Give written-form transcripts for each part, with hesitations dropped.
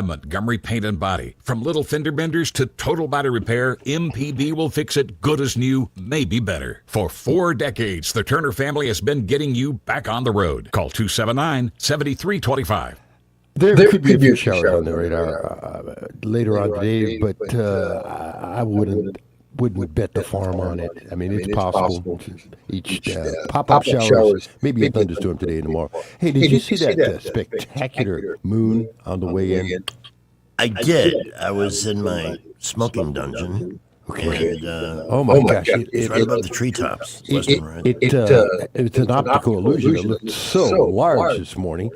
Montgomery Paint and Body. From little fender benders to total body repair, MPB will fix it good as new, maybe better. For 4 decades, the Turner family has been getting you back on the road. Call 279-7325. There could be a few showers on the radar later on today, but I wouldn't bet the farm on it. I mean, it's possible. Each pop-up showers, maybe a thunderstorm today and tomorrow. Hey, did you see that spectacular moon on the way in? I did. I was in my smoking dungeon. Okay. And, oh my gosh! it's right above the treetops. It's an optical illusion. It looked so large this morning.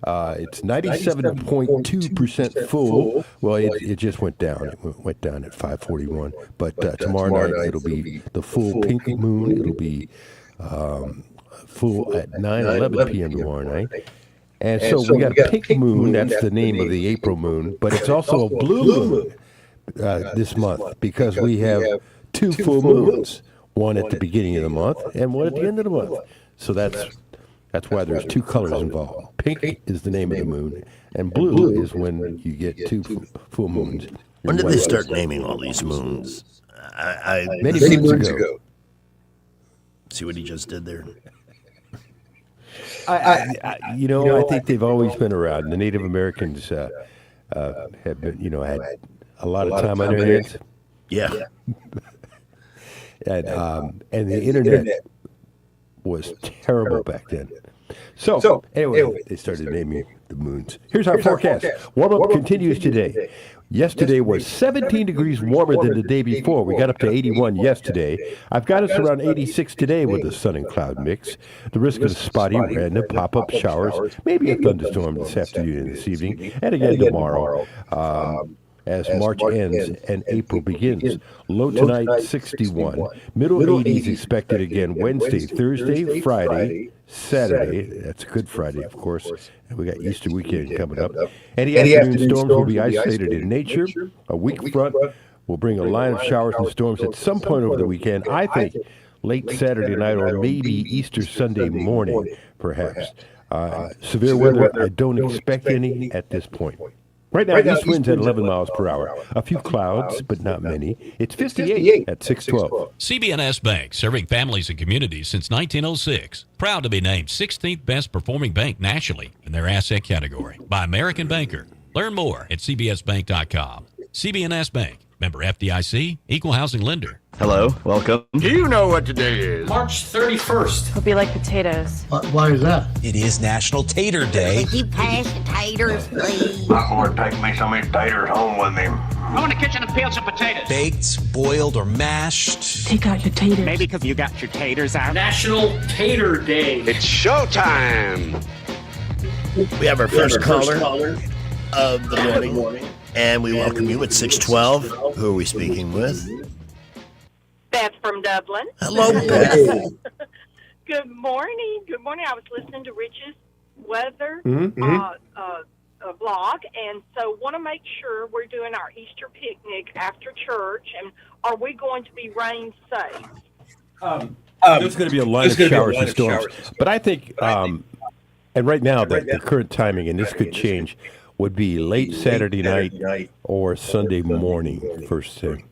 It's 97.2% full. Well, it just went down. It went down at 5:41. But tomorrow night it'll be the full pink moon. It'll be full at 9:11 p.m. tomorrow night. And so we got a pink moon. That's the name of the April moon. But it's also a blue moon this month because we have 2 full moons. One at the beginning of the month and one at the end of the month. So that's why there's 2 colors involved. Pink is the name of the moon, and blue is when you get 2 full moons. When did they start naming all these moons? Many moons ago. See what he just did there? I think they've always been around. The Native Americans have been, had a lot of time on their hands. Yeah. And the internet was terrible back then. So anyway, they started naming the moons. Here's our forecast. Warm-up continues today. Yesterday was 17 degrees warmer than the day before. We got up to 81 yesterday. I've got us around 86 today with the sun and cloud mix. The risk of spotty, random pop-up showers, maybe a thunderstorm this afternoon and this evening, and again tomorrow. As March ends and April begins. Low tonight, 61. Middle 80s expected again Wednesday, Thursday, Friday, Saturday. That's Good Friday, of course. And we got Easter weekend coming up. Any afternoon storms will be isolated in nature. A weak front will bring a line of showers and storms at some point over the weekend. I think late Saturday night or maybe Easter Sunday morning, perhaps. Severe weather, I don't expect any at this point. Right now, east winds at 11 miles per hour. A few clouds, but not many. It's 58 at 612. CB&S Bank, serving families and communities since 1906. Proud to be named 16th best performing bank nationally in their asset category by American Banker. Learn more at cbsbank.com. CB&S Bank, member FDIC, equal housing lender. Hello, welcome. Do you know what today is? March 31st. Hope you like potatoes. Why is that? It is National Tater Day. Would you pass the taters, please? I'm going to take me some of these taters home with me. Go in the kitchen and peel some potatoes. Baked, boiled, or mashed. Take out your taters. Maybe because you got your taters out. National Tater Day. It's showtime. We have our first caller of the morning. And we welcome you at 612. Who are we speaking with? Beth from Dublin. Hello, Beth. Good morning. Good morning. I was listening to Rich's weather vlog, and so want to make sure we're doing our Easter picnic after church, and are we going to be rain safe? There's going to be a line of showers and storms. But I think, and right now, the current timing, and this could change, would be late Saturday night or Sunday morning, first thing.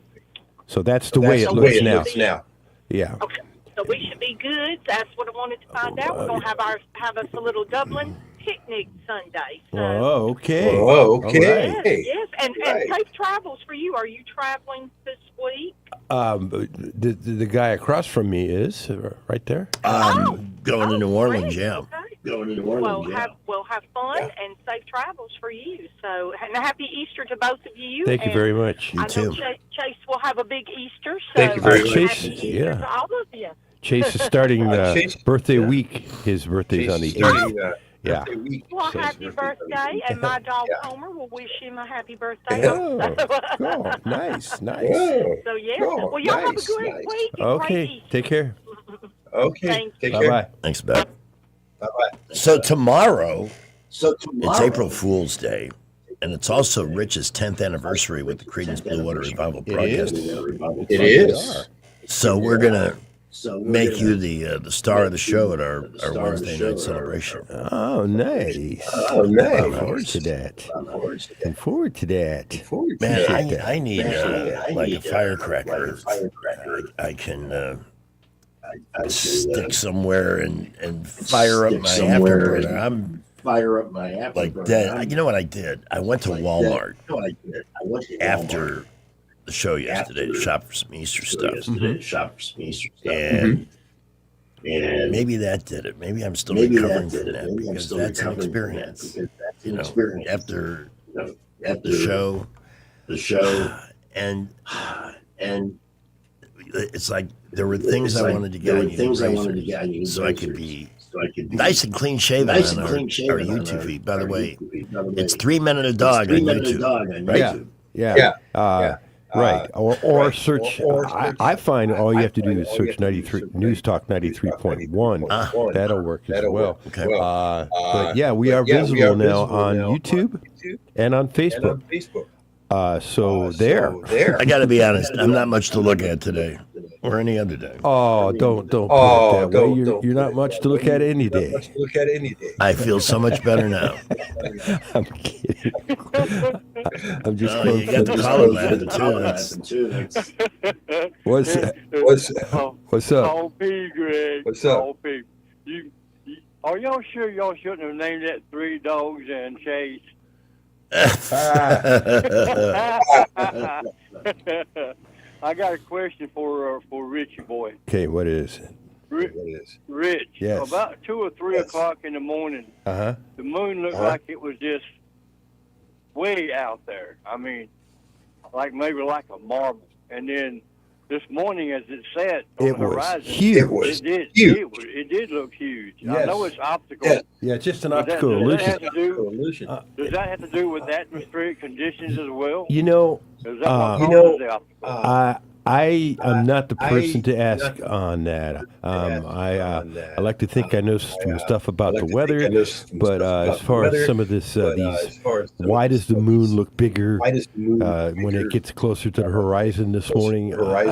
So that's the way it looks now. Yeah. Okay. So we should be good. That's what I wanted to find out. We're going to have us a little Dublin picnic Sunday. So. Oh, okay. Oh, okay. Yes, yes. And safe travels for you. Are you traveling this week? The guy across from me is right there. Going to New Orleans, great. yeah. Okay. Going to New Orleans, We'll have fun and safe travels for you. So, and a happy Easter to both of you. Thank you very much. You too. Chase will have a big Easter. So Thank you very much. Chase, Easter to all of you. Chase is starting birthday week. His birthday's on the 8th. Yeah. Well, happy birthday, and my dog Homer will wish him a happy birthday. Oh, nice. So, yeah. Well, y'all have a great week. Okay, take care. Okay. Take care. Bye-bye. Thanks, Beth. Bye-bye. So tomorrow, it's April Fool's Day, and it's also Rich's 10th anniversary with the Creedence Blue Water Revival broadcast. It is. So we're going to make you the star of the show at our Wednesday night celebration. Oh, nice. Looking forward to that. Looking forward to that. Man, I need like a firecracker. I can stick somewhere and fire up my afterburner. I'm like dead. You know what I did? I went to Walmart after the show yesterday to shop for some Easter stuff. And maybe that did it. Maybe I'm still recovering from that because that's an experience. You know, after the show, and it's like there were things I wanted to get on you, so I could be nice and clean shaven on our YouTube feed. By the way, it's 3 Men and a Dog on YouTube, right? Yeah. Right. Or search. I find all you have to do is search 93 News Talk 93.1. That'll work as well. Okay. But yeah, we are visible now on YouTube and on Facebook. So there. I got to be honest. I'm not much to look at today or any other day. Oh, don't put it that way. You're not much to look at any day. I feel so much better now. I'm kidding. I'm just. You got the collar laughing too. What's up? Paul P, Greg. What's up? Paul P. Are y'all sure y'all shouldn't have named that Three Dogs and Chase? I got a question for Richie boy. Okay, what is it? Rich. Yes. About 2 or 3 o'clock in the morning, the moon looked like it was just way out there. I mean, like maybe like a marble. And then this morning, as it sat on the horizon, huge. It did look huge. Yes. I know it's optical. Yeah, just an optical illusion. Does that have to do with atmospheric conditions as well? You know, Is that what causes the optical? I am not the person to ask on that. I like to think I know some stuff about the weather, but as far as some of this, why does the moon look bigger when it gets closer to the horizon this morning? I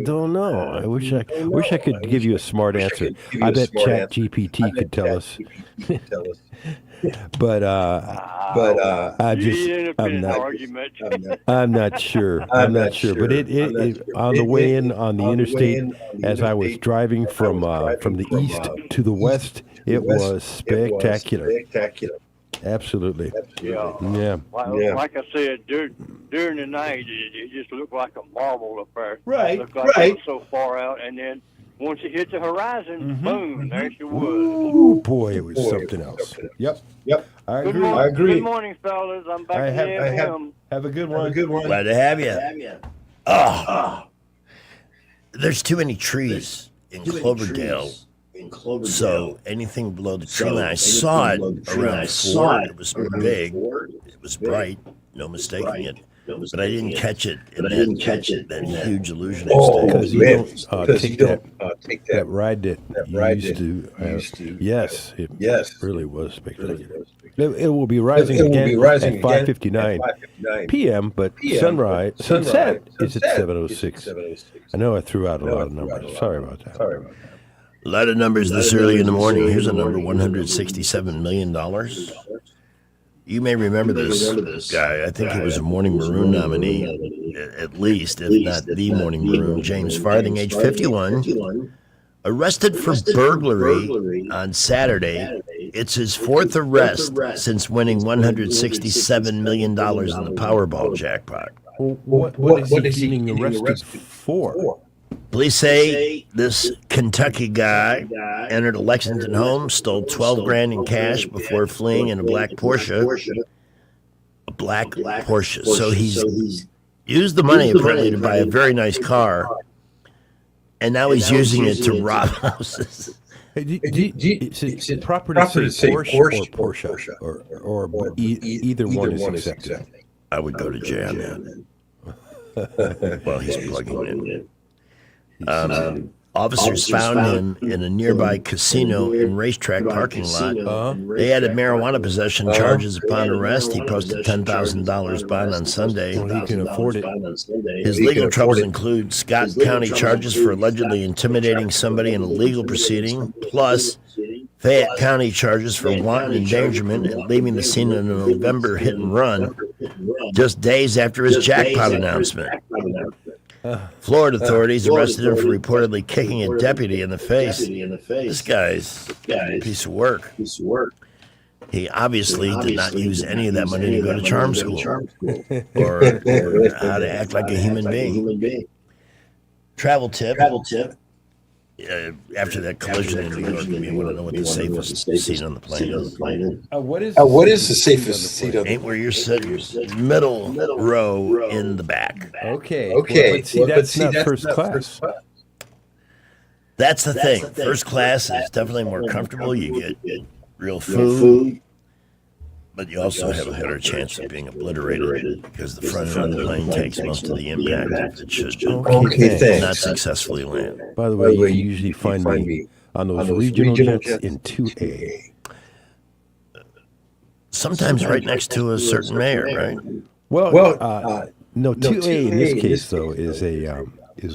don't know. I wish I could give you a smart answer. I bet ChatGPT could tell us. But I'm not sure. But it on the way in on the interstate, as I was driving from the east to the west, it was spectacular. Absolutely. Yeah. Like I said, during the night, it just looked like a marble up there. Right. It looked like it was so far out, and then once it hit the horizon, boom, there she was. Ooh, boy, it was something else. Yep. I agree. Good morning, fellas. I'm back in the FM. Have a good one. Glad to have you. Oh, there's too many trees in Cloverdale. So anything below the tree line, I saw it around 4. It was big. It was bright. No mistaking it. But I didn't catch it in that huge illusionist. Because you don't take that ride that you used to. Yes, it really was spectacular. It will be rising again at 5:59 p.m., but sunset is at 7:06. I know I threw out a lot of numbers. Sorry about that. A lot of numbers this early in the morning. Here's a number: $167 million. You may remember this guy. I think he was a Morning Maroon nominee, at least, if not the Morning Maroon. James Farthing, age 51, arrested for burglary on Saturday. It's his 4th arrest since winning $167 million in the Powerball jackpot. What is he being arrested for? Police say this Kentucky guy entered a Lexington home, stole $12,000 in cash before fleeing in a black Porsche. A black Porsche. So he's used the money apparently to buy a very nice car, and now he's using it to rob houses. Is it proper to say Porsche or either one is accepted? I would go to jail, man. Well, he's plugging in. Officers found him in a nearby casino and racetrack parking lot. They added marijuana possession charges upon arrest. He posted $10,000 bond on Sunday. Well, he can afford it. His legal troubles include Scott County charges for allegedly intimidating somebody in a legal proceeding, plus Fayette County charges for wanton endangerment and leaving the scene in a November hit and run, just days after his jackpot announcement. Florida authorities arrested him for reportedly kicking a deputy in the face. This guy's a piece of work. He obviously did not use any of that money to go to charm school or how to act like a human being. Travel tip. After that collision in New York, you want to know what the safest seat on the plane is. What is the safest seat on the Ain't where you're sitting. Middle row in the back. Okay. But see, that's not first class. That's the thing. First class is definitely more comfortable. You get real food, but you also have a better chance of being obliterated because the front end of the plane takes most of the impact that should not successfully land. By the way, you can usually find me on those regional jets in 2A. Sometimes right next to a certain mayor, right? Well, no, 2A in this case though is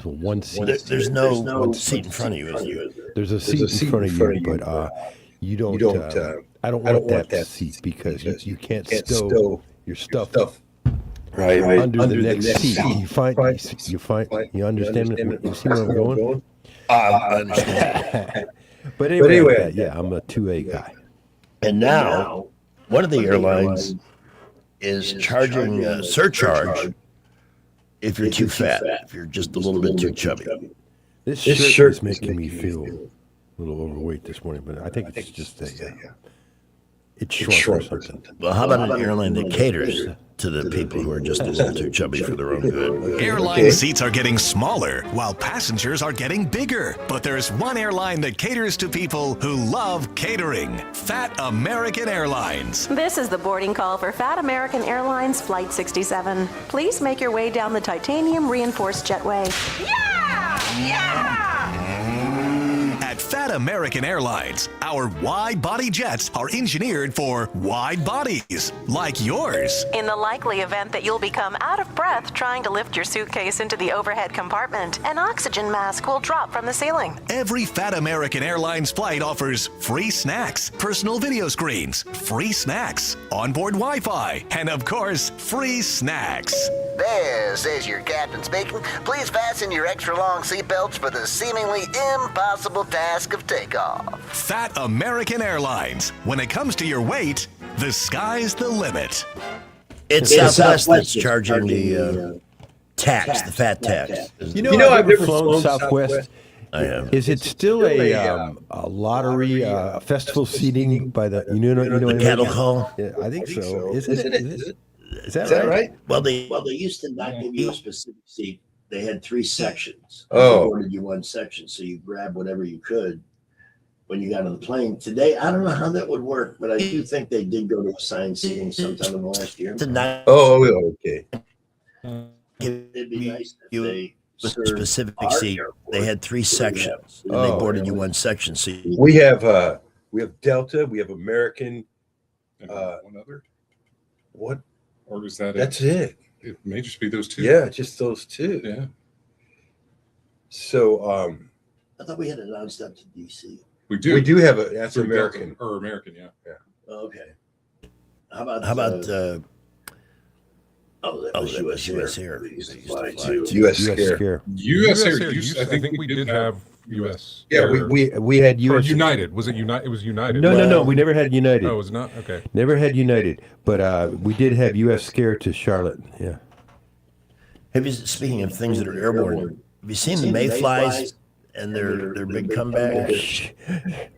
one seat. There's no seat in front of you, is there? There's a seat in front of you, but you don't. I don't want that seat because you can't stow your stuff right under the next seat. You understand? You see where I'm going? I understand. But anyway, I'm a 2A guy. And now, one of the airlines is charging a surcharge if you're too fat, if you're just a little bit too chubby. This shirt is making me feel a little overweight this morning, but I think it's just it's short or something. Well, how about an airline that caters to the people who are just a little too chubby for their own good? Airline seats are getting smaller while passengers are getting bigger. But there's one airline that caters to people who love catering. Fat American Airlines. This is the boarding call for Fat American Airlines Flight 67. Please make your way down the titanium reinforced jetway. At Fat American Airlines, our wide-body jets are engineered for wide bodies like yours. In the likely event that you'll become out of breath trying to lift your suitcase into the overhead compartment, an oxygen mask will drop from the ceiling. Every Fat American Airlines flight offers free snacks, personal video screens, free snacks, onboard Wi-Fi, and of course, free snacks. This is your captain speaking. Please fasten your extra long seatbelts for the seemingly impossible task of takeoff. Fat American Airlines. When it comes to your weight, the sky's the limit. It's Southwest that's charging the tax, the fat tax. You know I've never flown Southwest. I have. Is it still a lottery festival seating by the the cattle call? Yeah, I think so. Is it? Is that right? Well, they used to not give you a specific seat. They had 3 sections. Oh. They ordered you one section, so you grab whatever you could when you got on the plane. Today, I don't know how that would work, but I do think they did go to assigned seating sometime in the last year. Okay. It'd be nice if they specific seat. They had 3 sections, and they boarded you one section. So We have Delta. We have American. One other. What? Or is that That's it? It may just be those 2. Yeah, just those 2. Yeah. So I thought we had announced that to DC. We do. We do have that's For American. Delta, or American, yeah. Okay. How about that was US Air. US Scare. US Air. I think we did have US. Yeah, Air. we had Or US. United. Was it United? It was United. No. We never had United. Oh, it was not? Okay. Never had United, but we did have US Scare to Charlotte. Yeah. Have you, speaking of things that are airborne, have you seen the Mayflies and their big comeback? I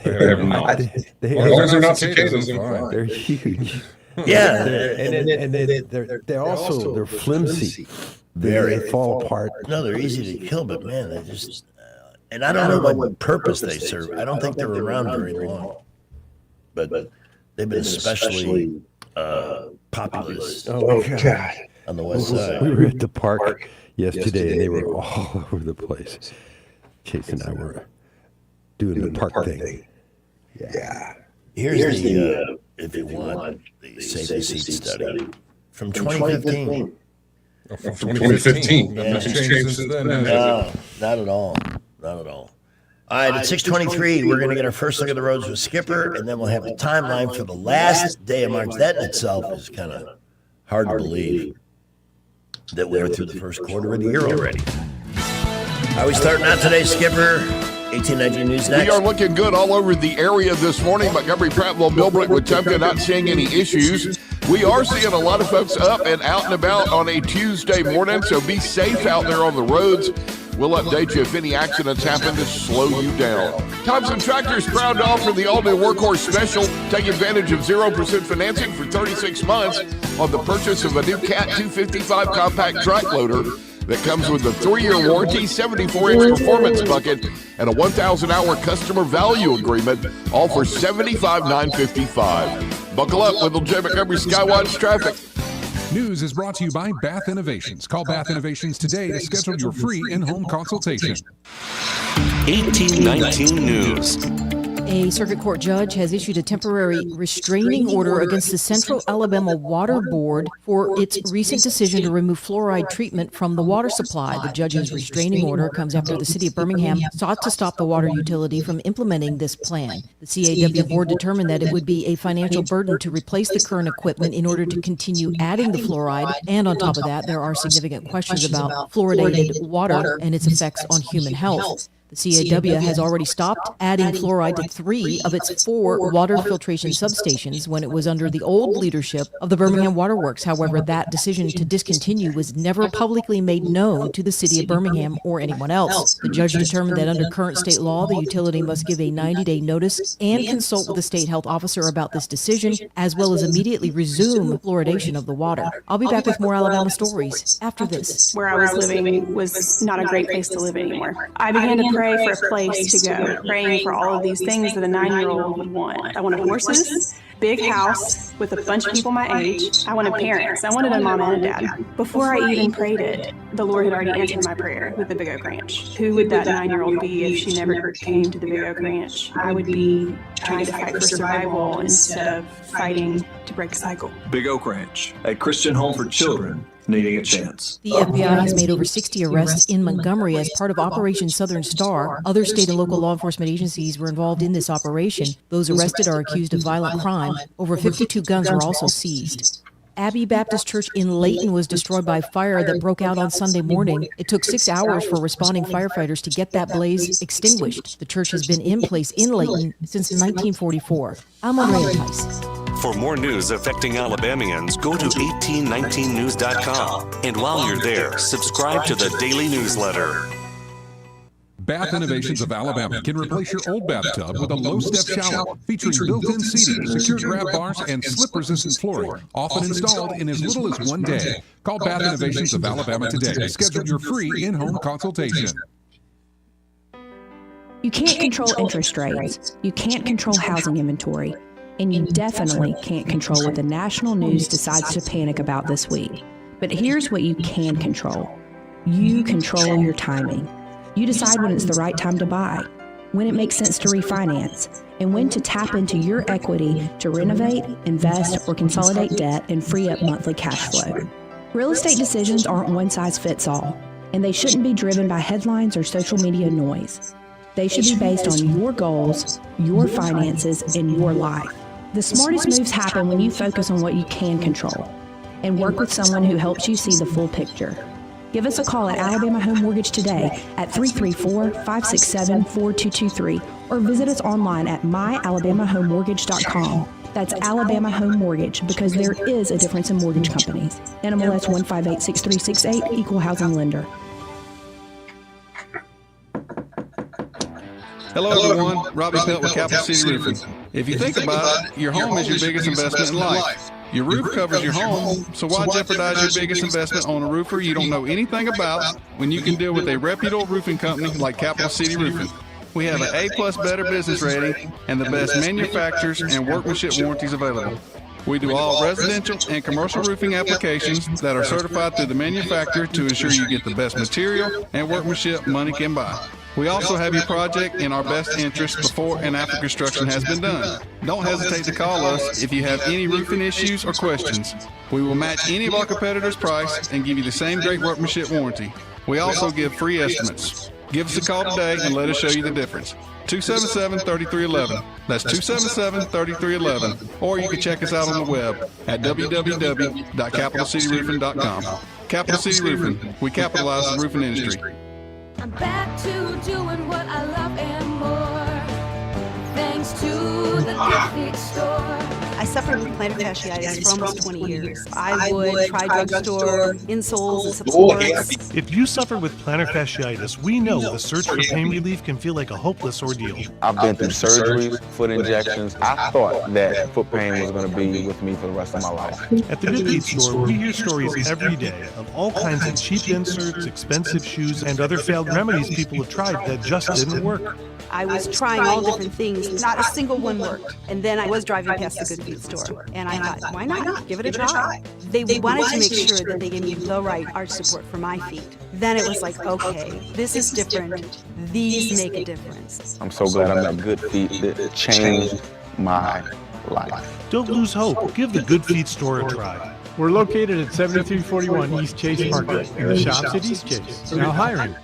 have not. As long as they're not cicadas, I'm fine. They're huge. Yeah, and they're also they're flimsy. They fall apart. No, they're easy to kill, but man, they just and I don't know what purpose they serve. I don't think they were around very long, but they've been especially populous. Oh God. On the west side. We were at the park yesterday, and they were all over the place. Chase and I were doing the park thing. Yeah. Here's the, if you want, the Save the Seed study from 2015. Oh, from 2015. Nothing's changed since then. No, not at all. Not at all. All right, at 6:23, we're going to get our first look at the roads with Skipper, and then we'll have the timeline for the last day of March. That in itself is kind of hard to believe that we're through the first quarter of the year already. How are we starting out today, Skipper? 1819 News next. We are looking good all over the area this morning. Montgomery, Prattville, Millbrook, Wetumpka not seeing any issues. We are seeing a lot of folks up and out and about on a Tuesday morning, so be safe out there on the roads. We'll update you if any accidents happen to slow you down. Thompson Tractor is proud to offer the all-new Workhorse Special. Take advantage of 0% financing for 36 months on the purchase of a new Cat 255 compact track loader that comes with a 3-year warranty, 74-inch performance bucket, and a 1,000-hour customer value agreement, all for $75,955. Buckle up with J. Montgomery Skywatch traffic. News is brought to you by Bath Innovations. Call Bath Innovations today to schedule your free in-home consultation. 1819 News. A circuit court judge has issued a temporary restraining order against the Central Alabama Water Board for its recent decision to remove fluoride treatment from the water supply. The judge's restraining order comes after the city of Birmingham sought to stop the water utility from implementing this plan. The CAW board determined that it would be a financial burden to replace the current equipment in order to continue adding the fluoride. And on top of that, there are significant questions about fluoridated water and its effects on human health. The CAW has already stopped adding fluoride to 3 of its 4 water filtration substations when it was under the old leadership of the Birmingham Water Works. However, that decision to discontinue was never publicly made known to the city of Birmingham or anyone else. The judge determined that under current state law, the utility must give a 90-day notice and consult with the state health officer about this decision, as well as immediately resume fluoridation of the water. I'll be back with more Alabama stories after this. Where I was living was not a great place to live anymore. I began to pray for a place to go, praying for all of these things that a 9-year-old would want. I wanted horses, big house with a bunch of people my age. I wanted parents. I wanted a mom and a dad. Before I even prayed it, the Lord had already answered my prayer with the Big Oak Ranch. Who would that 9-year-old be if she never came to the Big Oak Ranch? I would be trying to fight for survival instead of fighting to break a cycle. Big Oak Ranch, a Christian home for children needing a chance. The FBI has made over 60 arrests in Montgomery as part of Operation Southern Star. Other state and local law enforcement agencies were involved in this operation. Those arrested are accused of violent crime. Over 52 guns were also seized. Abbey Baptist Church in Layton was destroyed by fire that broke out on Sunday morning. It took 6 hours for responding firefighters to get that blaze extinguished. The church has been in place in Layton since 1944. I'm Andrea Tice. For more news affecting Alabamians, go to 1819news.com. And while you're there, subscribe to the daily newsletter. Bath Innovations of Alabama can replace your old bathtub with a low-step shower featuring built-in seating, secure grab bars, and slip-resistant flooring, often installed in as little as 1 day. Call Bath Innovations of Alabama today to schedule your free in-home consultation. You can't control interest rates. You can't control housing inventory. And you definitely can't control what the national news decides to panic about this week. But here's what you can control. You control your timing. You decide when it's the right time to buy, when it makes sense to refinance, and when to tap into your equity to renovate, invest, or consolidate debt and free up monthly cash flow. Real estate decisions aren't one size fits all, and they shouldn't be driven by headlines or social media noise. They should be based on your goals, your finances, and your life. The smartest moves happen when you focus on what you can control and work with someone who helps you see the full picture. Give us a call at Alabama Home Mortgage today at 334-567-4223 or visit us online at myalabamahomemortgage.com. That's Alabama Home Mortgage, because there is a difference in mortgage companies. NMLS 1586368, Equal Housing Lender. Hello everyone, Robbie Pelt with Capital City Roofing. If you think about it, your home is your biggest investment in life. Your roof covers your home, so why jeopardize your biggest investment on a roofer you don't know anything about when you can deal with a reputable roofing company like Capital City Roofing? We have an A+ Better Business rating and the best manufacturers and workmanship warranties available. We do all residential and commercial roofing applications that are certified through the manufacturer to ensure you get the best material and workmanship money can buy. We also have your project in our best interest before and after construction has been done. Don't hesitate to call us if you have any roofing issues or questions. We will match any of our competitors' price and give you the same great workmanship warranty. We also give free estimates. Give us a call today and let us show you the difference. 277-3311. That's 277-3311. Or you can check us out on the web at www.capitalcityroofing.com. Capital City Roofing. We capitalize the roofing industry. I'm back to doing what I love and more. Thanks to the Good Feet store. I suffered with plantar fasciitis for almost 20 years. I would try drugstore, insoles, and supports. If you suffer with plantar fasciitis, we know the search for pain relief can feel like a hopeless ordeal. I've been through surgeries, foot injections. I thought that foot pain was going to be with me for the rest of my life. At the Good Feet store, we hear stories every day of all kinds of cheap inserts, expensive shoes, and other failed remedies people have tried that just didn't work. I was trying all different things. Not a single one worked. And then I was driving past the Good Feet store. And I thought, why not? Give it a try. They wanted to make sure that they gave me the right arch support for my feet. Then it was like, okay, this is different. These make a difference. I'm so glad I'm at Good Feet. That changed my life. Don't lose hope. Give the Good Feet store a try. We're located at 7341 East Chase Market in the shops at East Chase. Now hiring.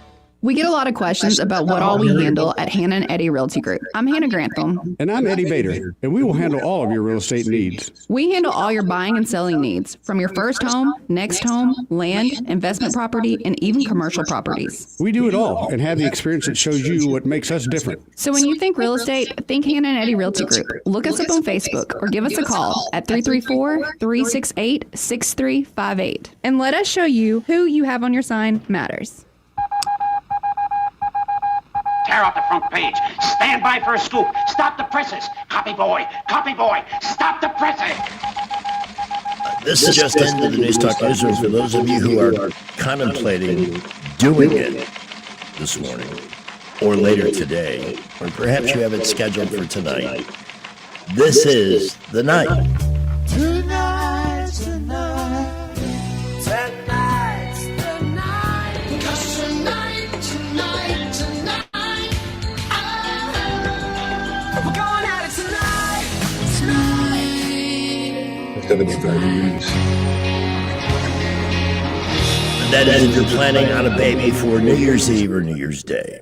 We get a lot of questions about what all we handle at Hannah and Eddie Realty Group. I'm Hannah Grantham. And I'm Eddie Bader, and we will handle all of your real estate needs. We handle all your buying and selling needs, from your first home, next home, land, investment property, and even commercial properties. We do it all and have the experience that shows you what makes us different. So when you think real estate, think Hannah and Eddie Realty Group. Look us up on Facebook or give us a call at 334-368-6358. And let us show you who you have on your sign matters. Tear out the front page. Stand by for a scoop. Stop the presses. Copy boy, stop the presses. This just ended the News Talk newsroom for those of you who are contemplating doing it this morning or later today, or perhaps you have it scheduled for tonight. This is the night. Tonight's the night. Tonight's the night. 'Cause tonight. We're going at it tonight. And that is if you're planning on a baby for New Year's Eve or New Year's Day.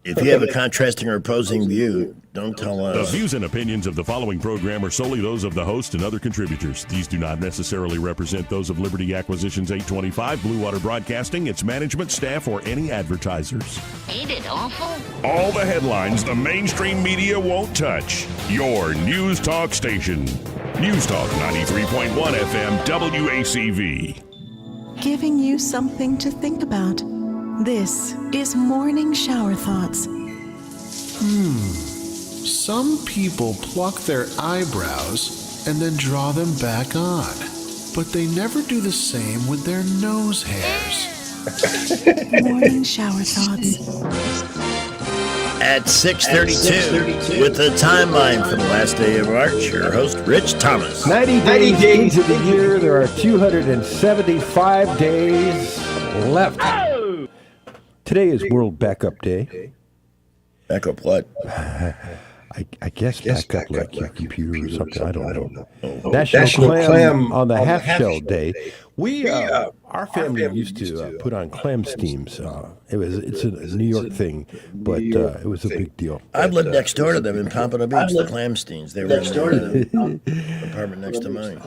If you have a contrasting or opposing view, don't tell us. The views and opinions of the following program are solely those of the host and other contributors. These do not necessarily represent those of Liberty Acquisitions 825, Blue Water Broadcasting, its management, staff, or any advertisers. Ain't it awful? All the headlines the mainstream media won't touch. Your News Talk station. News Talk 93.1 FM WACV. Giving you something to think about. This is Morning Shower Thoughts. Some people pluck their eyebrows and then draw them back on, but they never do the same with their nose hairs. Morning Shower Thoughts. At 6:32, with the timeline for the last day of March, your host, Rich Thomas. 90 days into the year, there are 275 days left. Today is World Backup Day. Backup what? I guess backup like your computer or something. I don't know. National Clam on the Half Shell Day. Our family used to put on clam steams. It's a New York thing, but it was a big deal. I've lived next door to them in Pompano Beach, the clam steams. They were next door to them. Apartment next to mine.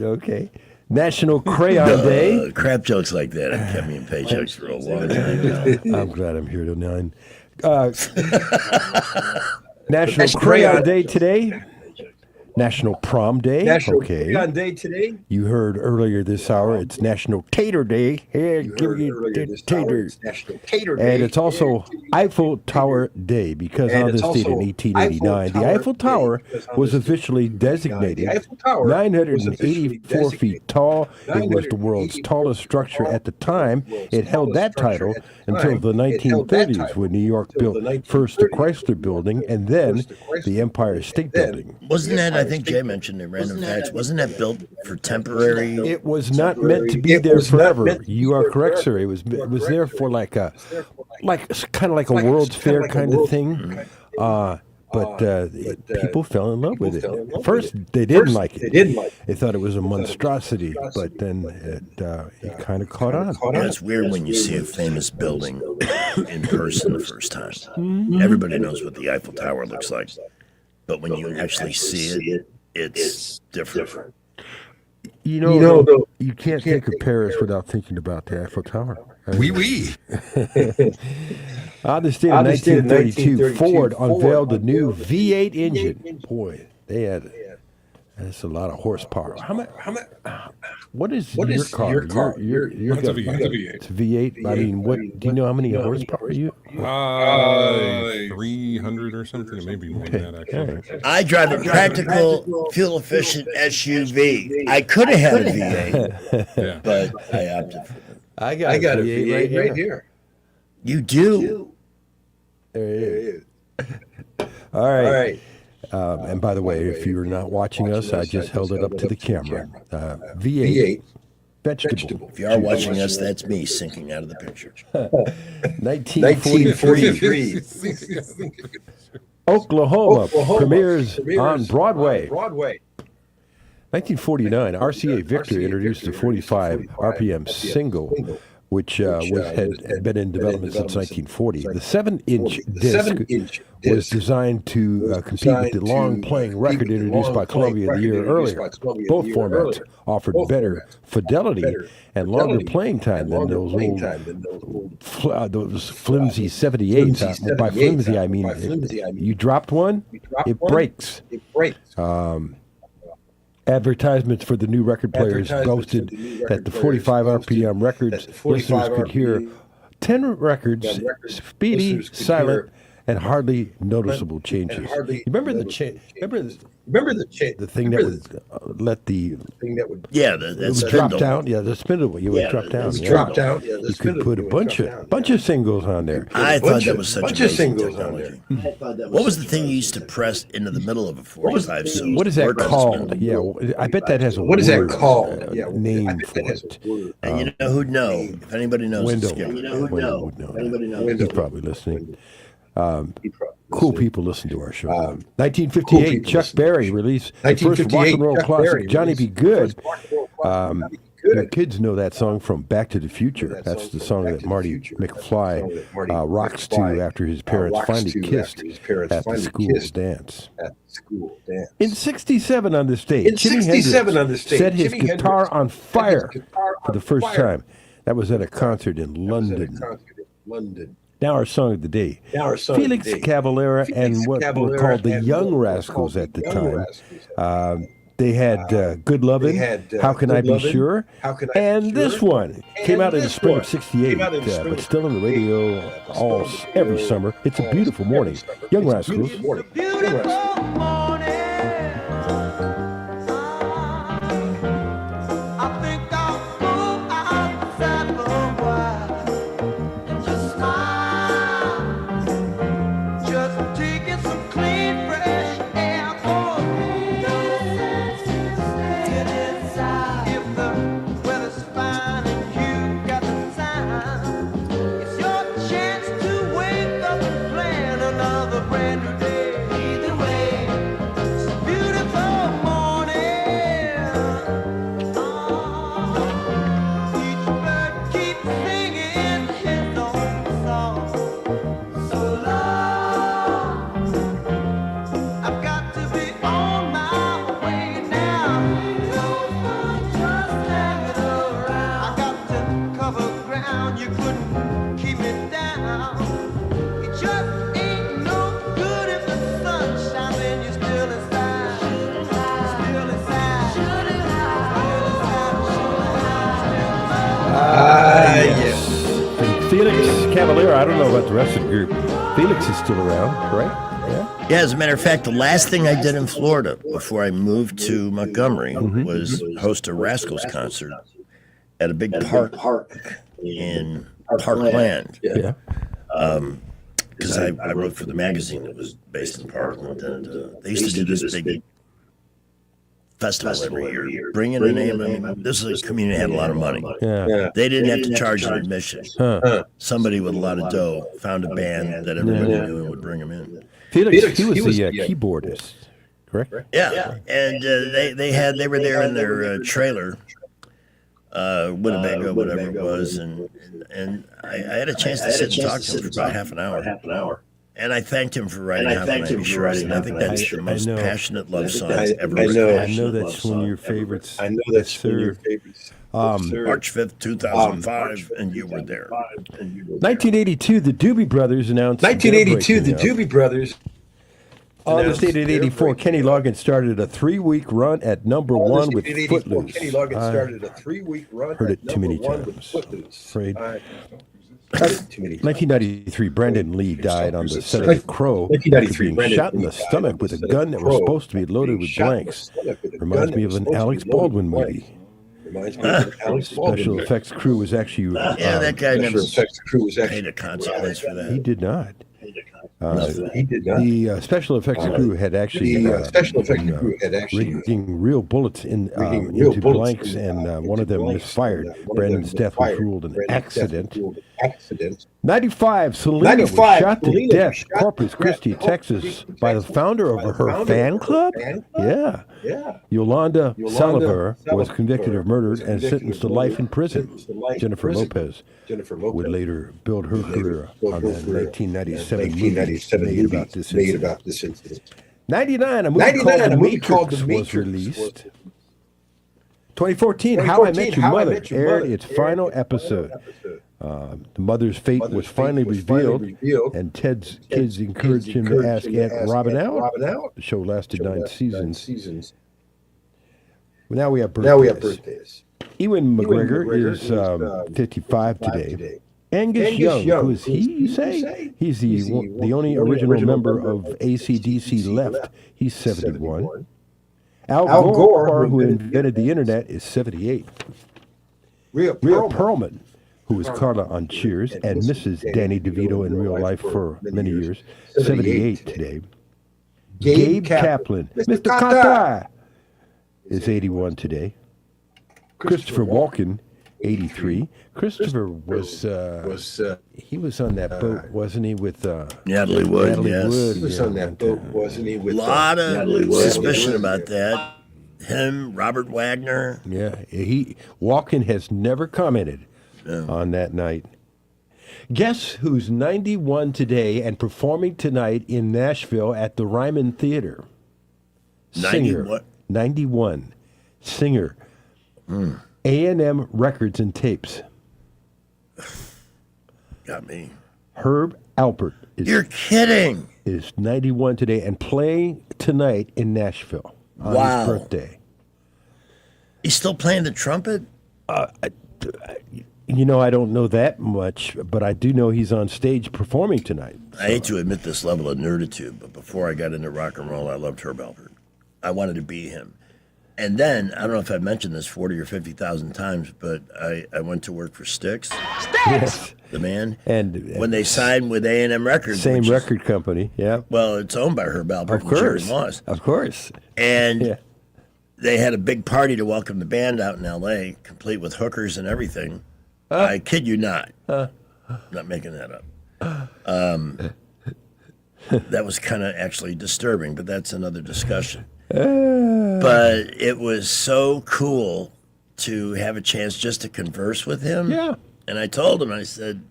Okay. National Crayon Day. Crap jokes like that have kept me in paychecks for a long time now. I'm glad I'm here till 9. National Crayon Day today. National Prom Day. National Crayon Day today. You heard earlier this hour, it's National Tater Day. Hey, give me taters. National Tater Day. And it's also Eiffel Tower Day because on this date in 1889, the Eiffel Tower was officially designated 984 feet tall. It was the world's tallest structure at the time. It held that title until the 1930s when New York built first the Chrysler Building and then the Empire State Building. Wasn't that, I think Jay mentioned in Random Facts, wasn't that built for temporary? It was not meant to be there forever. You are correct, sir. It was there for like kind of like a World's Fair kind of thing. But people fell in love with it. At first, they didn't like it. They thought it was a monstrosity, but then it kind of caught on. Yeah, it's weird when you see a famous building in person the first time. Everybody knows what the Eiffel Tower looks like, but when you actually see it, it's different. You know, you can't think of Paris without thinking about the Eiffel Tower. Oui. On this day in 1932, Ford unveiled the new V8 engine. Boy, that's a lot of horsepower. What is your car? Your It's a V8. It's a V8. I mean, do you know how many horsepower you? 300 or something. It may be more than that, actually. I drive a practical, fuel-efficient SUV. I could have had a V8, but I opted for it. I got a V8 right here. You do? There it is. All right. And by the way, if you're not watching us, I just held it up to the camera. V8 vegetable. If you are watching us, that's me sinking out of the picture. 1943. Oklahoma premieres on Broadway. 1949, RCA Victor introduced the 45 RPM single, which had been in development since 1940. The 7-inch disc was designed to compete with the long-playing record introduced by Columbia the year earlier. Both formats offered better fidelity and longer playing time than those flimsy 78s. By flimsy, I mean you dropped one, it breaks. Advertisements for the new record players boasted that the 45 RPM records listeners could hear 10 records, speedy, silent, and hardly noticeable changes. Remember the thing that would let the drop down. Yeah, the spindle. You would drop down. You could put a bunch of singles on there. I thought that was such a singles technology. What was the thing you used to press into the middle of a 45? What is that called? Yeah, I bet that has a What is that called? Name for it. And you know who'd know? If anybody knows, Wendell would know. He's probably listening. Cool people listen to our show. 1958, Chuck Berry released the first rock and roll classic, Johnny B. Good. Your kids know that song from Back to the Future. That's the song that Marty McFly rocks to after his parents finally kissed at the school dance. In 1967 on the stage, Jimi Hendrix set his guitar on fire for the first time. That was at a concert in London. Now our song of the day. Felix Cavalera and what were called the Young Rascals at the time. They had Good Lovin', How Can I Be Sure? And this one came out in the spring of 68, but still on the radio every summer. It's a beautiful morning. Young Rascals. Felix Cavalera, I don't know about the rest of the group. Felix is still around, right? Yeah, as a matter of fact, the last thing I did in Florida before I moved to Montgomery was host a Rascals concert at a big park in Parkland. Yeah. Because I wrote for the magazine that was based in Parkland, and they used to do this big festival every year. Bring in a name. I mean, this is a community that had a lot of money. Yeah. They didn't have to charge an admission. Somebody with a lot of dough found a band that everybody knew and would bring them in. Felix, he was the keyboardist, correct? Yeah, and they were there in their trailer, Winnebago, whatever it was, and I had a chance to sit and talk to him for about half an hour. And I thanked him for writing How Can I Be Sure. I think that's the most passionate love song ever written. I know that's one of your favorites. I know that's one of your favorites. March 5th, 2005, and you were there. 1982, the Doobie Brothers announced. 1982, the Doobie Brothers. On this date in 84, Kenny Loggins started a 3-week run at number one with Footloose. Kenny Loggins started a 3-week run heard at it too many number one times. with Footloose. Afraid. Too many. 1993, Brandon Lee died on the set of The Crow after being shot in the stomach with a gun that was supposed to be loaded with blanks. Reminds me of an Alex Baldwin movie. Special effects crew was actually that guy never paid a consequence for that. he did not. He did not. The special effects crew had actually rigging real bullets into blanks, and one of them misfired. Brandon's death was ruled an accident. 95, Selena was shot to death, Corpus Christi, Texas, by the founder of her fan club? Yeah. Yolanda Saliver was convicted of murder and sentenced to life in prison. Jennifer Lopez would later build her career on the 1997 movie made about this incident. 99, a movie called The Matrix was released. 2014, How I Met Your Mother aired its final episode. The mother's fate was finally revealed, and Ted's kids encouraged him to ask Aunt Robin out. The show lasted 9 seasons. Now we have birthdays. Ewan McGregor is 55 today. Angus Young, who is he, you say? He's the only original member of AC/DC left. He's 71. Al Gore, who invented the internet, is 78. Rhea Perlman, who was Carla on Cheers and Mrs. Danny DeVito in real life for many years, 78 today. Gabe Kaplan, Mr. Kata, is 81 today. Christopher Walken, 83. Christopher was he was on that boat, wasn't he, with Natalie Wood? Natalie Yes. Wood. He was on that boat, wasn't he? With A lot of Natalie Wood. suspicion about that. Him, Robert Wagner. Yeah, Walken has never commented on that night. Guess who's 91 today and performing tonight in Nashville at the Ryman Theater? 91. Singer. A&M Records and Tapes. Got me. Herb Alpert. You're kidding. Is 91 today and playing tonight in Nashville on his birthday. He's still playing the trumpet? You know, I don't know that much, but I do know he's on stage performing tonight. I hate to admit this level of nerditude, but before I got into rock and roll, I loved Herb Alpert. I wanted to be him. And then, I don't know if I've mentioned this 40 or 50,000 times, but I went to work for Styx. Yes. The man. And when they signed with A&M Records. Same record company, yeah. Well, it's owned by Herb Alpert and Jerry Moss. Of course. And they had a big party to welcome the band out in L.A., complete with hookers and everything. I kid you not. I'm not making that up. That was kind of actually disturbing, but that's another discussion. But it was so cool to have a chance just to converse with him. Yeah. And I told him, I said,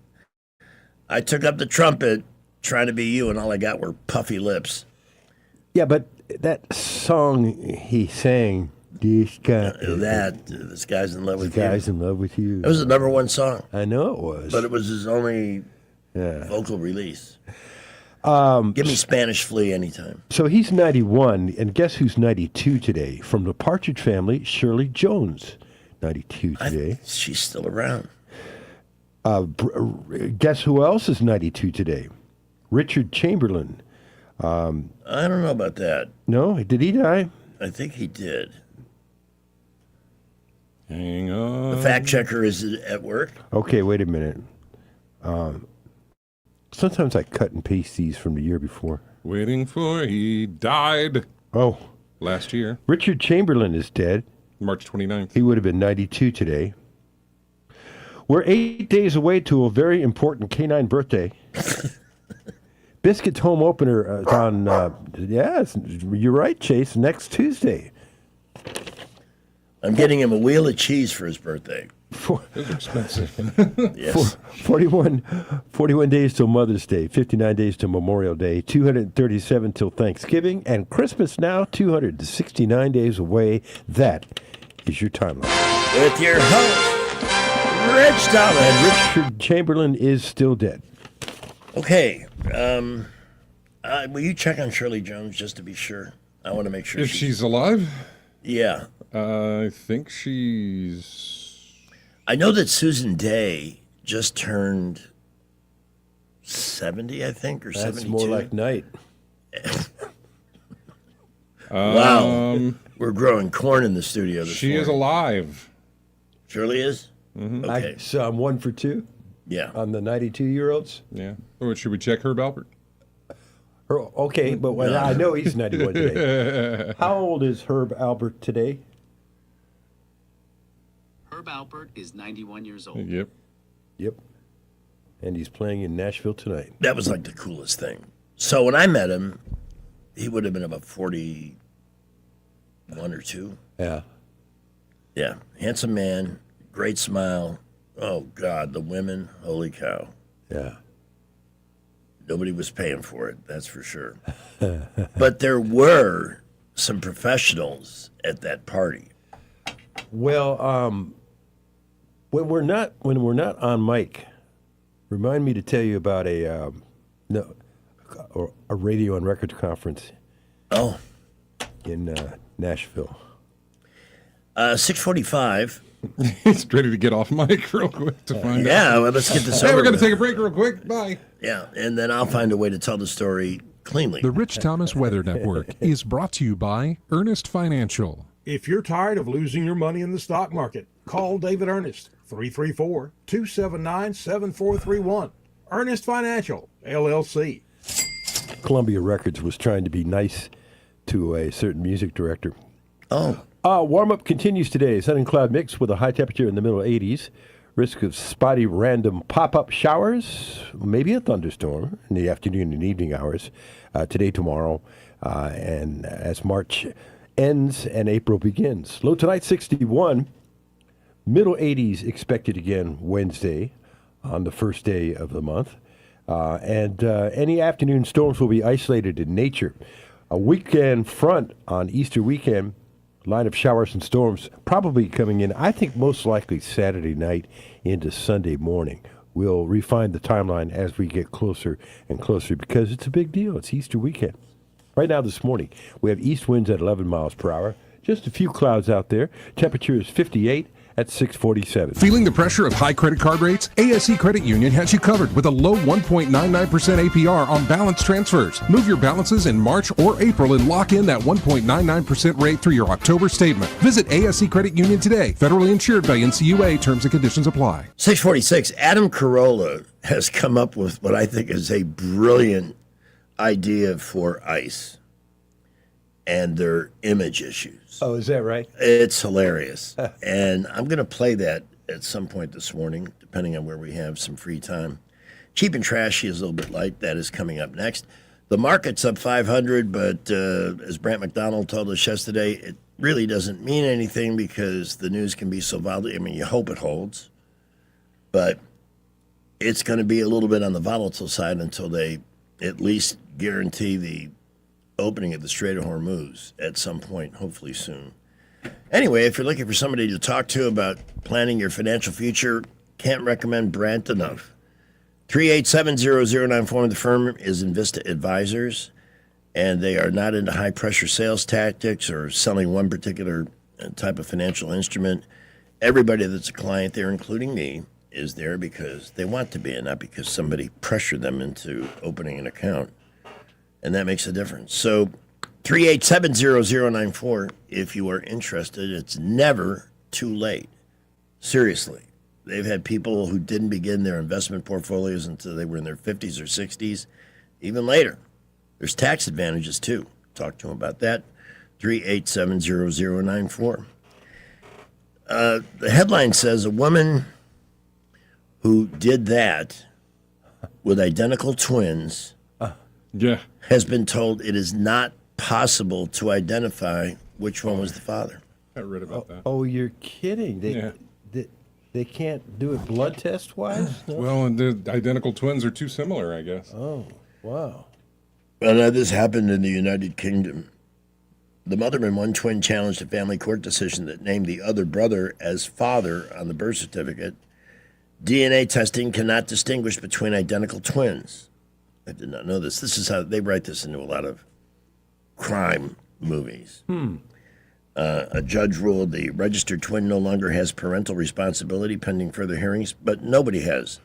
I took up the trumpet trying to be you, and all I got were puffy lips. Yeah, but that song he sang, this guy's in love with you. Guy's in love with you. It was the number one song. I know it was. But it was his only vocal release. Give me Spanish Flea anytime. So he's 91, and guess who's 92 today? From the Partridge Family, Shirley Jones, 92 today. She's still around. Guess who else is 92 today? Richard Chamberlain. I don't know about that. No? Did he die? I think he did. Hang on. The fact checker is at work. Okay, wait a minute. Sometimes I cut and paste these from the year before. Waiting for he died. Oh. Last year. Richard Chamberlain is dead. March 29th. He would have been 92 today. We're 8 days away to a very important canine birthday. Biscuit's home opener is on, yes, you're right, Chase, next Tuesday. I'm getting him a wheel of cheese for his birthday. Those are expensive. Yes. 41 days till Mother's Day, 59 days till Memorial Day, 237 till Thanksgiving, and Christmas now 269 days away. That is your timeline. With your host, Rich Thomas. And Richard Chamberlain is still dead. Okay. Will you check on Shirley Jones just to be sure? I want to make sure If she's alive? Yeah. I think she's... I know that Susan Day just turned 70, I think, or That's 72. more like night. Wow. We're growing corn in the studio this She morning. is alive. Shirley is? Mm-hmm. Okay. So I'm 1 for 2? Yeah. On the 92-year-olds? Yeah. Oh, should we check Herb Alpert? Okay, but I know he's 91 today. How old is Herb Alpert today? Herb Alpert is 91 years old. Yep. And he's playing in Nashville tonight. That was like the coolest thing. So when I met him, he would have been about 41 or 2. Yeah. Yeah. Handsome man, great smile. Oh, God, the women, holy cow. Yeah. Nobody was paying for it, that's for sure. But there were some professionals at that party. Well, when we're not on mic, remind me to tell you about a radio and records conference. Oh, in Nashville. 6:45. He's ready to get off mic real quick to find out. Yeah, well, let's get this Hey, over we're going to with. take a break real quick. Bye. Yeah, and then I'll find a way to tell the story cleanly. The Rich Thomas Weather Network is brought to you by Ernest Financial. If you're tired of losing your money in the stock market, call David Ernest, 334-279-7431. Ernest Financial, LLC. Columbia Records was trying to be nice to a certain music director. Oh. Warm-up continues today. Sun and cloud mix with a high temperature in the middle 80s. Risk of spotty random pop-up showers, maybe a thunderstorm in the afternoon and evening hours today, tomorrow, and as March ends and April begins. Low tonight, 61. Middle 80s expected again Wednesday on the first day of the month. And any afternoon storms will be isolated in nature. A weekend front on Easter weekend. Line of showers and storms probably coming in, I think most likely Saturday night into Sunday morning. We'll refine the timeline as we get closer and closer because it's a big deal. It's Easter weekend. Right now this morning, we have east winds at 11 miles per hour. Just a few clouds out there. Temperature is 58 at 6:47. Feeling the pressure of high credit card rates? ASE Credit Union has you covered with a low 1.99% APR on balance transfers. Move your balances in March or April and lock in that 1.99% rate through your October statement. Visit ASE Credit Union today. Federally insured by NCUA. Terms and conditions apply. 646, Adam Carolla has come up with what I think is a brilliant idea for ICE and their image issues. Oh, is that right? It's hilarious. And I'm going to play that at some point this morning, depending on where we have some free time. Cheap and Trashy is a little bit light. That is coming up next. The market's up 500, but as Brant McDonald told us yesterday, it really doesn't mean anything because the news can be so volatile. I mean, you hope it holds, but it's going to be a little bit on the volatile side until they at least guarantee the opening of the Strait of Hormuz at some point, hopefully soon. Anyway, if you're looking for somebody to talk to about planning your financial future, can't recommend Brant enough. 387-0094. The firm is Invista Advisors, and they are not into high-pressure sales tactics or selling one particular type of financial instrument. Everybody that's a client there, including me, is there because they want to be and not because somebody pressured them into opening an account. And that makes a difference. So 387-0094 if you are interested. It's never too late. Seriously. They've had people who didn't begin their investment portfolios until they were in their 50s or 60s, even later. There's tax advantages, too. Talk to them about that. 888-387-0094. The headline says a woman who did that with identical twins has been told it is not possible to identify which one was the father. I read about that. Oh, you're kidding. They can't do it blood test wise? No? Well, and the identical twins are too similar, I guess. Oh, wow. Well, now this happened in the United Kingdom. The mother and one twin challenged a family court decision that named the other brother as father on the birth certificate. DNA testing cannot distinguish between identical twins. I did not know this. This is how they write this into a lot of crime movies. A judge ruled the registered twin no longer has parental responsibility pending further hearings, but nobody has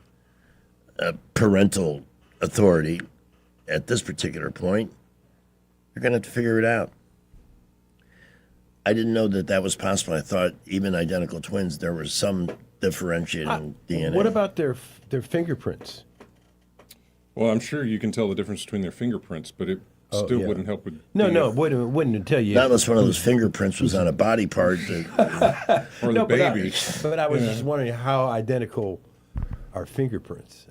parental authority at this particular point. You're going to have to figure it out. I didn't know that was possible. I thought even identical twins, there was some differentiating DNA. What about their fingerprints? Well, I'm sure you can tell the difference between their fingerprints, but it still wouldn't help with No, wouldn't tell you. Not unless one of those fingerprints was on a body part. Or the baby. But I was just wondering how identical are fingerprints.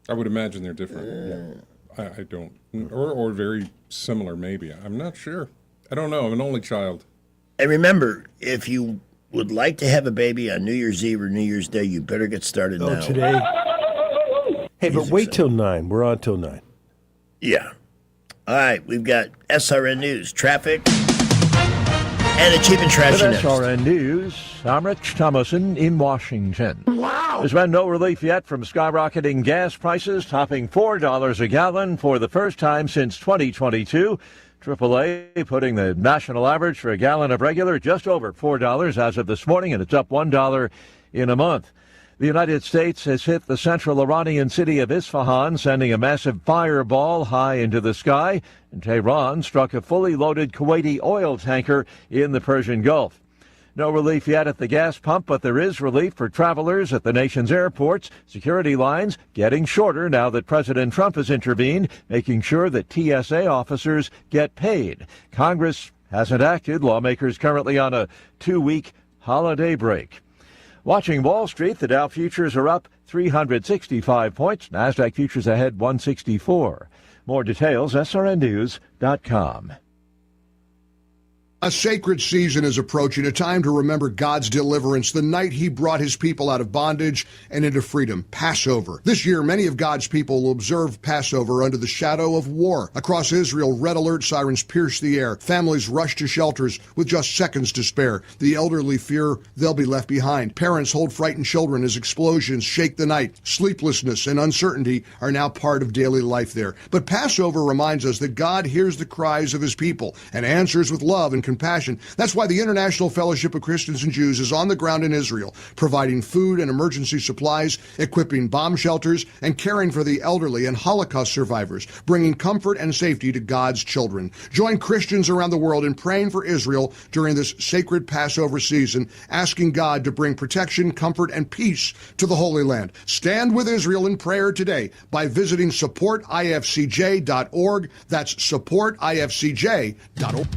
I would imagine they're different. I don't. Or very similar, maybe. I'm not sure. I don't know. I'm an only child. And remember, if you would like to have a baby on New Year's Eve or New Year's Day, you better get started now. Today? Hey, but wait till 9. We're on till 9. Yeah. All right, we've got SRN News, traffic, and a cheap and trashy With SRN News, I'm Rich Thomason in Washington. Wow! There's been no relief yet from skyrocketing gas prices, topping $4 a gallon for the first time since 2022. AAA putting the national average for a gallon of regular just over $4 as of this morning, and it's up $1 in a month. The United States has hit the central Iranian city of Isfahan, sending a massive fireball high into the sky, and Tehran struck a fully loaded Kuwaiti oil tanker in the Persian Gulf. No relief yet at the gas pump, but there is relief for travelers at the nation's airports. Security lines getting shorter now that President Trump has intervened, making sure that TSA officers get paid. Congress hasn't acted. Lawmakers currently on a 2-week holiday break. Watching Wall Street, the Dow futures are up 365 points. NASDAQ futures ahead 164. More details, srnnews.com. A sacred season is approaching, a time to remember God's deliverance, the night he brought his people out of bondage and into freedom, Passover. This year, many of God's people will observe Passover under the shadow of war. Across Israel, red alert sirens pierce the air. Families rush to shelters with just seconds to spare. The elderly fear they'll be left behind. Parents hold frightened children as explosions shake the night. Sleeplessness and uncertainty are now part of daily life there. But Passover reminds us that God hears the cries of his people and answers with love and compassion. That's why the International Fellowship of Christians and Jews is on the ground in Israel, providing food and emergency supplies, equipping bomb shelters, and caring for the elderly and Holocaust survivors, bringing comfort and safety to God's children. Join Christians around the world in praying for Israel during this sacred Passover season, asking God to bring protection, comfort, and peace to the Holy Land. Stand with Israel in prayer today by visiting supportifcj.org. That's supportifcj.org.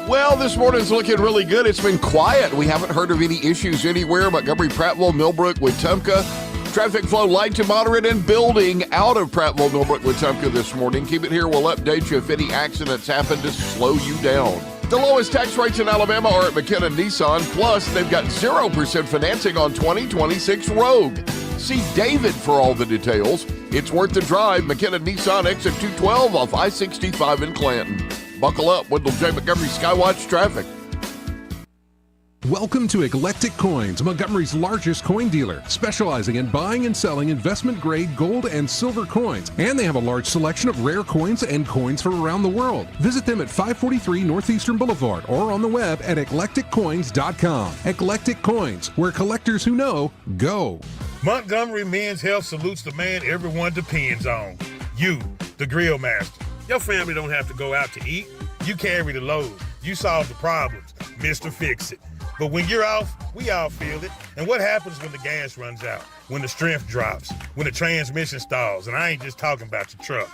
Well, this morning's looking really good. It's been quiet. We haven't heard of any issues anywhere. Montgomery, Prattville, Millbrook, Wetumpka. Traffic flow light to moderate and building out of Prattville, Millbrook, Wetumpka this morning. Keep it here. We'll update you if any accidents happen to slow you down. The lowest tax rates in Alabama are at McKenna Nissan. Plus, they've got 0% financing on 2026 Rogue. See David for all the details. It's worth the drive. McKenna Nissan, exit 212 off I-65 in Clanton. Buckle up, Wendell J. Montgomery Skywatch traffic. Welcome to Eclectic Coins, Montgomery's largest coin dealer, specializing in buying and selling investment-grade gold and silver coins. And they have a large selection of rare coins and coins from around the world. Visit them at 543 Northeastern Boulevard or on the web at eclecticcoins.com. Eclectic Coins, where collectors who know go. Montgomery Men's Health salutes the man everyone depends on. You, the grill master. Your family don't have to go out to eat. You carry the load. You solve the problems. Mr. Fix It. But when you're off, we all feel it. And what happens when the gas runs out? When the strength drops? When the transmission stalls? And I ain't just talking about your truck.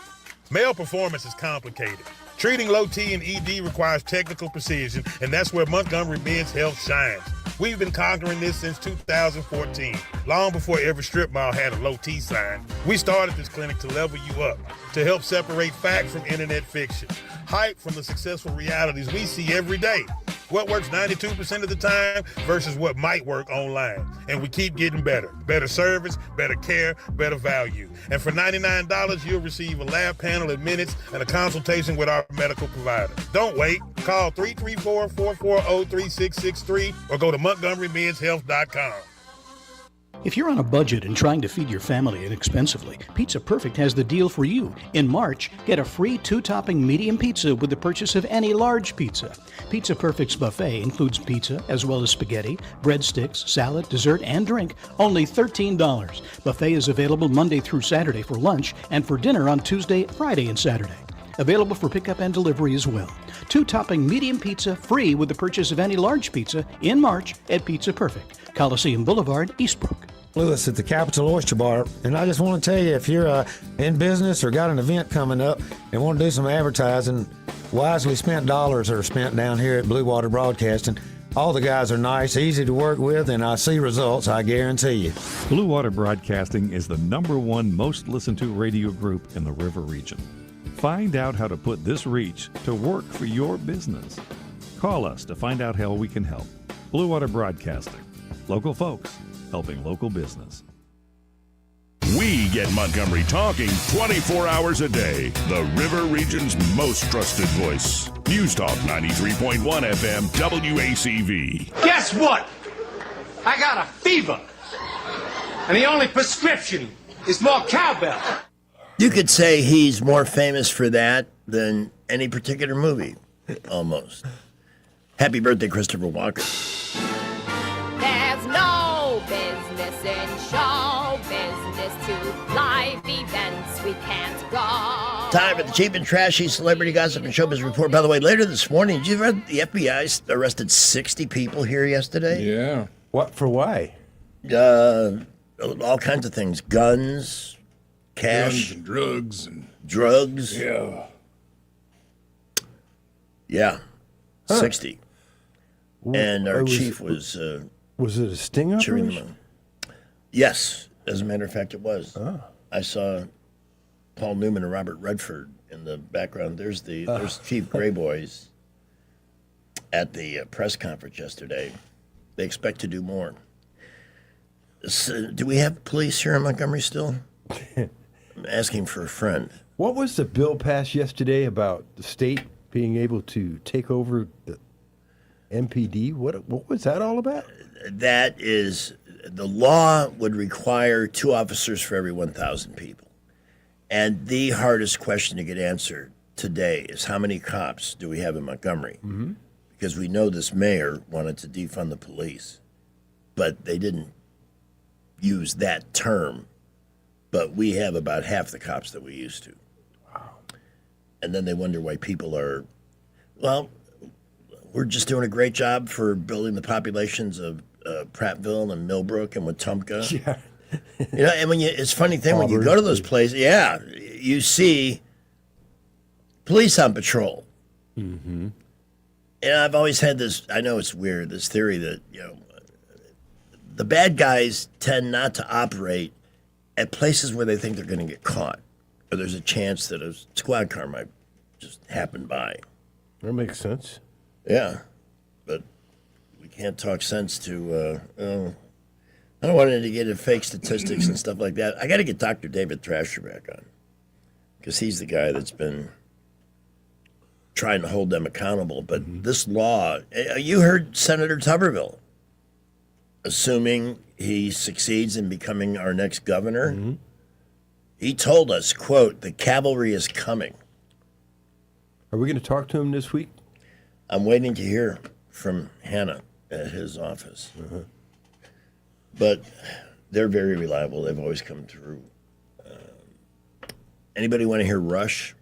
Male performance is complicated. Treating low T and ED requires technical precision, and that's where Montgomery Men's Health shines. We've been conquering this since 2014, long before every strip mall had a low T sign. We started this clinic to level you up, to help separate fact from internet fiction, hype from the successful realities we see every day. What works 92% of the time versus what might work online. And we keep getting better. Better service, better care, better value. And for $99, you'll receive a lab panel in minutes and a consultation with our medical provider. Don't wait. Call 334-440-3663 or go to MontgomeryMen'sHealth.com. If you're on a budget and trying to feed your family inexpensively, Pizza Perfect has the deal for you. In March, get a free 2-topping medium pizza with the purchase of any large pizza. Pizza Perfect's buffet includes pizza as well as spaghetti, breadsticks, salad, dessert, and drink, only $13. Buffet is available Monday through Saturday for lunch and for dinner on Tuesday, Friday, and Saturday. Available for pickup and delivery as well. 2-topping medium pizza free with the purchase of any large pizza in March at Pizza Perfect, Coliseum Boulevard, Eastbrook. Lewis at the Capital Oyster Bar, and I just want to tell you, if you're in business or got an event coming up and want to do some advertising, wisely spent dollars are spent down here at Blue Water Broadcasting. All the guys are nice, easy to work with, and I see results, I guarantee you. Blue Water Broadcasting is the #1 most listened to radio group in the River region. Find out how to put this reach to work for your business. Call us to find out how we can help. Blue Water Broadcasting. Local folks helping local business. We get Montgomery talking 24 hours a day. The River Region's most trusted voice. News Talk 93.1 FM WACV. Guess what? I got a fever. And the only prescription is more cowbell. You could say he's more famous for that than any particular movie, almost. Happy birthday, Christopher Walken. There's no business in show business to live events we can't go. Time for the cheap and trashy celebrity gossip and showbiz report. By the way, later this morning, did you read the FBI arrested 60 people here yesterday? Yeah. What, for why? All kinds of things. Guns, cash. Guns and drugs. Drugs. Yeah. Yeah. Huh. 60. And our chief was it a sting cheering them operation? on. Yes. As a matter of fact, it was. Oh. I saw Paul Newman and Robert Redford in the background. There's Chief Gray Boys at the press conference yesterday. They expect to do more. So, do we have police here in Montgomery still? I'm asking for a friend. What was the bill passed yesterday about the state being able to take over the MPD? What was that all about? That is, the law would require 2 officers for every 1,000 people. And the hardest question to get answered today is how many cops do we have in Montgomery? Mm-hmm. Because we know this mayor wanted to defund the police, but they didn't use that term. But we have about half the cops that we used to. Wow. And then they wonder why people are, well, we're just doing a great job for building the populations of Prattville and Millbrook and Wetumpka. Yeah. You know, and it's a funny thing when you go to those places, you see police on patrol. Mm-hmm. And I've always had this, I know it's weird, this theory that, the bad guys tend not to operate at places where they think they're going to get caught, or there's a chance that a squad car might just happen by. That makes sense. Yeah, but we can't talk sense to, I don't want to get into fake statistics and stuff like that. I got to get Dr. David Thrasher back on, because he's the guy that's been trying to hold them accountable. But this law, you heard Senator Tuberville, assuming he succeeds in becoming our next governor, Mm-hmm. he told us, quote, the cavalry is coming. Are we going to talk to him this week? I'm waiting to hear from Hannah at his office. Uh-huh. But they're very reliable. They've always come through. Anybody want to hear Rush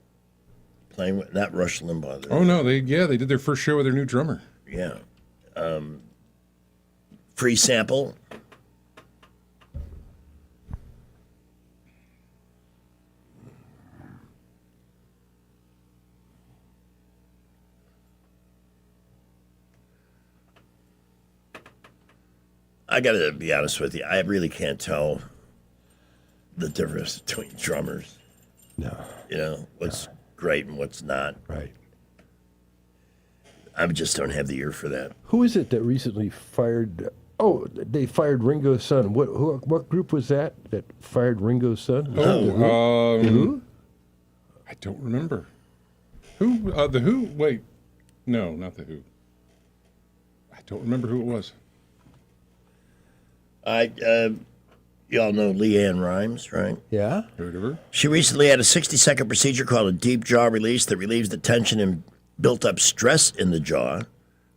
playing with, not Rush Limbaugh? Oh, no. They did their first show with their new drummer. Yeah. Free sample. I got to be honest with you. I really can't tell the difference between drummers. No. You know, what's great and what's not. Right. I just don't have the ear for that. Who is it that recently fired? Oh, they fired Ringo's son. What group was that fired Ringo's son? Was it The Who? I don't remember. Who? The Who? Wait. No, not The Who. I don't remember who it was. Y'all know Leanne Rimes, right? Yeah. Heard of her? She recently had a 60-second procedure called a deep jaw release that relieves the tension and built up stress in the jaw.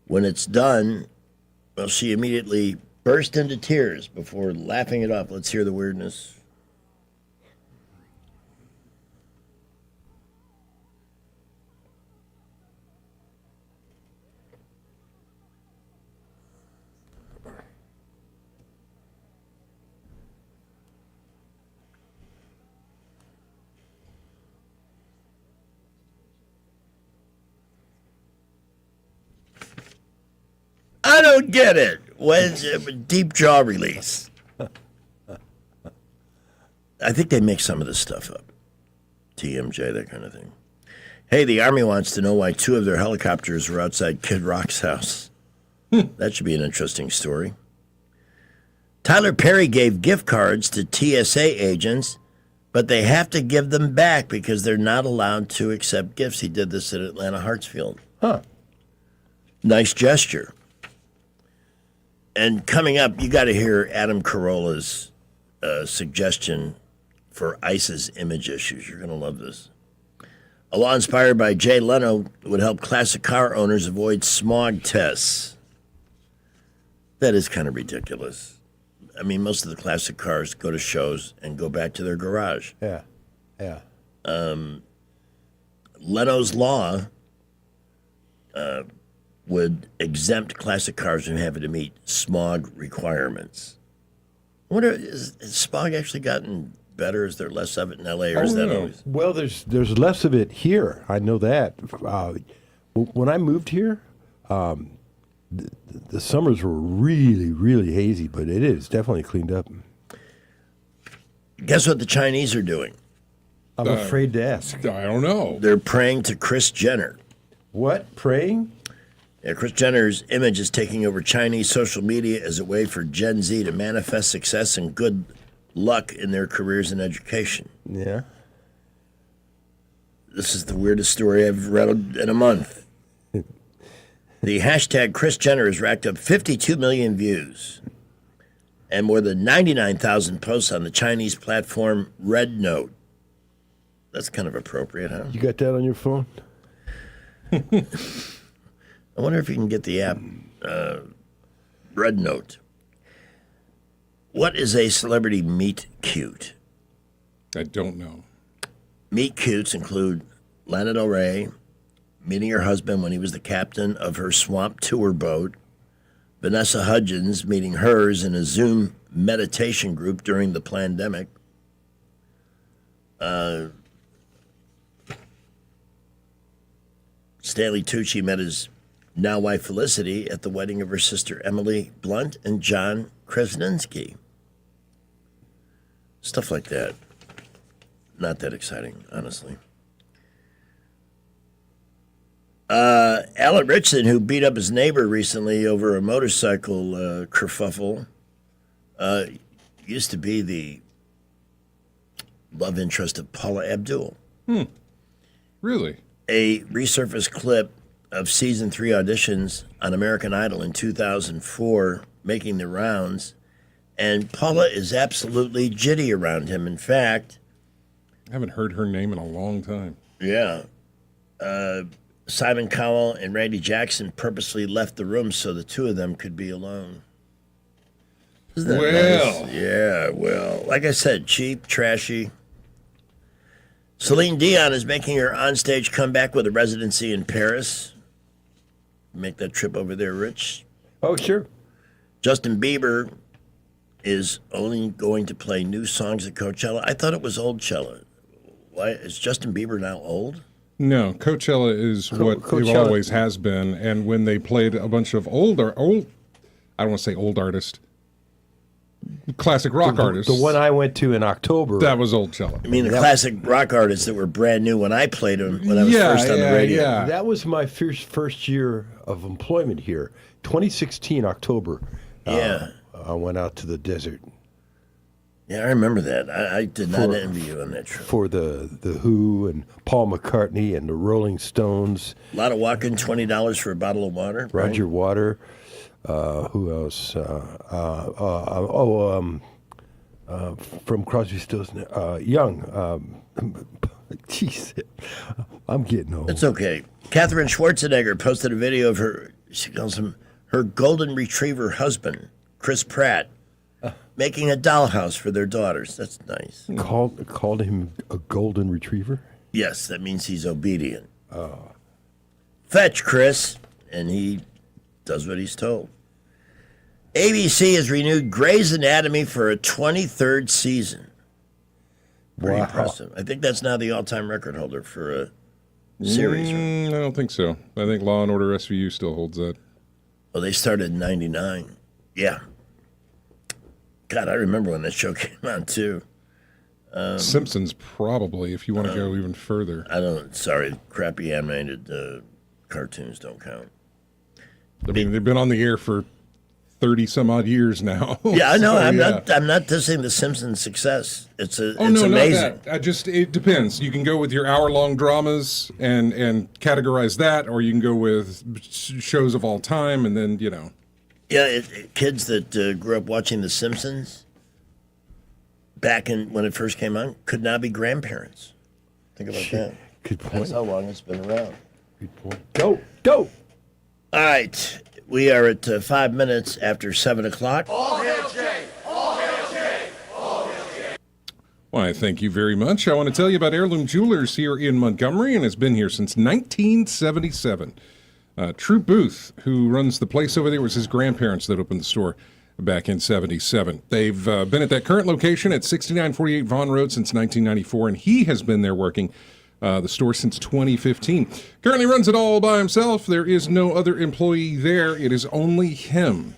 When it's done, well, she immediately burst into tears before laughing it off. Let's hear the weirdness. I don't get it. When's deep jaw release? I think they make some of this stuff up. TMJ, that kind of thing. Hey, the Army wants to know why 2 of their helicopters were outside Kid Rock's house. That should be an interesting story. Tyler Perry gave gift cards to TSA agents, but they have to give them back because they're not allowed to accept gifts. He did this at Atlanta Hartsfield. Huh. Nice gesture. And coming up, you got to hear Adam Carolla's suggestion for ICE's image issues. You're going to love this. A law inspired by Jay Leno would help classic car owners avoid smog tests. That is kind of ridiculous. I mean, most of the classic cars go to shows and go back to their garage. Yeah. Yeah. Leno's law would exempt classic cars from having to meet smog requirements. I wonder, has smog actually gotten better? Is there less of it in L.A., or is that always? Well, there's less of it here. I know that. When I moved here, the summers were really, really hazy, but it is definitely cleaned up. Guess what the Chinese are doing? I'm afraid to ask. I don't know. They're praying to Kris Jenner. What? Praying? Yeah, Kris Jenner's image is taking over Chinese social media as a way for Gen Z to manifest success and good luck in their careers and education. Yeah. This is the weirdest story I've read in a month. The hashtag Kris Jenner has racked up 52 million views and more than 99,000 posts on the Chinese platform Red Note. That's kind of appropriate, huh? You got that on your phone? I wonder if you can get the app Red Note. What is a celebrity meet cute? I don't know. Meet cutes include Lana Del Rey meeting her husband when he was the captain of her swamp tour boat, Vanessa Hudgens meeting hers in a Zoom meditation group during the pandemic, Stanley Tucci met his now wife Felicity at the wedding of her sister Emily Blunt and John Krasinski. Stuff like that. Not that exciting, honestly. Alan Ritchson, who beat up his neighbor recently over a motorcycle kerfuffle, used to be the love interest of Paula Abdul. Really? A resurfaced clip of season 3 auditions on American Idol in 2004 making the rounds, and Paula is absolutely jitty around him. In fact, I haven't heard her name in a long time. Yeah. Simon Cowell and Randy Jackson purposely left the room so the two of them could be alone. Isn't that Well. nice? Yeah, well, like I said, cheap, trashy. Celine Dion is making her onstage comeback with a residency in Paris. Make that trip over there, Rich. Oh, sure. Justin Bieber is only going to play new songs at Coachella. I thought it was old Coachella. Why is Justin Bieber now old? No, Coachella is what it always has been. And when they played a bunch of I don't want to say old artists, classic rock artists. The one I went to in October. That was Old Cello. I mean, the classic rock artists that were brand new when I played them when I was first on the radio. Yeah. That was my first year of employment here. 2016 October. I went out to the desert. Yeah, I remember that. I did not envy you on that trip. For the Who and Paul McCartney and the Rolling Stones. A lot of walking, $20 for a bottle of water. Roger Water. Who else? From Crosby, Stills, Young. Jeez, I'm getting old. It's okay. Katherine Schwarzenegger posted a video of her. She calls him her golden retriever husband, Chris Pratt, making a dollhouse for their daughters. That's nice. Called him a golden retriever? Yes, that means he's obedient. Oh. Fetch, Chris. And he does what he's told. ABC has renewed Grey's Anatomy for a 23rd season. Pretty impressive. I think that's now the all-time record holder for a series. I don't think so. I think Law & Order SVU still holds that. Well, they started in 99. Yeah. God, I remember when that show came on, too. Simpsons, probably, if you want to go even further. Sorry, crappy animated cartoons don't count. I mean, they've been on the air for 30-some-odd years now. Yeah, I know. So, I'm not dissing the Simpsons' success. It's no, amazing. Not that. It depends. You can go with your hour-long dramas and categorize that, or you can go with shows of all time, and then, Yeah, kids that grew up watching The Simpsons back when it first came on could now be grandparents. Think about that. Good point. That's how long it's been around. Good point. Go! All right. We are at 5 minutes after 7 o'clock. All hail Jay! All hail Jay! All hail Jay! Why, thank you very much. I want to tell you about Heirloom Jewelers here in Montgomery, and has been here since 1977. Troop Booth, who runs the place over there, was his grandparents that opened the store back in 77. They've been at that current location at 6948 Vaughan Road since 1994, and he has been there working the store since 2015. Currently runs it all by himself. There is no other employee there. It is only him.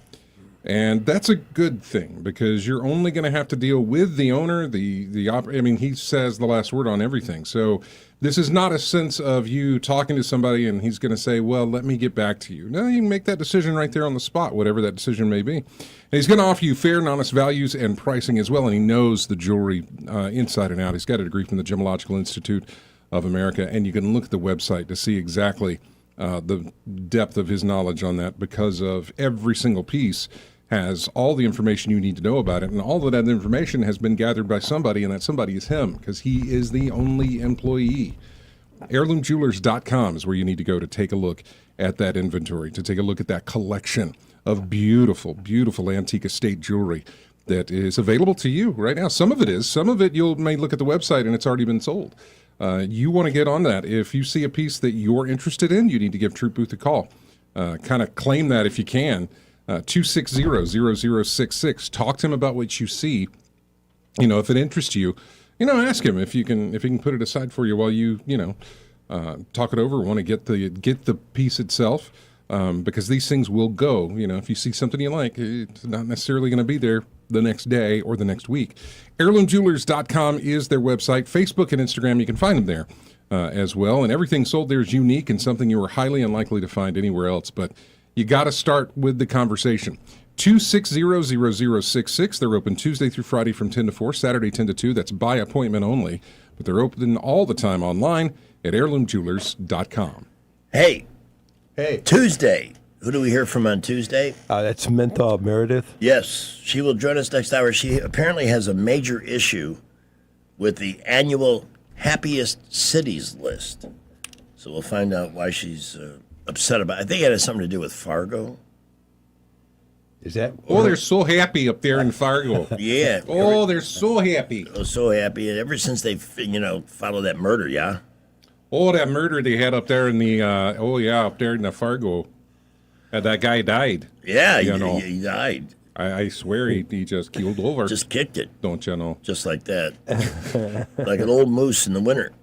And that's a good thing, because you're only going to have to deal with the owner, he says the last word on everything. So this is not a sense of you talking to somebody and he's going to say, well, let me get back to you. No, you can make that decision right there on the spot, whatever that decision may be. And he's going to offer you fair and honest values and pricing as well, and he knows the jewelry inside and out. He's got a degree from the Gemological Institute of America, and you can look at the website to see exactly the depth of his knowledge on that, because of every single piece has all the information you need to know about it, and all of that information has been gathered by somebody, and that somebody is him, because he is the only employee. HeirloomJewelers.com is where you need to go to take a look at that inventory, to take a look at that collection of beautiful, beautiful antique estate jewelry that is available to you right now. Some of it is. Some of it you may look at the website and it's already been sold. You want to get on that. If you see a piece that you're interested in, you need to give Troop Booth a call. Kind of claim that if you can. 260-0066. Talk to him about what you see. If it interests you, ask him if he can put it aside for you while you talk it over. Want to get the piece itself, because these things will go. If you see something you like, it's not necessarily going to be there the next day or the next week. HeirloomJewelers.com is their website. Facebook and Instagram, you can find them there as well. And everything sold there is unique and something you are highly unlikely to find anywhere else. But you got to start with the conversation. 260-0066. They're open Tuesday through Friday from 10 to 4, Saturday 10 to 2. That's by appointment only. But they're open all the time online at heirloomjewelers.com. Hey. Tuesday. Who do we hear from on Tuesday? That's Menthol Meredith. Yes. She will join us next hour. She apparently has a major issue with the annual Happiest Cities list. So we'll find out why she's upset about it. I think it has something to do with Fargo. Is that? Oh, they're so happy up there in Fargo. Yeah. Oh, they're so happy. Oh, so happy. And ever since they, followed that murder, yeah? Oh, that murder they had up there in the, up there in the Fargo. That guy died. Yeah, he died. I swear he just keeled over. Just kicked it. Don't you know? Just like that. Like an old moose in the winter.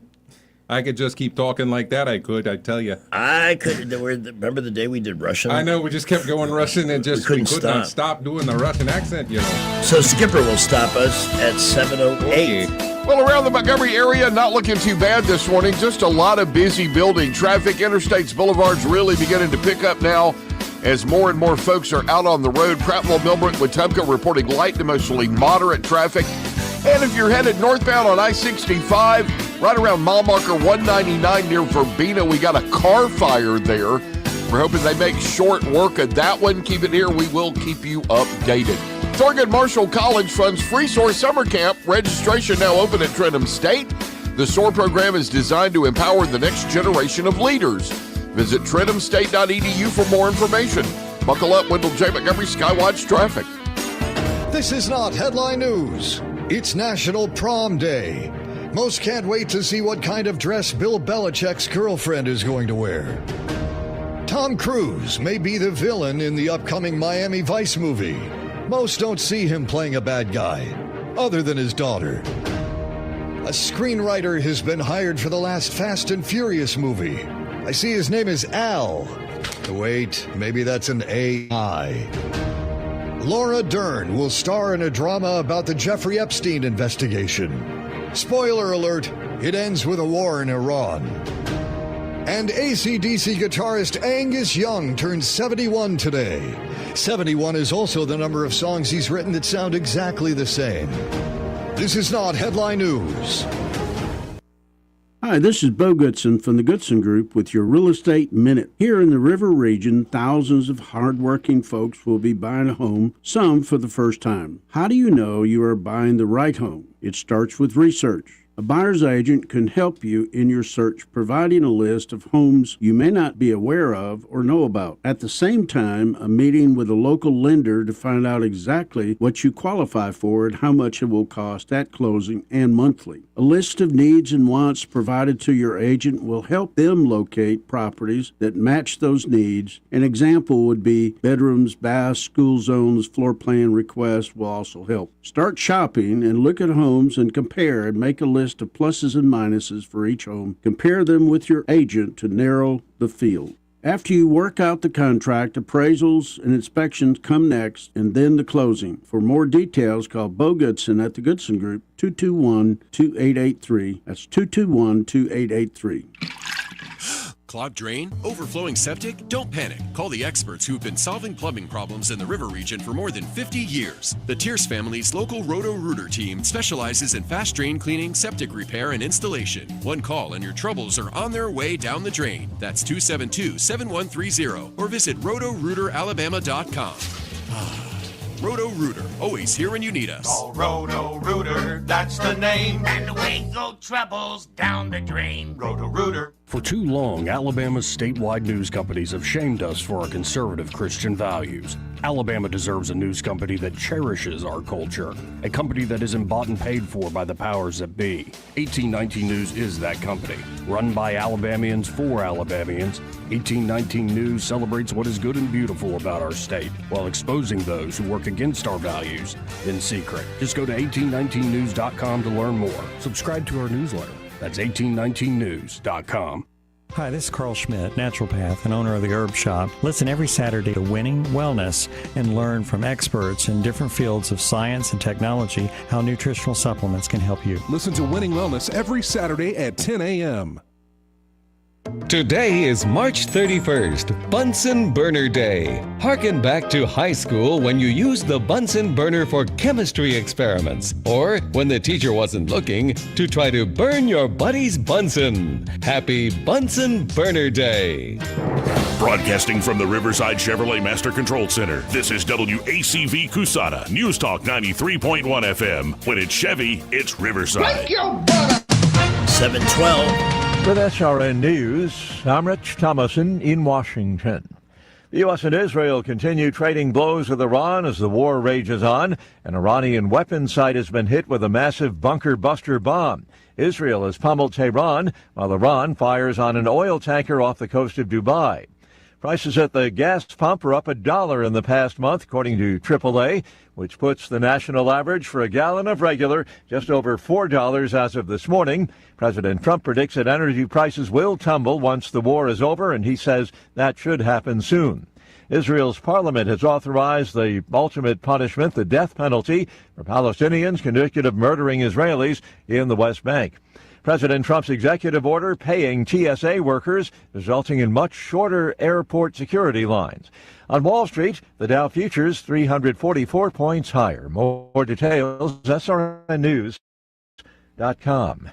I could just keep talking like that. I tell you. I could. Remember the day we did Russian? I know. We just kept going Russian and just we could not stop doing the Russian accent, you know. So Skipper will stop us at 7:08. Well, around the Montgomery area, not looking too bad this morning. Just a lot of busy building traffic. Interstates, boulevards really beginning to pick up now as more and more folks are out on the road. Prattville, Millbrook, Wetumpka reporting light to mostly moderate traffic. And if you're headed northbound on I-65, right around mile marker 199 near Verbena, we got a car fire there. We're hoping they make short work of that one. Keep it here. We will keep you updated. Thurgood Marshall College funds Free SOAR Summer Camp. Registration now open at Trenton State. The SOAR program is designed to empower the next generation of leaders. Visit trentumstate.edu for more information. Buckle up, Wendell J. Montgomery, Skywatch Traffic. This is not headline news. It's National Prom Day. Most can't wait to see what kind of dress Bill Belichick's girlfriend is going to wear. Tom Cruise may be the villain in the upcoming Miami Vice movie. Most don't see him playing a bad guy, other than his daughter. A screenwriter has been hired for the last Fast and Furious movie. I see his name is Al. Wait, maybe that's an AI. Laura Dern will star in a drama about the Jeffrey Epstein investigation. Spoiler alert, it ends with a war in Iran. And AC/DC guitarist Angus Young turns 71 today. 71 is also the number of songs he's written that sound exactly the same. This is not headline news. Hi, this is Bo Goodson from the Goodson Group with your Real Estate Minute. Here in the River region, thousands of hardworking folks will be buying a home, some for the first time. How do you know you are buying the right home? It starts with research. A buyer's agent can help you in your search, providing a list of homes you may not be aware of or know about. At the same time, a meeting with a local lender to find out exactly what you qualify for and how much it will cost at closing and monthly. A list of needs and wants provided to your agent will help them locate properties that match those needs. An example would be bedrooms, baths, school zones, floor plan requests will also help. Start shopping and look at homes and compare and make a list of pluses and minuses for each home. Compare them with your agent to narrow the field. After you work out the contract, appraisals and inspections come next, and then the closing. For more details, call Bo Goodson at the Goodson Group, 221-2883. That's 221-2883. Clogged drain? Overflowing septic? Don't panic. Call the experts who've been solving plumbing problems in the River region for more than 50 years. The Tierce family's local Roto-Rooter team specializes in fast drain cleaning, septic repair, and installation. One call and your troubles are on their way down the drain. That's 272-7130 or visit rotorooteralabama.com. Roto-Rooter, always here when you need us. Oh, Roto-Rooter, that's the name. And away go troubles down the drain. Roto-Rooter. For too long, Alabama's statewide news companies have shamed us for our conservative Christian values. Alabama deserves a news company that cherishes our culture, a company that isn't bought and paid for by the powers that be. 1819 News is that company. Run by Alabamians for Alabamians, 1819 News celebrates what is good and beautiful about our state, while exposing those who work against our values in secret. Just go to 1819news.com to learn more. Subscribe to our newsletter. That's 1819news.com. Hi, this is Carl Schmidt, naturopath and owner of the Herb Shop. Listen every Saturday to Winning Wellness and learn from experts in different fields of science and technology how nutritional supplements can help you. Listen to Winning Wellness every Saturday at 10 a.m. Today is March 31st, Bunsen Burner Day. Harken back to high school when you used the Bunsen burner for chemistry experiments, or when the teacher wasn't looking to try to burn your buddy's Bunsen. Happy Bunsen Burner Day. Broadcasting from the Riverside Chevrolet Master Control Center, this is WACV Cusana, News Talk 93.1 FM. When it's Chevy, it's Riverside. 712. With SRN News, I'm Rich Thomason in Washington. The U.S. and Israel continue trading blows with Iran as the war rages on. An Iranian weapons site has been hit with a massive bunker buster bomb. Israel has pummeled Tehran, while Iran fires on an oil tanker off the coast of Dubai. Prices at the gas pump are up $1 in the past month, according to AAA, which puts the national average for a gallon of regular just over $4 as of this morning. President Trump predicts that energy prices will tumble once the war is over, and he says that should happen soon. Israel's parliament has authorized the ultimate punishment, the death penalty, for Palestinians convicted of murdering Israelis in the West Bank. President Trump's executive order paying TSA workers, resulting in much shorter airport security lines. On Wall Street, the Dow futures 344 points higher. More details, srnnews.com.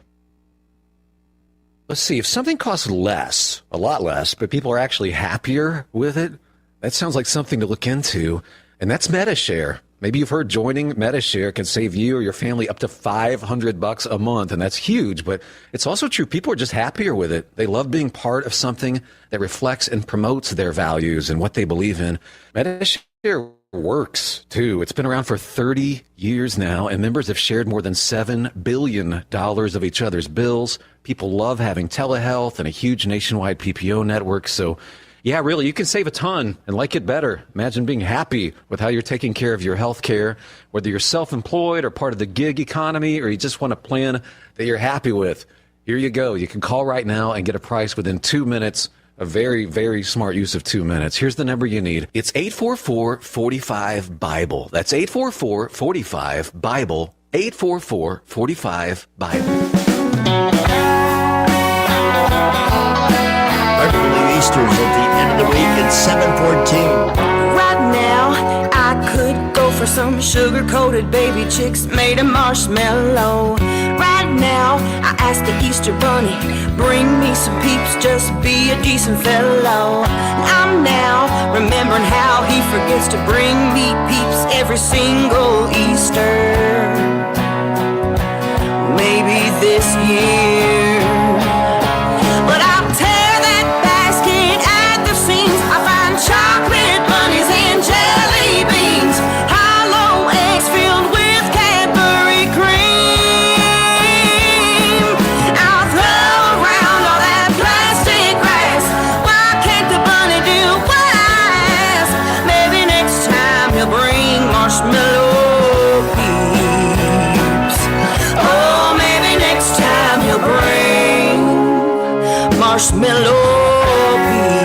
Let's see, if something costs less, a lot less, but people are actually happier with it, that sounds like something to look into, and that's MediShare. Maybe you've heard joining MediShare can save you or your family up to $500 a month, and that's huge, but it's also true. People are just happier with it. They love being part of something that reflects and promotes their values and what they believe in. MediShare works, too. It's been around for 30 years now, and members have shared more than $7 billion of each other's bills. People love having telehealth and a huge nationwide PPO network, so yeah, really, you can save a ton and like it better. Imagine being happy with how you're taking care of your health care, whether you're self-employed or part of the gig economy, or you just want a plan that you're happy with. Here you go. You can call right now and get a price within 2 minutes. A very, very smart use of 2 minutes. Here's the number you need. It's 844-45-BIBLE. That's 844-45-BIBLE. 844-45-BIBLE. I believe Easter's at the end of the week at 7:14. Right now, I could go for some sugar-coated baby chicks made of marshmallow. Right now, I ask the Easter Bunny, bring me some peeps, just be a decent fellow. I'm now remembering how he forgets to bring me peeps every single Easter. Maybe this year. But I'll tear that basket at the seams. I find chocolate bunnies and jelly beans, hollow eggs filled with Cadbury cream. I'll throw around all that plastic grass. Why can't the bunny do what I ask? Maybe next time he'll bring marshmallow peeps. Oh, maybe next time he'll bring marshmallow peeps.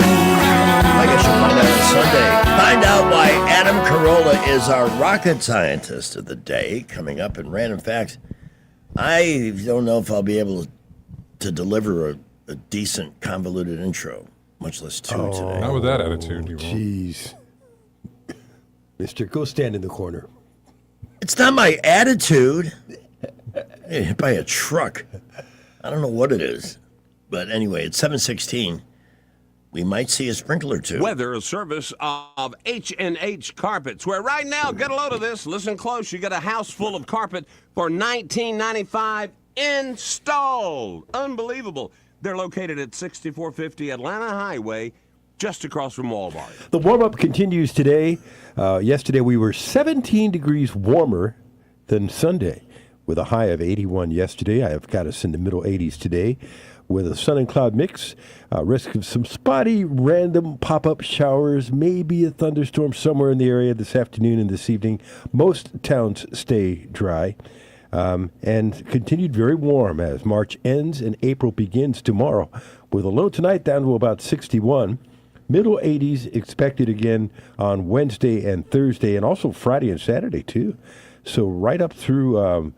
I guess you'll find out on Sunday. Find out why Adam Carolla is our rocket scientist of the day, coming up in Random Facts. I don't know if I'll be able to deliver a decent, convoluted intro, much less two today. Not with that attitude, you won't. Jeez. Mister, go stand in the corner. It's not my attitude. I get hit by a truck. I don't know what it is. But anyway, it's 7:16. We might see a sprinkler too. Weather, a service of H&H Carpets, where right now, get a load of this, listen close, you get a house full of carpet for $19.95 installed. Unbelievable. They're located at 6450 Atlanta Highway, just across from Walmart. The warm-up continues today. Yesterday we were 17 degrees warmer than Sunday, with a high of 81 yesterday. I have got us in the middle 80s today, with a sun and cloud mix. Risk of some spotty, random pop-up showers, maybe a thunderstorm somewhere in the area this afternoon and this evening. Most towns stay dry. And continued very warm as March ends and April begins tomorrow, with a low tonight down to about 61. Middle 80s expected again on Wednesday and Thursday, and also Friday and Saturday too. So right up through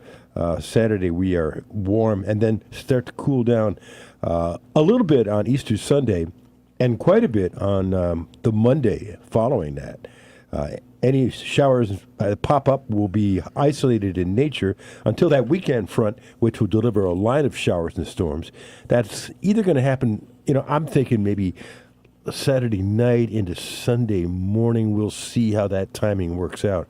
Saturday we are warm, and then start to cool down a little bit on Easter Sunday, and quite a bit on the Monday following that. Any showers pop up will be isolated in nature until that weekend front, which will deliver a line of showers and storms. That's either going to happen, I'm thinking maybe Saturday night into Sunday morning. We'll see how that timing works out.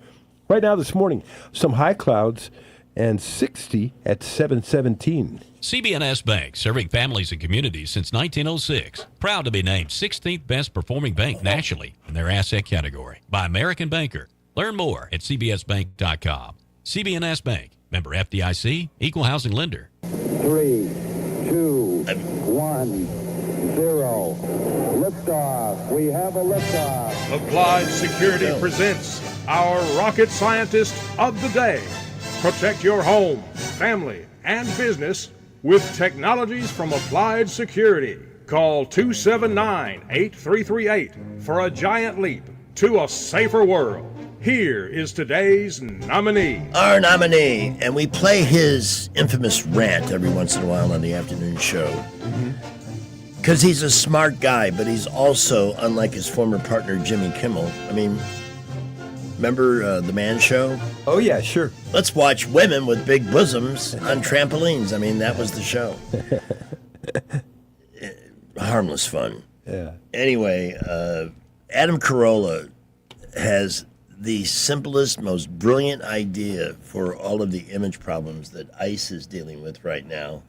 Right now this morning, some high clouds and 60 at 717. CB&S Bank, serving families and communities since 1906. Proud to be named 16th best performing bank nationally in their asset category by American Banker. Learn more at cbsbank.com. CB&S Bank, member FDIC, equal housing lender. 3, 2, 1, 0. liftoff. We have a liftoff. Applied Security presents our rocket scientist of the day. Protect your home, family, and business with technologies from Applied Security. Call 279-8338 for a giant leap to a safer world. Here is today's nominee. Our nominee, and we play his infamous rant every once in a while on the afternoon show. Because he's a smart guy, but he's also, unlike his former partner Jimmy Kimmel, I mean, remember The Man Show? Oh, yeah, sure. Let's watch women with big bosoms on trampolines. I mean, that was the show. Harmless fun. Yeah. Anyway, Adam Carolla has the simplest, most brilliant idea for all of the image problems that ICE is dealing with right now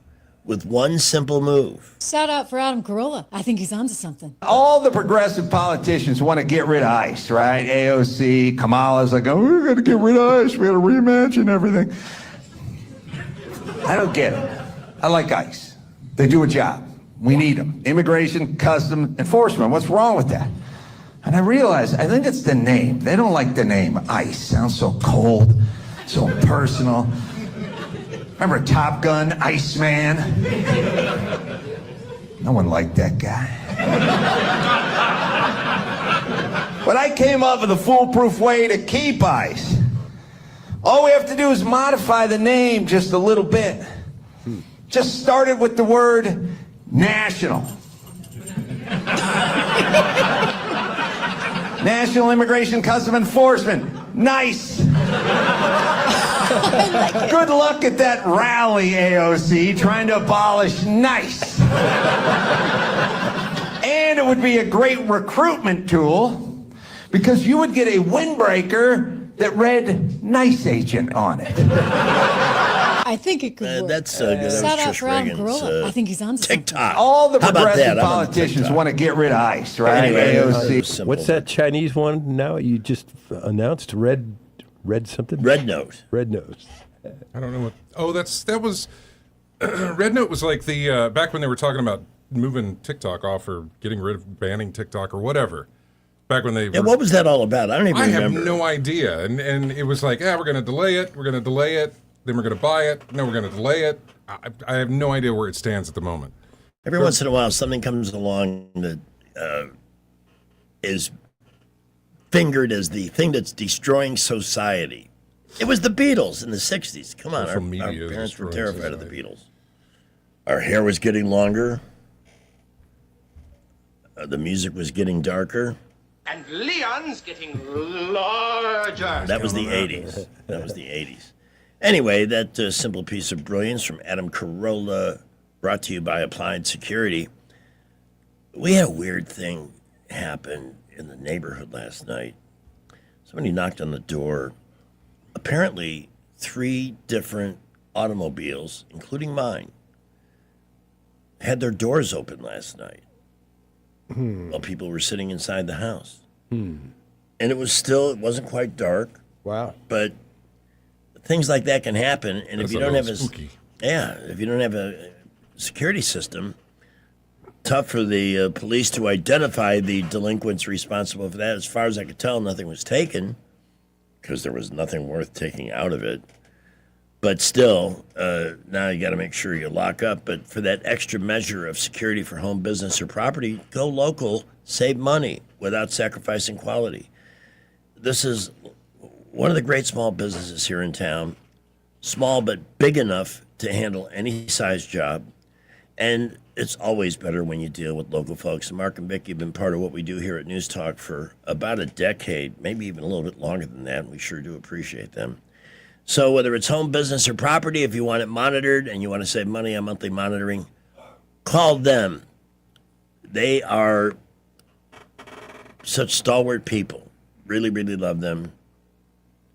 with one simple move. Shout out for Adam Carolla. I think he's onto something. All the progressive politicians want to get rid of ICE, right? AOC, Kamala's like, oh, we're going to get rid of ICE. We got to rematch and everything. I don't get it. I like ICE. They do a job. We need them. Immigration, custom, enforcement. What's wrong with that? And I realized, I think it's the name. They don't like the name ICE. Sounds so cold, so impersonal. Remember Top Gun, Iceman? No one liked that guy. But I came up with a foolproof way to keep ICE. All we have to do is modify the name just a little bit. Just start it with the word national. National Immigration Custom Enforcement. Nice. Good luck at that rally, AOC, trying to abolish NICE. And it would be a great recruitment tool because you would get a windbreaker that read NICE agent on it. I think it could work. That's good. That Shout was out Trish for Adam Reagan's, Carolla. I think he's onto TikTok. All the How about progressive that? I'm on politicians TikTok. want to get rid of ICE, right? Anyway, AOC. What's that Chinese one now? You just announced red something? Red Note. Red Nose. I don't know what. Oh, that was. Red Note was like the back when they were talking about moving TikTok off or getting rid of banning TikTok or whatever. Back when they. Yeah, what was that all about? I don't even remember. I have no idea. And it was like, we're going to delay it. We're going to delay it. Then we're going to buy it. No, we're going to delay it. I have no idea where it stands at the moment. Every once in a while, something comes along that is fingered as the thing that's destroying society. It was the Beatles in the 60s. Come on, our parents were terrified of the Beatles. Our hair was getting longer. The music was getting darker. And Leon's getting larger. That was the 80s. That was the 80s. Anyway, that simple piece of brilliance from Adam Carolla, brought to you by Applied Security. We had a weird thing happen in the neighborhood last night. Somebody knocked on the door. Apparently, 3 different automobiles, including mine, had their doors open last night while people were sitting inside the house. And it wasn't quite dark. Wow. But things like that can happen, and if you don't have if you don't have a security system, tough for the police to identify the delinquents responsible for that. As far as I could tell, nothing was taken because there was nothing worth taking out of it. But still, now you got to make sure you lock up. But for that extra measure of security for home, business, or property, go local, save money without sacrificing quality. This is one of the great small businesses here in town, small but big enough to handle any size job. And it's always better when you deal with local folks. And Mark and Vicky have been part of what we do here at News Talk for about a decade, maybe even a little bit longer than that. And we sure do appreciate them. So whether it's home, business, or property, if you want it monitored and you want to save money on monthly monitoring, call them. They are such stalwart people. Really, really love them.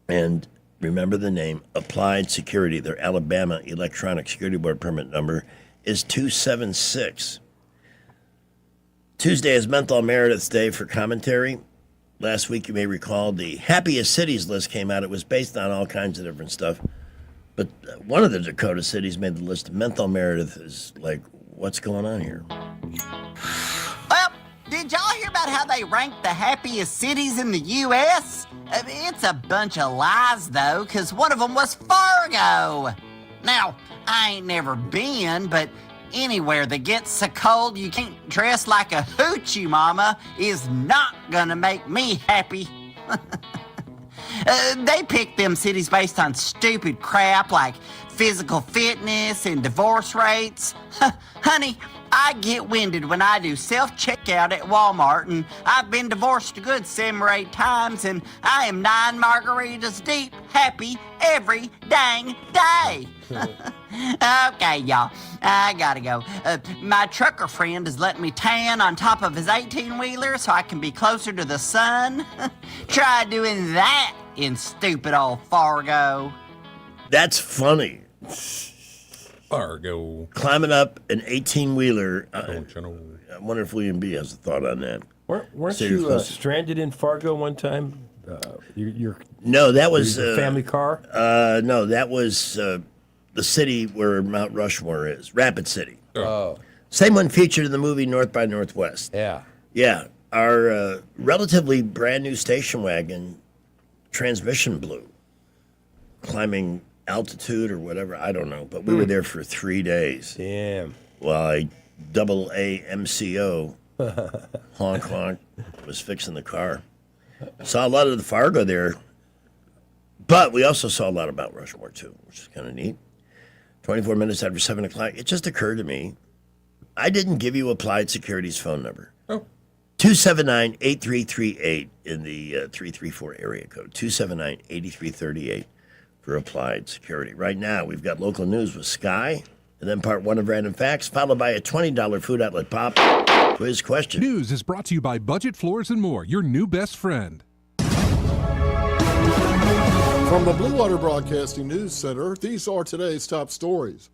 And remember the name, Applied Security. Their Alabama Electronic Security Board permit number is 276. Tuesday is Menthol Meredith's Day for commentary. Last week, you may recall, the happiest cities list came out. It was based on all kinds of different stuff. But one of the Dakota cities made the list. Menthol Meredith is like, what's going on here? Well, Did y'all hear about how they ranked the happiest cities in the U.S.? It's a bunch of lies, though, because one of them was Fargo. Now, I ain't never been, but anywhere that gets so cold you can't dress like a hoochie mama is not gonna make me happy. They picked them cities based on stupid crap like physical fitness and divorce rates. Honey, I get winded when I do self-checkout at Walmart, and I've been divorced a good 7 or 8 times, and I am 9 margaritas deep, happy every dang day. Okay, y'all, I gotta go. My trucker friend is letting me tan on top of his 18-wheeler so I can be closer to the sun. Try doing that in stupid old Fargo. That's funny. Fargo. Climbing up an 18-wheeler. I wonder if William B. has a thought on that. Weren't you stranded in Fargo one time? No, that was your family car. No, that was the city where Mount Rushmore is, Rapid City. Oh, same one featured in the movie North by Northwest. Yeah, yeah. Our relatively brand new station wagon transmission blew, climbing altitude or whatever, I don't know, but we were there for 3 days. Damn. While I double AMCO honk honk was fixing the car. Saw a lot of the Fargo there, but we also saw a lot about Rushmore too, which is kind of neat. 24 minutes after 7 o'clock, it just occurred to me, I didn't give you Applied Security's phone number. Oh. 279-8338 in the 334 area code. 279-8338 for Applied Security. Right now, we've got local news with Sky, and then part 1 of Random Facts, followed by a $20 Food Outlet Pop quiz question. News is brought to you by Budget Floors and More, your new best friend. From the Blue Water Broadcasting News Center, these are today's top stories.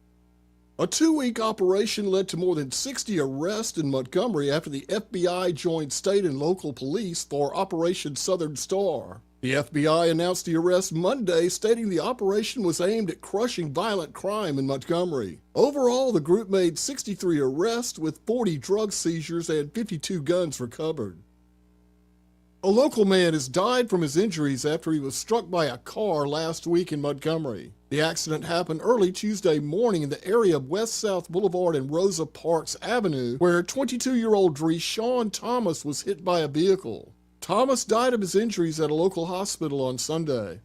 A 2-week operation led to more than 60 arrests in Montgomery after the FBI joined state and local police for Operation Southern Star. The FBI announced the arrest Monday, stating the operation was aimed at crushing violent crime in Montgomery. Overall, the group made 63 arrests with 40 drug seizures and 52 guns recovered. A local man has died from his injuries after he was struck by a car last week in Montgomery. The accident happened early Tuesday morning in the area of West South Boulevard and Rosa Parks Avenue, where 22-year-old Dreshawn Thomas was hit by a vehicle. Thomas died of his injuries at a local hospital on Sunday.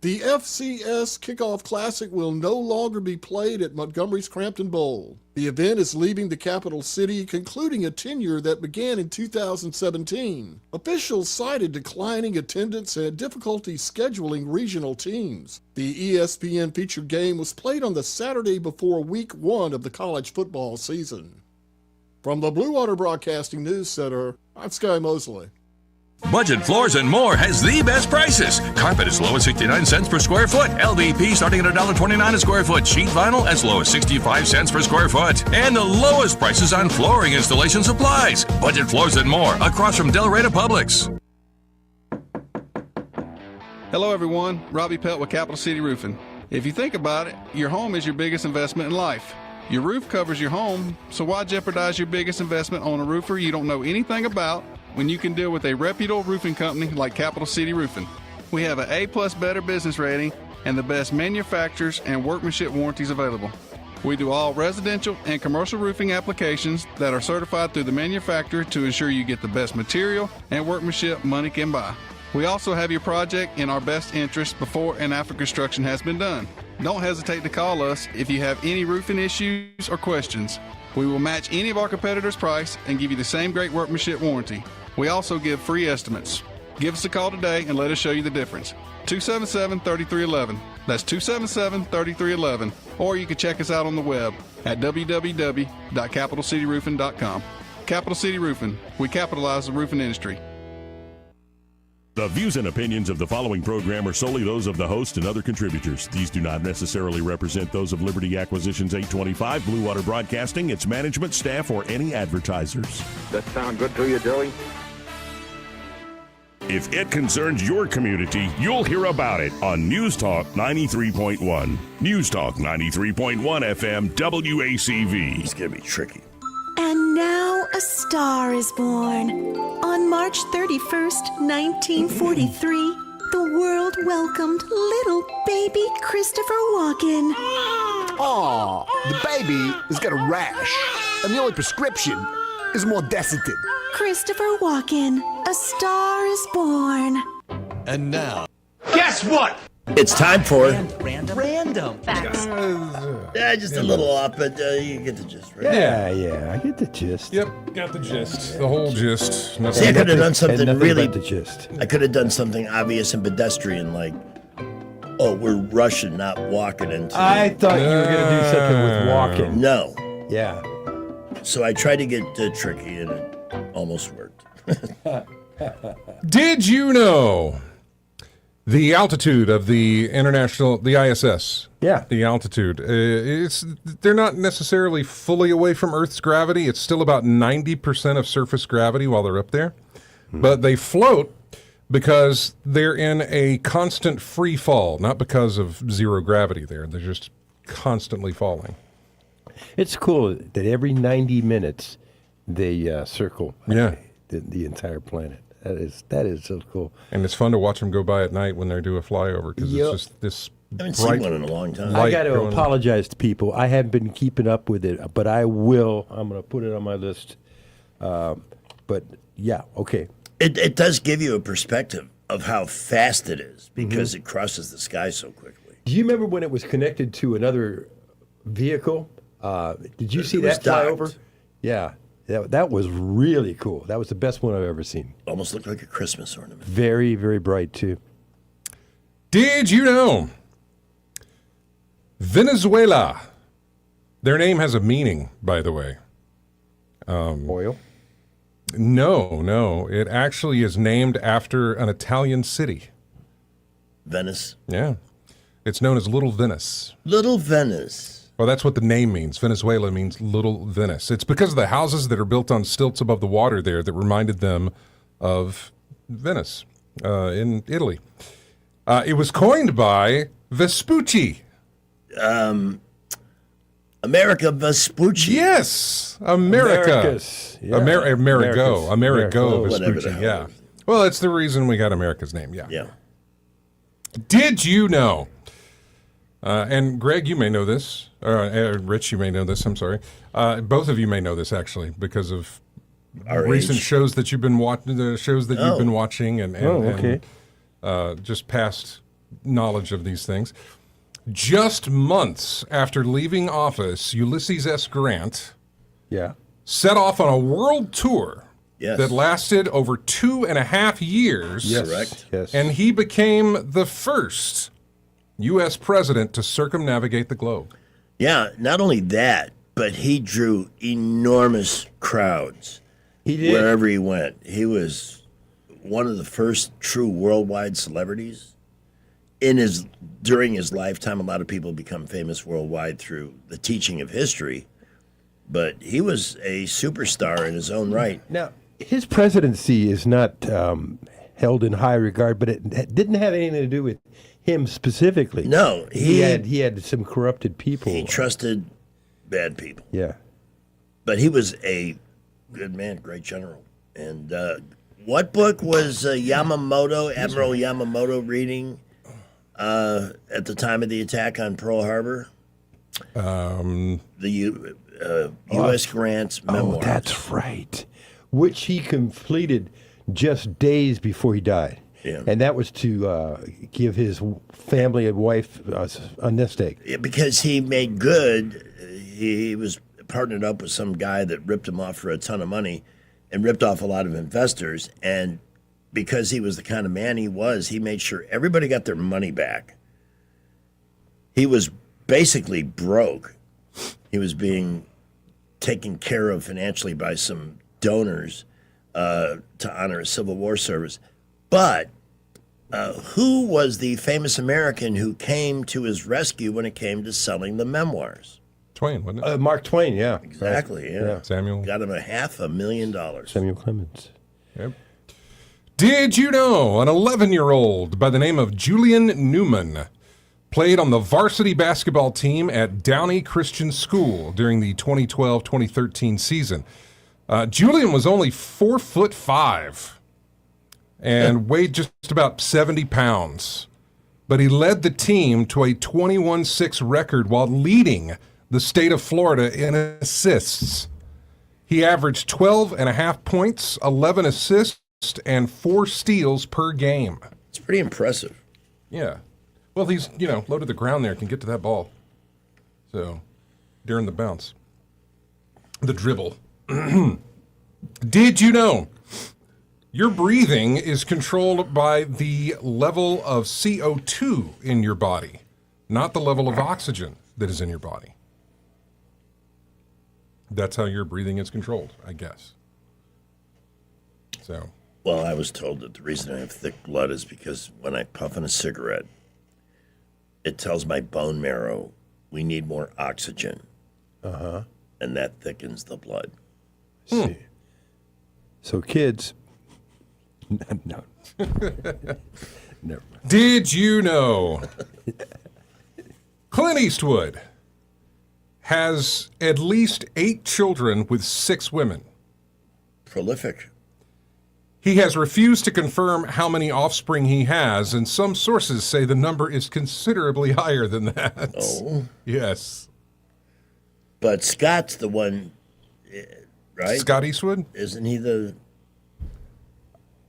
The FCS Kickoff Classic will no longer be played at Montgomery's Crampton Bowl. The event is leaving the capital city, concluding a tenure that began in 2017. Officials cited declining attendance and difficulty scheduling regional teams. The ESPN featured game was played on the Saturday before Week 1 of the college football season. From the Blue Water Broadcasting News Center, I'm Sky Mosley. Budget Floors and More has the best prices. Carpet as low as 69 cents per square foot. LVP starting at $1.29 a square foot. Sheet vinyl as low as 65 cents per square foot. And the lowest prices on flooring installation supplies. Budget Floors and More across from Del Rey to Publix. Hello everyone, Robbie Pelt with Capital City Roofing. If you think about it, your home is your biggest investment in life. Your roof covers your home, so why jeopardize your biggest investment on a roofer you don't know anything about when you can deal with a reputable roofing company like Capital City Roofing? We have an A+ Better Business rating and the best manufacturers and workmanship warranties available. We do all residential and commercial roofing applications that are certified through the manufacturer to ensure you get the best material and workmanship money can buy. We also have your project in our best interest before and after construction has been done. Don't hesitate to call us if you have any roofing issues or questions. We will match any of our competitors' price and give you the same great workmanship warranty. We also give free estimates. Give us a call today and let us show you the difference. 277-3311. That's 277-3311. Or you can check us out on the web at www.capitalcityroofing.com. Capital City Roofing. We capitalize the roofing industry. The views and opinions of the following program are solely those of the host and other contributors. These do not necessarily represent those of Liberty Acquisitions 825, Blue Water Broadcasting, its management, staff, or any advertisers. That sound good to you, Joey? If it concerns your community, you'll hear about it on News Talk 93.1. News Talk 93.1 FM, WACV. It's going to be tricky. And now a star is born. On March 31st, 1943, the world welcomed little baby Christopher Walken. Aw, the baby has got a rash, and the only prescription is more Desitin. Christopher Walken, a star is born. And now, Guess what? It's time for Random facts. Yeah, just a little off, but you get the gist, right? Yeah, I get the gist. Yep, got the gist. The whole gist. See, I could have done something nothing really. but the gist. I could have done something obvious and pedestrian, like, oh, we're rushing, not walking into. I thought you were going to do something with walking. No. Yeah. So I tried to get tricky, and it almost worked. Did you know the altitude of the ISS? Yeah. The altitude. They're not necessarily fully away from Earth's gravity. It's still about 90% of surface gravity while they're up there. But they float because they're in a constant free fall, not because of zero gravity there. They're just constantly falling. It's cool that every 90 minutes they circle the entire planet. That is so cool. And it's fun to watch them go by at night when they do a flyover because it's just this I haven't seen one in a long time. I got to apologize to people. I haven't been keeping up with it, but I will. I'm going to put it on my list. But yeah, okay. It does give you a perspective of how fast it is because it crosses the sky so quickly. Do you remember when it was connected to another vehicle? Did you see that fly over? Yeah. That was really cool. That was the best one I've ever seen. Almost looked like a Christmas ornament. Very, very bright, too. Did you know Venezuela, their name has a meaning, by the way. Oil? No. It actually is named after an Italian city. Venice? Yeah. It's known as Little Venice. Little Venice. Well, that's what the name means. Venezuela means Little Venice. It's because of the houses that are built on stilts above the water there that reminded them of Venice in Italy. It was coined by Vespucci. America Vespucci. Yes, America. Americus. Yeah. Amerigo Vespucci. Yeah. Well, that's the reason we got America's name. Yeah. Did you know? And Greg, you may know this. Rich, you may know this. I'm sorry. Both of you may know this actually because of Our recent age. shows that you've been watching. The shows that you've been watching, and okay. Just past knowledge of these things. Just months after leaving office, Ulysses S. Grant set off on a world tour that lasted over 2.5 years. Yes. Correct. Yes. And he became the first U.S. president to circumnavigate the globe. Yeah, not only that, but he drew enormous crowds. He did. Wherever he went. He was one of the first true worldwide celebrities. During his lifetime, a lot of people become famous worldwide through the teaching of history, but he was a superstar in his own right. Now, his presidency is not held in high regard, but it didn't have anything to do with him specifically. No, he had some corrupted people. He trusted bad people. Yeah. But he was a good man, great general. And what book was Admiral Yamamoto reading at the time of the attack on Pearl Harbor? The U.S. Grant's memoir. Oh, that's right. Which he completed just days before he died. Yeah. And that was to give his family and wife a nest egg. Yeah, because he made good. He was partnered up with some guy that ripped him off for a ton of money and ripped off a lot of investors. And because he was the kind of man he was, he made sure everybody got their money back. He was basically broke. He was being taken care of financially by some donors to honor his Civil War service. But who was the famous American who came to his rescue when it came to selling the memoirs? Twain, wasn't it? Mark Twain, yeah. Exactly, yeah. Samuel. Got him $500,000. Samuel Clemens. Yep. Did you know an 11-year-old by the name of Julian Newman played on the varsity basketball team at Downey Christian School during the 2012-2013 season. Julian was only 4'5" and weighed just about 70 pounds. But he led the team to a 21-6 record while leading the state of Florida in assists. He averaged 12.5 points, 11 assists, and 4 steals per game. It's pretty impressive. Yeah. Well, he's, low to the ground there, can get to that ball. So, during the bounce. The dribble. Did you know your breathing is controlled by the level of CO2 in your body, not the level of oxygen that is in your body? That's how your breathing is controlled, I guess. So. Well, I was told that the reason I have thick blood is because when I puff on a cigarette, it tells my bone marrow we need more oxygen. Uh-huh. And that thickens the blood. See. So kids, no. Never. Did you know Clint Eastwood has at least 8 children with 6 women? Prolific. He has refused to confirm how many offspring he has, and some sources say the number is considerably higher than that. Oh. Yes. But Scott's the one, right? Scott Eastwood? Isn't he the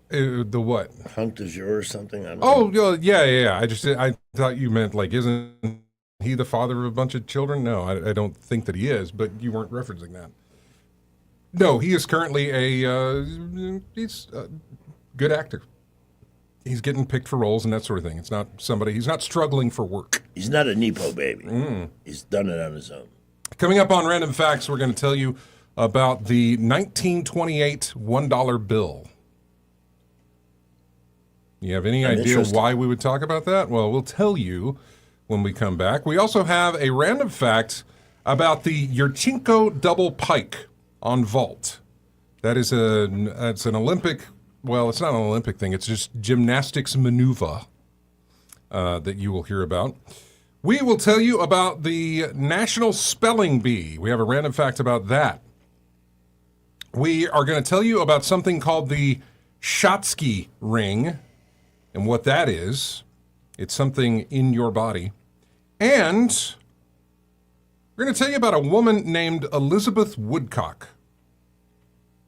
what? Hunk du jour or something? I don't know. Oh, yeah. I thought you meant, isn't he the father of a bunch of children? No, I don't think that he is, but you weren't referencing that. No, he is currently he's a good actor. He's getting picked for roles and that sort of thing. It's not he's not struggling for work. He's not a Nepo baby. He's done it on his own. Coming up on Random Facts, we're going to tell you about the 1928 $1 bill. You have any idea why we would talk about that? Well, we'll tell you when we come back. We also have a random fact about the Yurchenko double pike on vault. That is it's an Olympic, well, it's not an Olympic thing. It's just gymnastics maneuver that you will hear about. We will tell you about the National Spelling Bee. We have a random fact about that. We are going to tell you about something called the Schatzky ring and what that is. It's something in your body. And we're going to tell you about a woman named Elizabeth Woodcock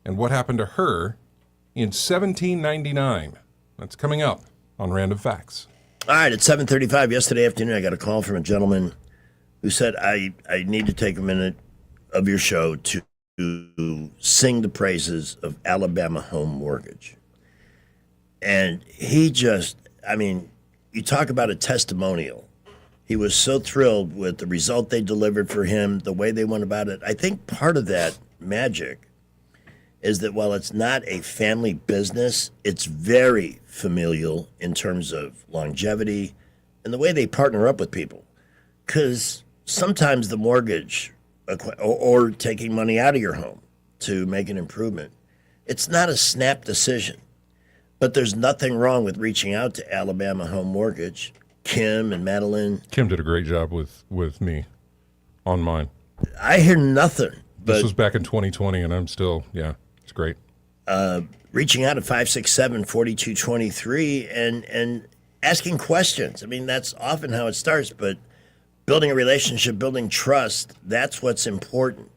and what happened to her in 1799. That's coming up on Random Facts. All right, at 7:35 yesterday afternoon, I got a call from a gentleman who said, I need to take a minute of your show to sing the praises of Alabama Home Mortgage. And he just, you talk about a testimonial. He was so thrilled with the result they delivered for him, the way they went about it. I think part of that magic is that while it's not a family business, it's very familial in terms of longevity and the way they partner up with people. Because sometimes the mortgage or taking money out of your home to make an improvement, it's not a snap decision. But there's nothing wrong with reaching out to Alabama Home Mortgage. Kim and Madeline. Kim did a great job with me on mine. I hear nothing. But this was back in 2020, and I'm still, it's great. Reaching out at 567-4223 and asking questions. That's often how it starts, but building a relationship, building trust, that's what's important.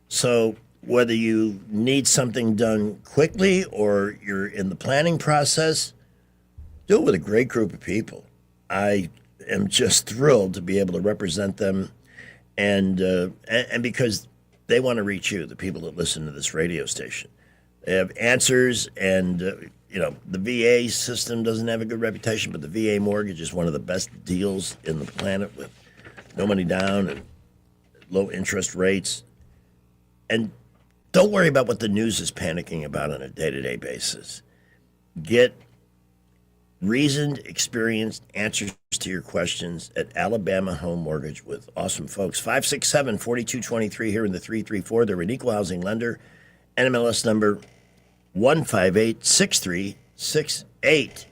So whether you need something done quickly or you're in the planning process, do it with a great group of people. I am just thrilled to be able to represent them and because they want to reach you, the people that listen to this radio station. They have answers, and the VA system doesn't have a good reputation, but the VA mortgage is one of the best deals in the planet with no money down and low interest rates. And don't worry about what the news is panicking about on a day-to-day basis. Get reasoned, experienced answers to your questions at Alabama Home Mortgage with awesome folks. 567-4223 here in the 334. They're an equal housing lender. NMLS number 1586368.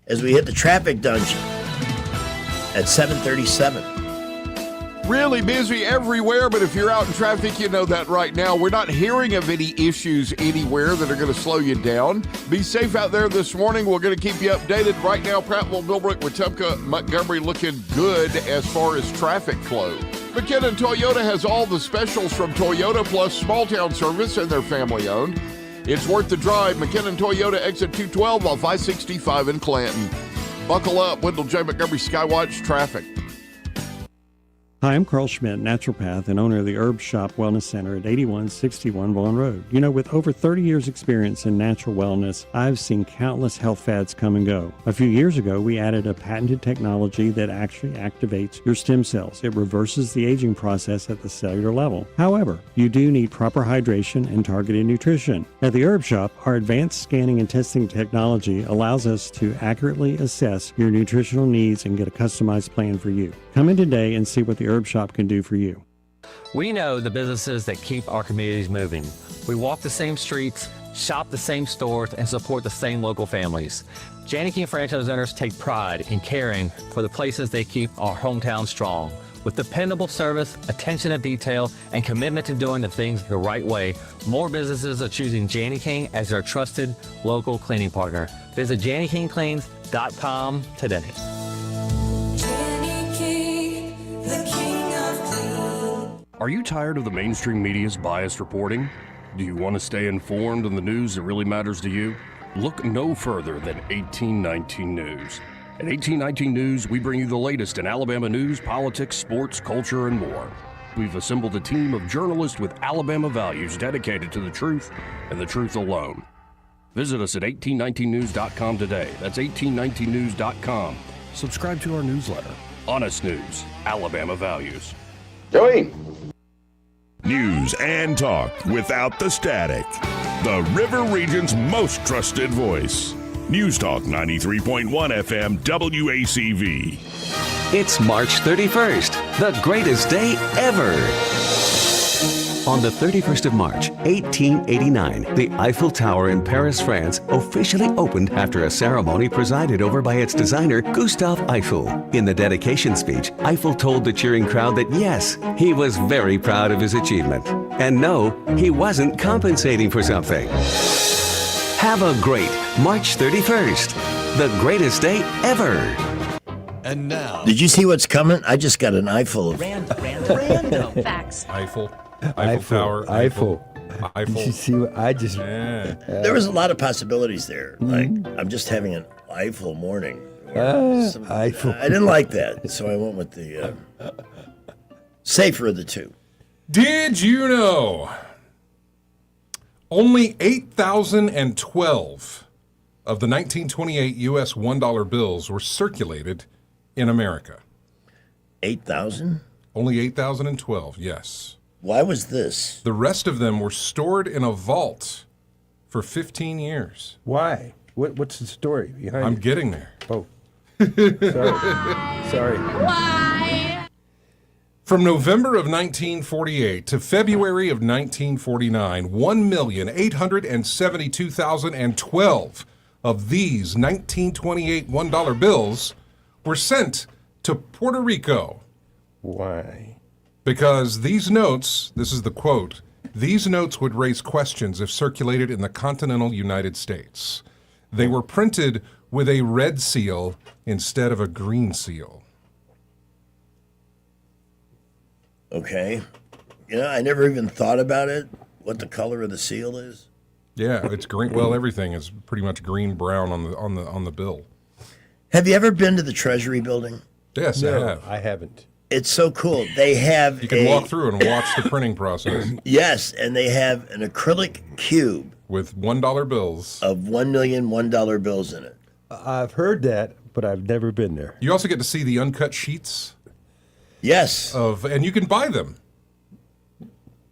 As we hit the traffic dungeon, at 7:37. Really busy everywhere, but if you're out in traffic, you know that right now. We're not hearing of any issues anywhere that are going to slow you down. Be safe out there this morning. We're going to keep you updated. Right now, Prattville, Millbrook, Wetumpka, Montgomery looking good as far as traffic flow. McKinnon Toyota has all the specials from Toyota plus small town service, and they're family owned. It's worth the drive. McKinnon Toyota, exit 212 off I-65 in Clanton. Buckle up. Wendell J. Montgomery Skywatch traffic. Hi, I'm Carl Schmidt, naturopath and owner of the Herb Shop Wellness Center at 8161 Vaughan Road. You know, with over 30 years experience in natural wellness, I've seen countless health fads come and go. A few years ago, we added a patented technology that actually activates your stem cells. It reverses the aging process at the cellular level. However, you do need proper hydration and targeted nutrition. At the Herb Shop, our advanced scanning and testing technology allows us to accurately assess your nutritional needs and get a customized plan for you. Come in today and see what the Herb Shop can do for you. We know the businesses that keep our communities moving. We walk the same streets, shop the same stores, and support the same local families. Janney King franchise owners take pride in caring for the places they keep our hometown strong. With dependable service, attention to detail, and commitment to doing the things the right way, more businesses are choosing Janney King as their trusted local cleaning partner. Visit JanneyKingCleans.com today. Are you tired of the mainstream media's biased reporting? Do you want to stay informed on the news that really matters to you? Look no further than 1819 News. At 1819 News, we bring you the latest in Alabama news, politics, sports, culture, and more. We've assembled a team of journalists with Alabama values dedicated to the truth and the truth alone. Visit us at 1819news.com today. That's 1819news.com. Subscribe to our newsletter. Honest News, Alabama Values. Joey. News and talk without the static. The River Region's most trusted voice. News Talk 93.1 FM WACV. It's March 31st, the greatest day ever. On the 31st of March, 1889, the Eiffel Tower in Paris, France, officially opened after a ceremony presided over by its designer, Gustave Eiffel. In the dedication speech, Eiffel told the cheering crowd that yes, he was very proud of his achievement. And no, he wasn't compensating for something. Have a great March 31st, the greatest day ever. And now, did you see what's coming? I just got an eyeful of Random facts. Eiffel Tower. Eiffel. You see what I just... There was a lot of possibilities there. Like, I'm just having an Eiffel morning. Eiffel. I didn't like that, so I went with the safer of the two. Did you know only 8,012 of the 1928 U.S. $1 bills were circulated in America? 8,000? Only 8,012, yes. Why was this? The rest of them were stored in a vault for 15 years. Why? What's the story behind I'm it? getting there. Oh. Sorry. Why? From November of 1948 to February of 1949, 1,872,012 of these 1928 $1 bills were sent to Puerto Rico. Why? Because these notes, this is the quote, these notes would raise questions if circulated in the continental United States. They were printed with a red seal instead of a green seal. Okay. You know, I never even thought about it, what the color of the seal is. Yeah, it's green. Well, everything is pretty much green-brown on the bill. Have you ever been to the Treasury building? Yes, No, I have. I haven't. It's so cool. They have You can walk through and watch the printing process. Yes, and they have an acrylic cube with $1 bills of 1 million $1 bills in it. I've heard that, but I've never been there. You also get to see the uncut sheets. Yes. And you can buy them.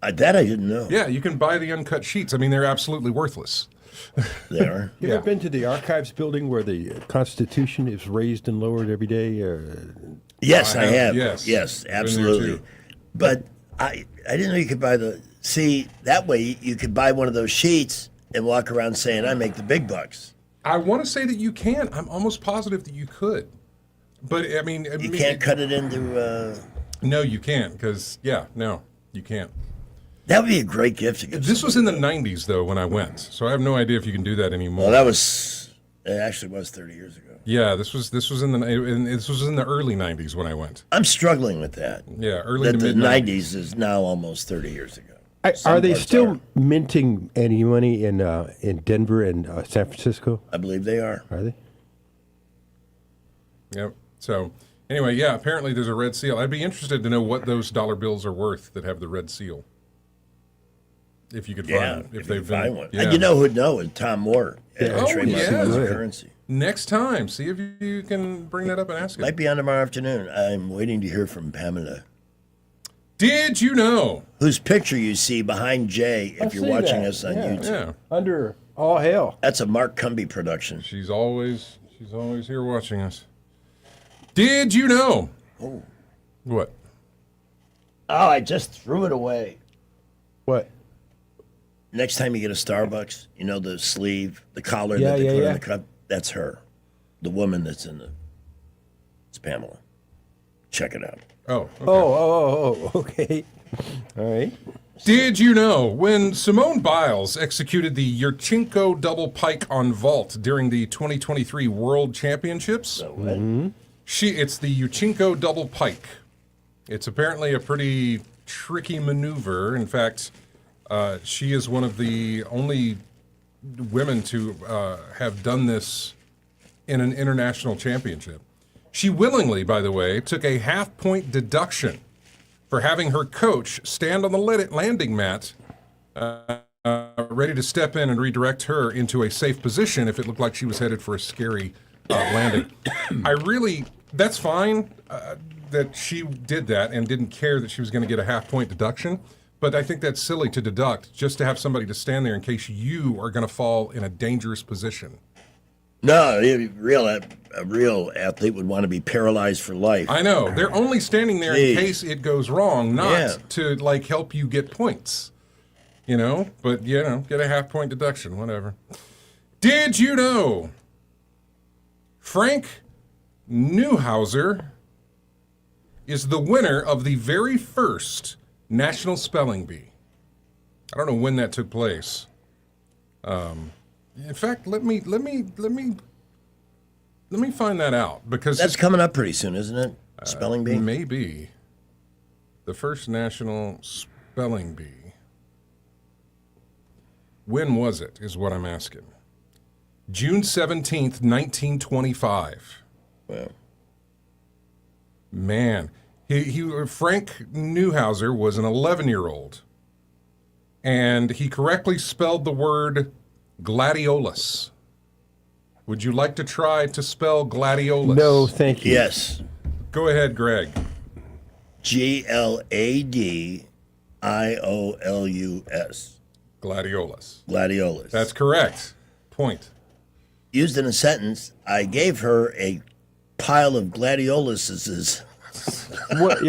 That I didn't know. Yeah, you can buy the uncut sheets. I mean, they're absolutely worthless. They are. You ever been to the archives building where the Constitution is raised and lowered every day? Yes, I have. Yes, absolutely. But I didn't know you could buy that way you could buy one of those sheets and walk around saying, I make the big bucks. I want to say that you can. I'm almost positive that you could. But I mean, You can't cut it into. No, you can't, because no, you can't. That would be a great gift to give. This was in the 90s though when I went, so I have no idea if you can do that anymore. Well, it actually was 30 years ago. Yeah, this was in the early 90s when I went. I'm struggling with that. Yeah, early that to the mid 90s is now almost 30 years ago. Are they still minting any money in Denver and San Francisco? I believe they are. Are they? Yep. So anyway, yeah, apparently there's a red seal. I'd be interested to know what those dollar bills are worth that have the red seal. If you could find them. If they've find been, one. yeah. And you know who'd know is Tom Moore. Trademark currency. Next time, see if you can bring that up and ask him. Might be on tomorrow afternoon. I'm waiting to hear from Pamela. Did you know? Whose picture you see behind Jay if you're watching us on YouTube. Yeah. Under all hell. That's a Mark Cumby production. She's always here watching us. Did you know? Oh. What? Oh, I just threw it away. What? Next time you get a Starbucks, you know the sleeve, the collar Yeah, that they yeah, put yeah. on the cup? That's her. The woman that's in the... It's Pamela. Check it out. Oh. Okay. Oh, okay. All right. Did you know when Simone Biles executed the Yurchenko double pike on vault during the 2023 World Championships? It's the Yurchenko double pike. It's apparently a pretty tricky maneuver. In fact, she is one of the only women to have done this in an international championship. She willingly, by the way, took a half-point deduction for having her coach stand on the landing mat, ready to step in and redirect her into a safe position if it looked like she was headed for a scary landing. That's fine that she did that and didn't care that she was going to get a half-point deduction, but I think that's silly to deduct just to have somebody to stand there in case you are going to fall in a dangerous position. No, a real athlete would want to be paralyzed for life. I know. They're only standing there in case it goes wrong, not to help you get points. But get a half-point deduction, whatever. Did you know Frank Neuhauser is the winner of the very first National Spelling Bee? I don't know when that took place. In fact, let me find that out, because that's coming up pretty soon, isn't it? Spelling Bee? Maybe. The first National Spelling Bee. When was it, is what I'm asking. June 17th, 1925. Well. Man. Frank Neuhauser was an 11-year-old, and he correctly spelled the word gladiolus. Would you like to try to spell gladiolus? No, thank you. Yes. Go ahead, Greg. Gladiolus. Gladiolus. Gladiolus. That's correct. Point. Used in a sentence, I gave her a pile of gladioluses. What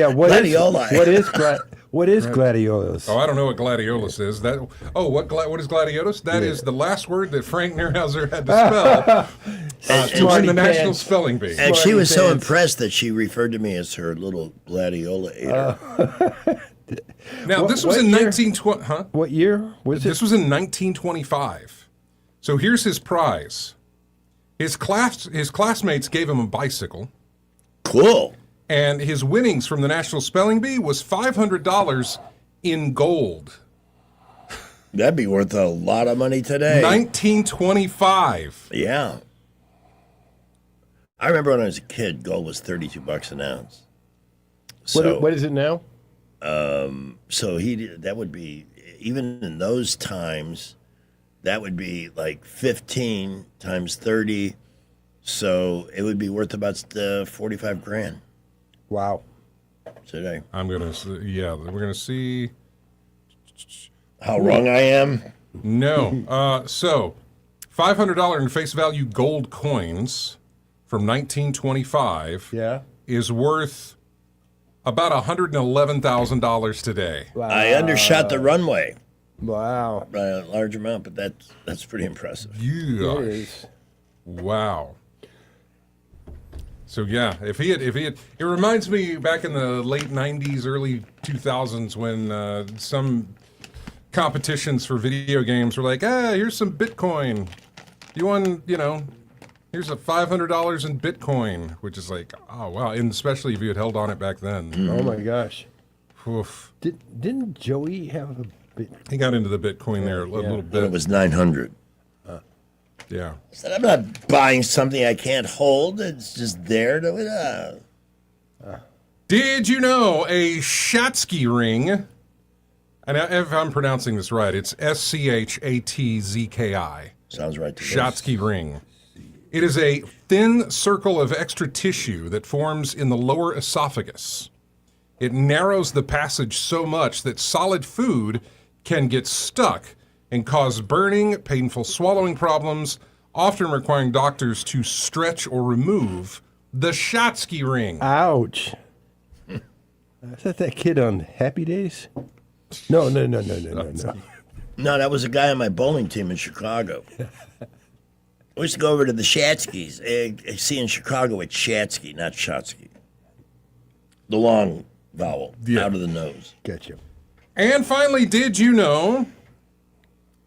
is gladiolus? Oh, I don't know what gladiolus is. What is gladiolus? That is the last word that Frank Neuhauser had to spell to win the National Spelling Bee. And she was so impressed that she referred to me as her little gladiolator. Now, this was in 1920. Huh? What year was it? This was in 1925. So here's his prize. His classmates gave him a bicycle. Cool. And his winnings from the National Spelling Bee was $500 in gold. That'd be worth a lot of money today. 1925. Yeah. I remember when I was a kid, gold was $32 an ounce. So, what is it now? That would be, even in those times, that would be like 15 times 30. So it would be worth about $45,000. Wow. Today. We're going to see how wrong I am. No. So $500 in face value gold coins from 1925 is worth about $111,000 today. Wow. I undershot the runway. Wow. By a large amount, but that's pretty impressive. Yeah. It is. Wow. So yeah, if he had, it reminds me back in the late '90s, early 2000s when some competitions for video games were like, here's some Bitcoin. You won, here's a $500 in Bitcoin, which is like, oh wow, and especially if you had held on it back then. Oh my gosh. Oof. Didn't Joey have a bit? He got into the Bitcoin there a little bit. When it was 900. Yeah. I said, I'm not buying something I can't hold. It's just there to. Did you know a Schatzky ring? And if I'm pronouncing this right, it's SCHATZKI. Sounds right to me. Schatzky ring. It is a thin circle of extra tissue that forms in the lower esophagus. It narrows the passage so much that solid food can get stuck and cause burning, painful swallowing problems, often requiring doctors to stretch or remove the Schatzky ring. Ouch. Is that kid on Happy Days? No. No, that was a guy on my bowling team in Chicago. I used to go over to the Schatzkys. See, in Chicago, it's Schatzky, not Shotsky. The long vowel out of the nose. Gotcha. And finally, did you know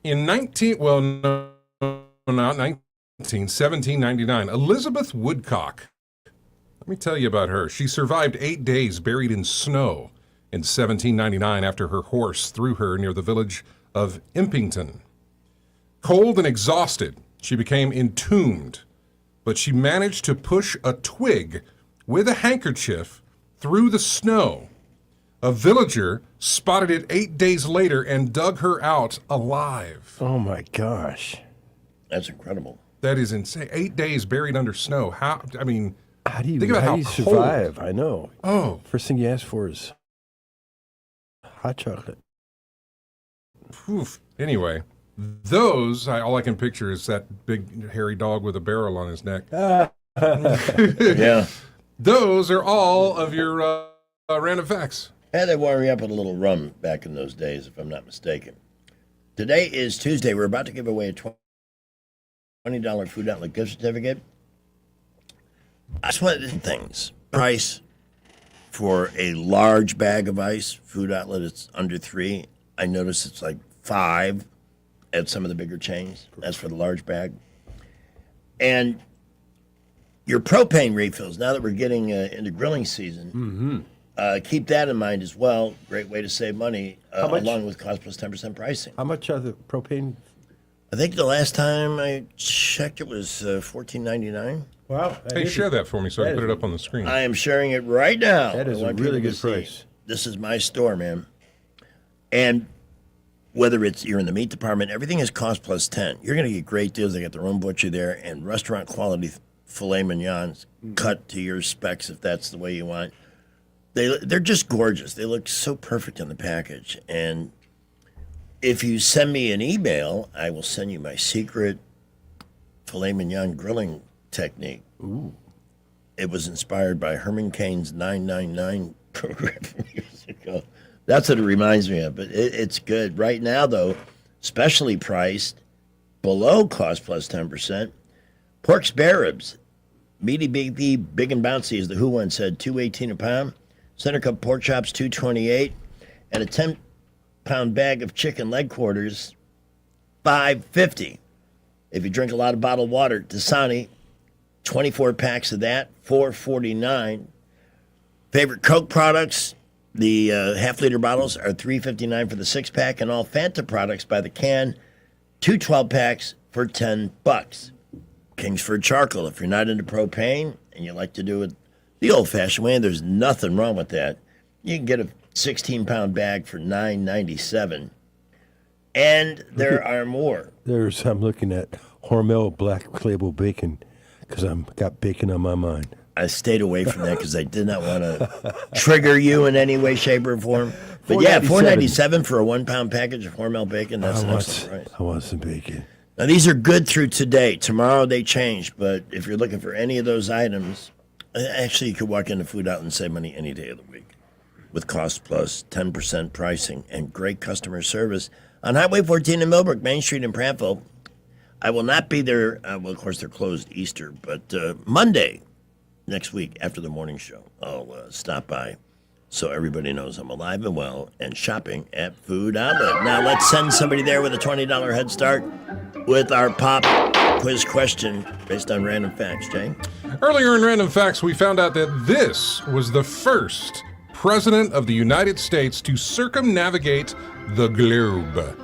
in 1799, Elizabeth Woodcock. Let me tell you about her. She survived 8 days buried in snow in 1799 after her horse threw her near the village of Impington. Cold and exhausted, she became entombed, but she managed to push a twig with a handkerchief through the snow. A villager spotted it 8 days later and dug her out alive. Oh my gosh. That's incredible. That is insane. 8 days buried under snow. How do you think about how you survive? I know. Oh. First thing you ask for is hot chocolate. Oof. Anyway, those, all I can picture is that big hairy dog with a barrel on his neck. Yeah. Those are all of your random facts. And they wire you up with a little rum back in those days, if I'm not mistaken. Today is Tuesday. We're about to give away a $20 Food Outlet gift certificate. That's one of the things. Price for a large bag of ice, Food Outlet, it's under $3. I noticed it's like $5 at some of the bigger chains. That's for the large bag. And your propane refills, now that we're getting into grilling season, keep that in mind as well. Great way to save money, along with cost plus 10% pricing. How much are the propane? I think the last time I checked, it was $14.99. Wow! Hey, share that for me so I can put it up on the screen. I am sharing it right now. That is I a want really people good to see. price. This is my store, man. And whether you're in the meat department, everything is cost plus 10. You're going to get great deals. They got their own butcher there and restaurant quality filet mignons cut to your specs if that's the way you want. They're just gorgeous. They look so perfect in the package. And if you send me an email, I will send you my secret filet mignon grilling technique. Ooh. It was inspired by Herman Cain's 999 program from years ago. That's what it reminds me of. But it's good. Right now, though, specially priced, below cost plus 10%. Pork spare ribs, meaty, beefy, big and bouncy, as the Who one said, $2.18 a pound. Center cut pork chops, $2.28, and a 10-pound bag of chicken leg quarters, $5.50. If you drink a lot of bottled water, Dasani, 24 packs of that, $4.49. Favorite Coke products, the half-liter bottles are $3.59 for the 6-pack, and all Fanta products by the can, 2 12-packs for $10. Kingsford charcoal. If you're not into propane and you like to do it the old-fashioned way, and there's nothing wrong with that, you can get a 16-pound bag for $9.97. And there are more. I'm looking at Hormel Black Label Bacon because I've got bacon on my mind. I stayed away from that because I did not want to trigger you in any way, shape, or form. But yeah, $4.97 for a 1-pound package of Hormel bacon. That's an excellent price. I want some bacon. Now, these are good through today. Tomorrow they change, but if you're looking for any of those items, actually you could walk into Food Outlet and save money any day of the week with cost plus 10% pricing and great customer service on Highway 14 in Millbrook, Main Street in Prattville. I will not be there. Well, of course, they're closed Easter, but Monday, next week after the morning show. I'll stop by so everybody knows I'm alive and well and shopping at Food Outlet. Now let's send somebody there with a $20 head start with our pop quiz question based on random facts, Jay. Earlier in Random Facts, we found out that this was the first president of the United States to circumnavigate the globe.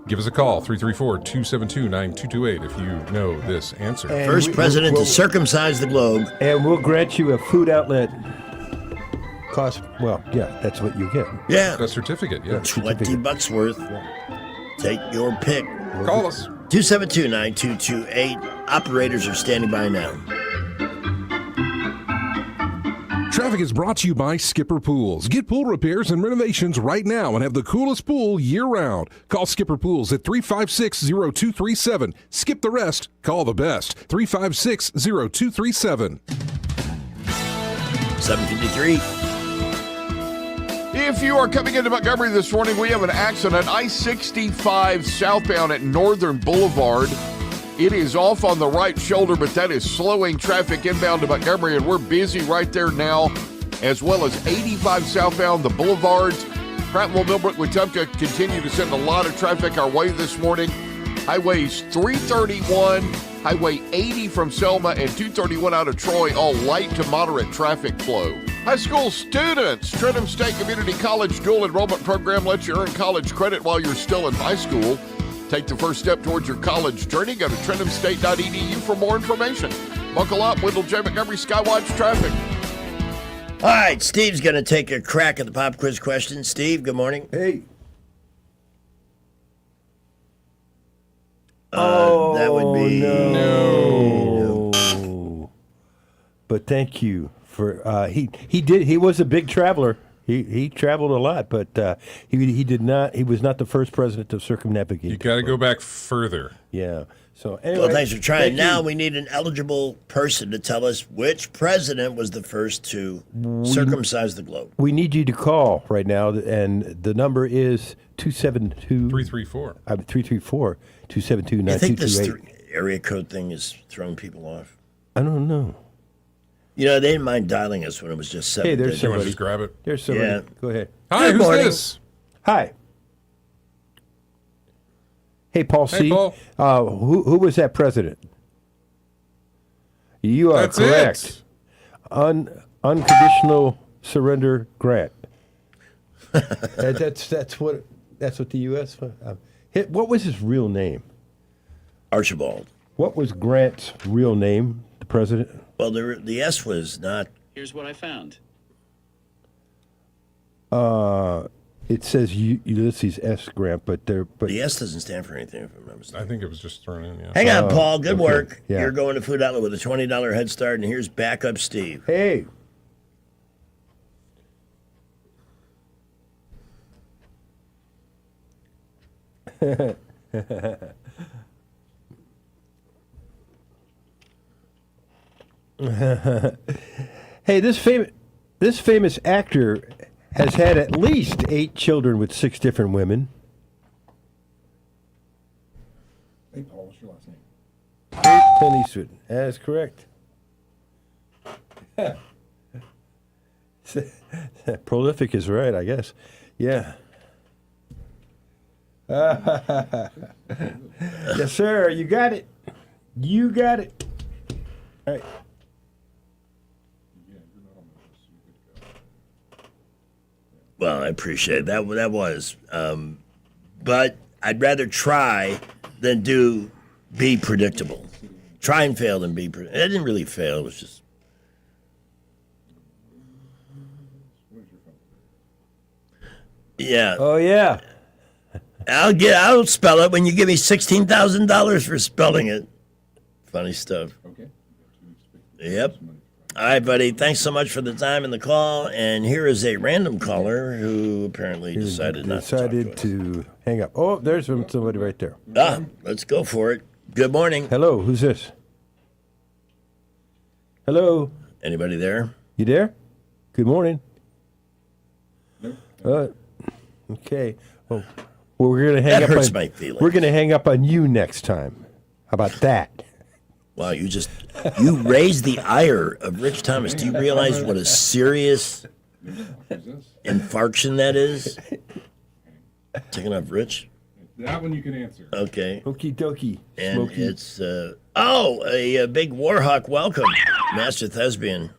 Give us a call, 334-272-9228, if you know this answer. And First president to circumcise the globe. And we'll grant you a Food Outlet cost. Well, yeah, that's what you get. Yeah. A certificate, yeah. $20 worth. Take your pick. Call us. 272-9228. Operators are standing by now. Traffic is brought to you by Skipper Pools. Get pool repairs and renovations right now and have the coolest pool year-round. Call Skipper Pools at 356-0237. Skip the rest. Call the best. 356-0237. 753. If you are coming into Montgomery this morning, we have an accident. I-65 southbound at Northern Boulevard. It is off on the right shoulder, but that is slowing traffic inbound to Montgomery, and we're busy right there now, as well as 85 southbound, the boulevards. Prattville, Millbrook, Wetumpka continue to send a lot of traffic our way this morning. Highways 331, Highway 80 from Selma, and 231 out of Troy, all light to moderate traffic flow. High school students, Trenton State Community College dual enrollment program lets you earn college credit while you're still in high school. Take the first step towards your college journey. Go to TrentonState.edu for more information. Buckle up, Wendell J. Montgomery Skywatch Traffic. All right, Steve's going to take a crack at the pop quiz question. Steve, good morning. Hey. That would be no. But thank you for he was a big traveler. He traveled a lot, but he was not the first president to circumnavigate. You got to go back further. Yeah. So anyway, well, thanks for trying. Now you. we need an eligible person to tell us which president was the first to circumcise the globe. We need you to call right now, and the number is 334. 334-272-9228. I think this area code thing is throwing people off. I don't know. You know, they didn't mind dialing us when it was just 7. Hey, there's somebody. Just grab it. There's somebody. Yeah. Go ahead. Hi, Good who's morning. this? Hi. Hey, Paul C. Hey, Paul. Who was that president? You are That's correct. Unconditional surrender grant. that's what the U.S. What was his real name? Archibald. What was Grant's real name? The president. Well, the S was not. Here's what I found. It says Ulysses S. Grant, but The S doesn't stand for anything, if I'm not mistaken. I think it was just thrown in, yeah. Hang on, Paul. Good okay. work. Yeah. You're going to Food Outlet with a $20 head start, and here's backup Steve. Hey. Hey, this famous actor has had at least 8 children with 6 different women. Hey, Paul, what's your last name? Clint Eastwood. That is correct. Prolific is right, I guess. Yeah. Yes, sir. You got it. You got it. All right. Well, I appreciate it. That was. But I'd rather try than be predictable. Try and fail than be predictable. It didn't really fail. It was just. Yeah. Oh, yeah. I'll spell it when you give me $16,000 for spelling it. Funny stuff. Okay. Yep. All right, buddy. Thanks so much for the time and the call. And here is a random caller who apparently decided not to talk to hang up. Oh, there's somebody right there. Let's go for it. Good morning. Hello, who's this? Hello. Anybody there? You there? Good morning. Okay. Well, we're gonna hang That up. hurts on, my feelings. We're gonna hang up on you next time. How about that? Wow, you raised the ire of Rich Thomas. Do you realize what a serious infarction that is? Taking off Rich? That one you can answer. Okay. Okie dokie. And Smokey. it's, a big Warhawk welcome, Master Thespian.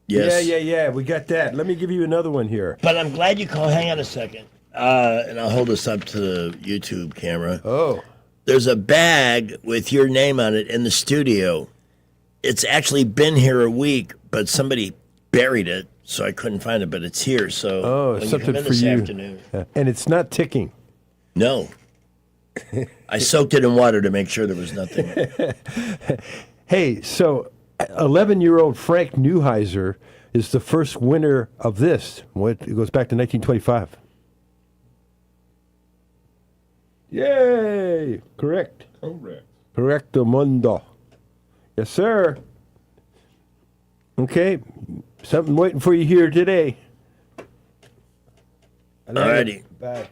Yes. Yeah. We got that. Let me give you another one here. But I'm glad you called. Hang on a second. And I'll hold this up to the YouTube camera. Oh. There's a bag with your name on it in the studio. It's actually been here a week, but somebody buried it, so I couldn't find it, but it's here. So when something you come in for this you. afternoon. And it's not ticking. No. I soaked it in water to make sure there was nothing. Hey, so 11-year-old Frank Neuheiser is the first winner of this. It goes back to 1925. Yay! Correct. Correcto mundo. Yes, sir. Okay. Something waiting for you here today. Alrighty. Bye.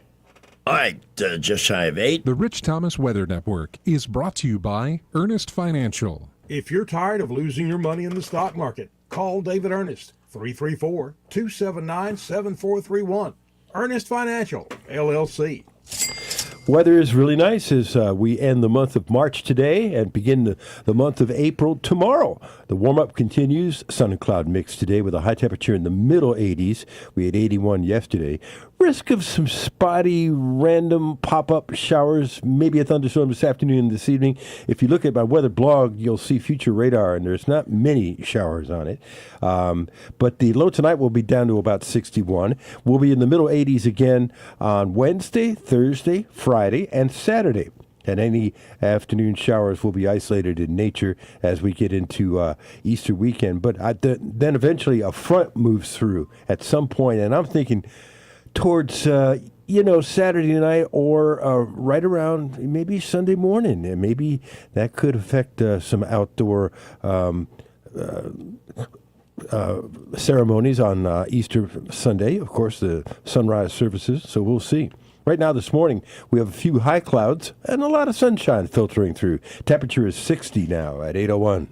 All right, just shy of 8. The Rich Thomas Weather Network is brought to you by Ernest Financial. If you're tired of losing your money in the stock market, call David Ernest, 334-279-7431. Ernest Financial, LLC. Weather is really nice as we end the month of March today and begin the month of April tomorrow. The warm-up continues. Sun and cloud mix today with a high temperature in the middle 80s. We had 81 yesterday. Risk of some spotty, random pop-up showers, maybe a thunderstorm this afternoon and this evening. If you look at my weather blog, you'll see future radar, and there's not many showers on it. But the low tonight will be down to about 61. We'll be in the middle 80s again on Wednesday, Thursday, Friday, and Saturday. And any afternoon showers will be isolated in nature as we get into Easter weekend. But then eventually a front moves through at some point, and I'm thinking towards, Saturday night or right around maybe Sunday morning. And maybe that could affect some outdoor ceremonies on Easter Sunday. Of course, the sunrise services, so we'll see. Right now, this morning, we have a few high clouds and a lot of sunshine filtering through. Temperature is 60 now at 8:01.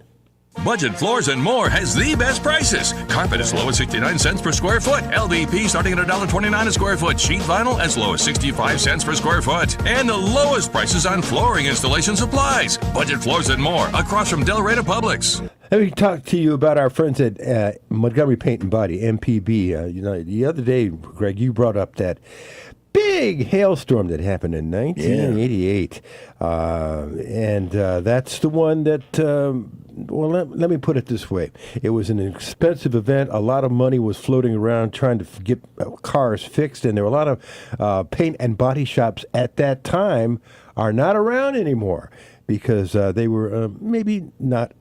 Budget Floors and More has the best prices. Carpet as low as 69 cents per square foot. LVP starting at $1.29 a square foot. Sheet vinyl as low as 65 cents per square foot. And the lowest prices on flooring installation supplies. Budget Floors and More across from Del Rey to Publix. Let me talk to you about our friends at Montgomery Paint and Body, MPB. The other day, Greg, you brought up that big hailstorm that happened in 1988. And that's the one that, let me put it this way. It was an expensive event. A lot of money was floating around trying to get cars fixed, and there were a lot of paint and body shops at that time are not around anymore because they were maybe not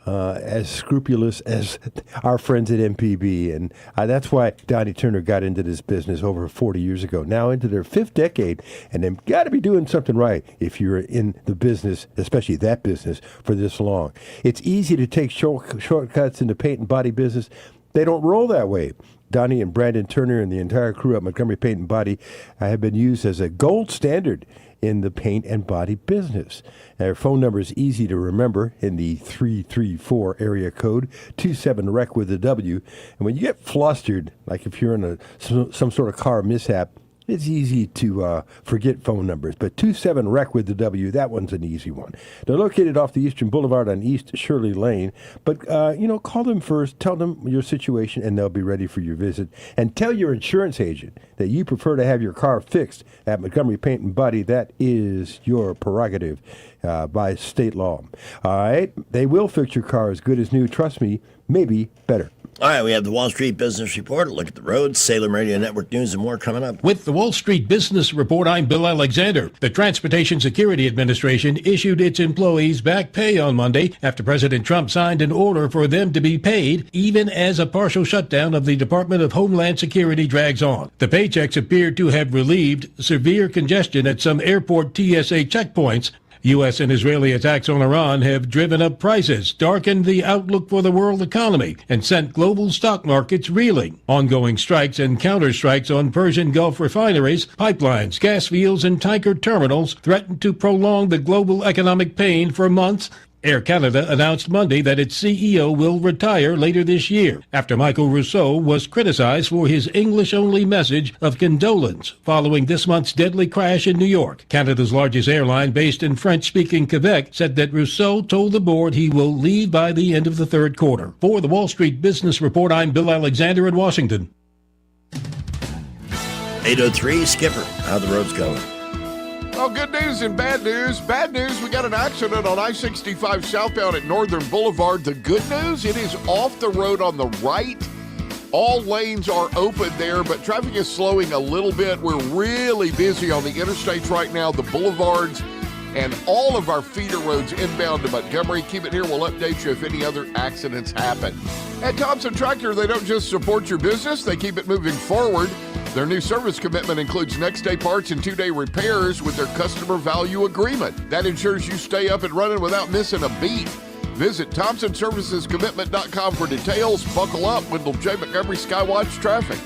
as scrupulous as our friends at MPB. And that's why Donnie Turner got into this business over 40 years ago, now into their 5th decade. And they've got to be doing something right if you're in the business, especially that business, for this long. It's easy to take shortcuts in the paint and body business. They don't roll that way. Donnie and Brandon Turner and the entire crew at Montgomery Paint and Body have been used as a gold standard in the paint and body business. Their phone number is easy to remember in the 334 area code, 27-REC with a W. And when you get flustered, like if you're in some sort of car mishap, it's easy to forget phone numbers. But 27-REC with the W, that one's an easy one. They're located off the Eastern Boulevard on East Shirley Lane. But, call them first, tell them your situation, and they'll be ready for your visit. And tell your insurance agent that you prefer to have your car fixed at Montgomery Paint and Body. That is your prerogative by state law. All right? They will fix your car as good as new. Trust me, maybe better. All right, we have the Wall Street Business Report, a look at the roads, Salem Radio Network News, and more coming up. With the Wall Street Business Report, I'm Bill Alexander. The Transportation Security Administration issued its employees back pay on Monday after President Trump signed an order for them to be paid, even as a partial shutdown of the Department of Homeland Security drags on. The paychecks appear to have relieved severe congestion at some airport TSA checkpoints, U.S. and Israeli attacks on Iran have driven up prices, darkened the outlook for the world economy, and sent global stock markets reeling. Ongoing strikes and counterstrikes on Persian Gulf refineries, pipelines, gas fields, and tanker terminals threaten to prolong the global economic pain for months. Air Canada announced Monday that its CEO will retire later this year after Michael Rousseau was criticized for his English-only message of condolence following this month's deadly crash in New York. Canada's largest airline, based in French-speaking Quebec, said that Rousseau told the board he will leave by the end of the third quarter. For the Wall Street Business Report, I'm Bill Alexander in Washington. 803, Skipper, how the road's going? Oh, good news and bad news. Bad news, we got an accident on I-65 southbound at Northern Boulevard. The good news, it is off the road on the right. All lanes are open there, but traffic is slowing a little bit. We're really busy on the interstates right now, the boulevards, and all of our feeder roads inbound to Montgomery. Keep it here. We'll update you if any other accidents happen. At Thompson Tractor, they don't just support your business, they keep it moving forward. Their new service commitment includes next-day parts and 2-day repairs with their customer value agreement. That ensures you stay up and running without missing a beat. Visit ThompsonServicesCommitment.com for details. Buckle up, Wendell J. Montgomery Skywatch Traffic.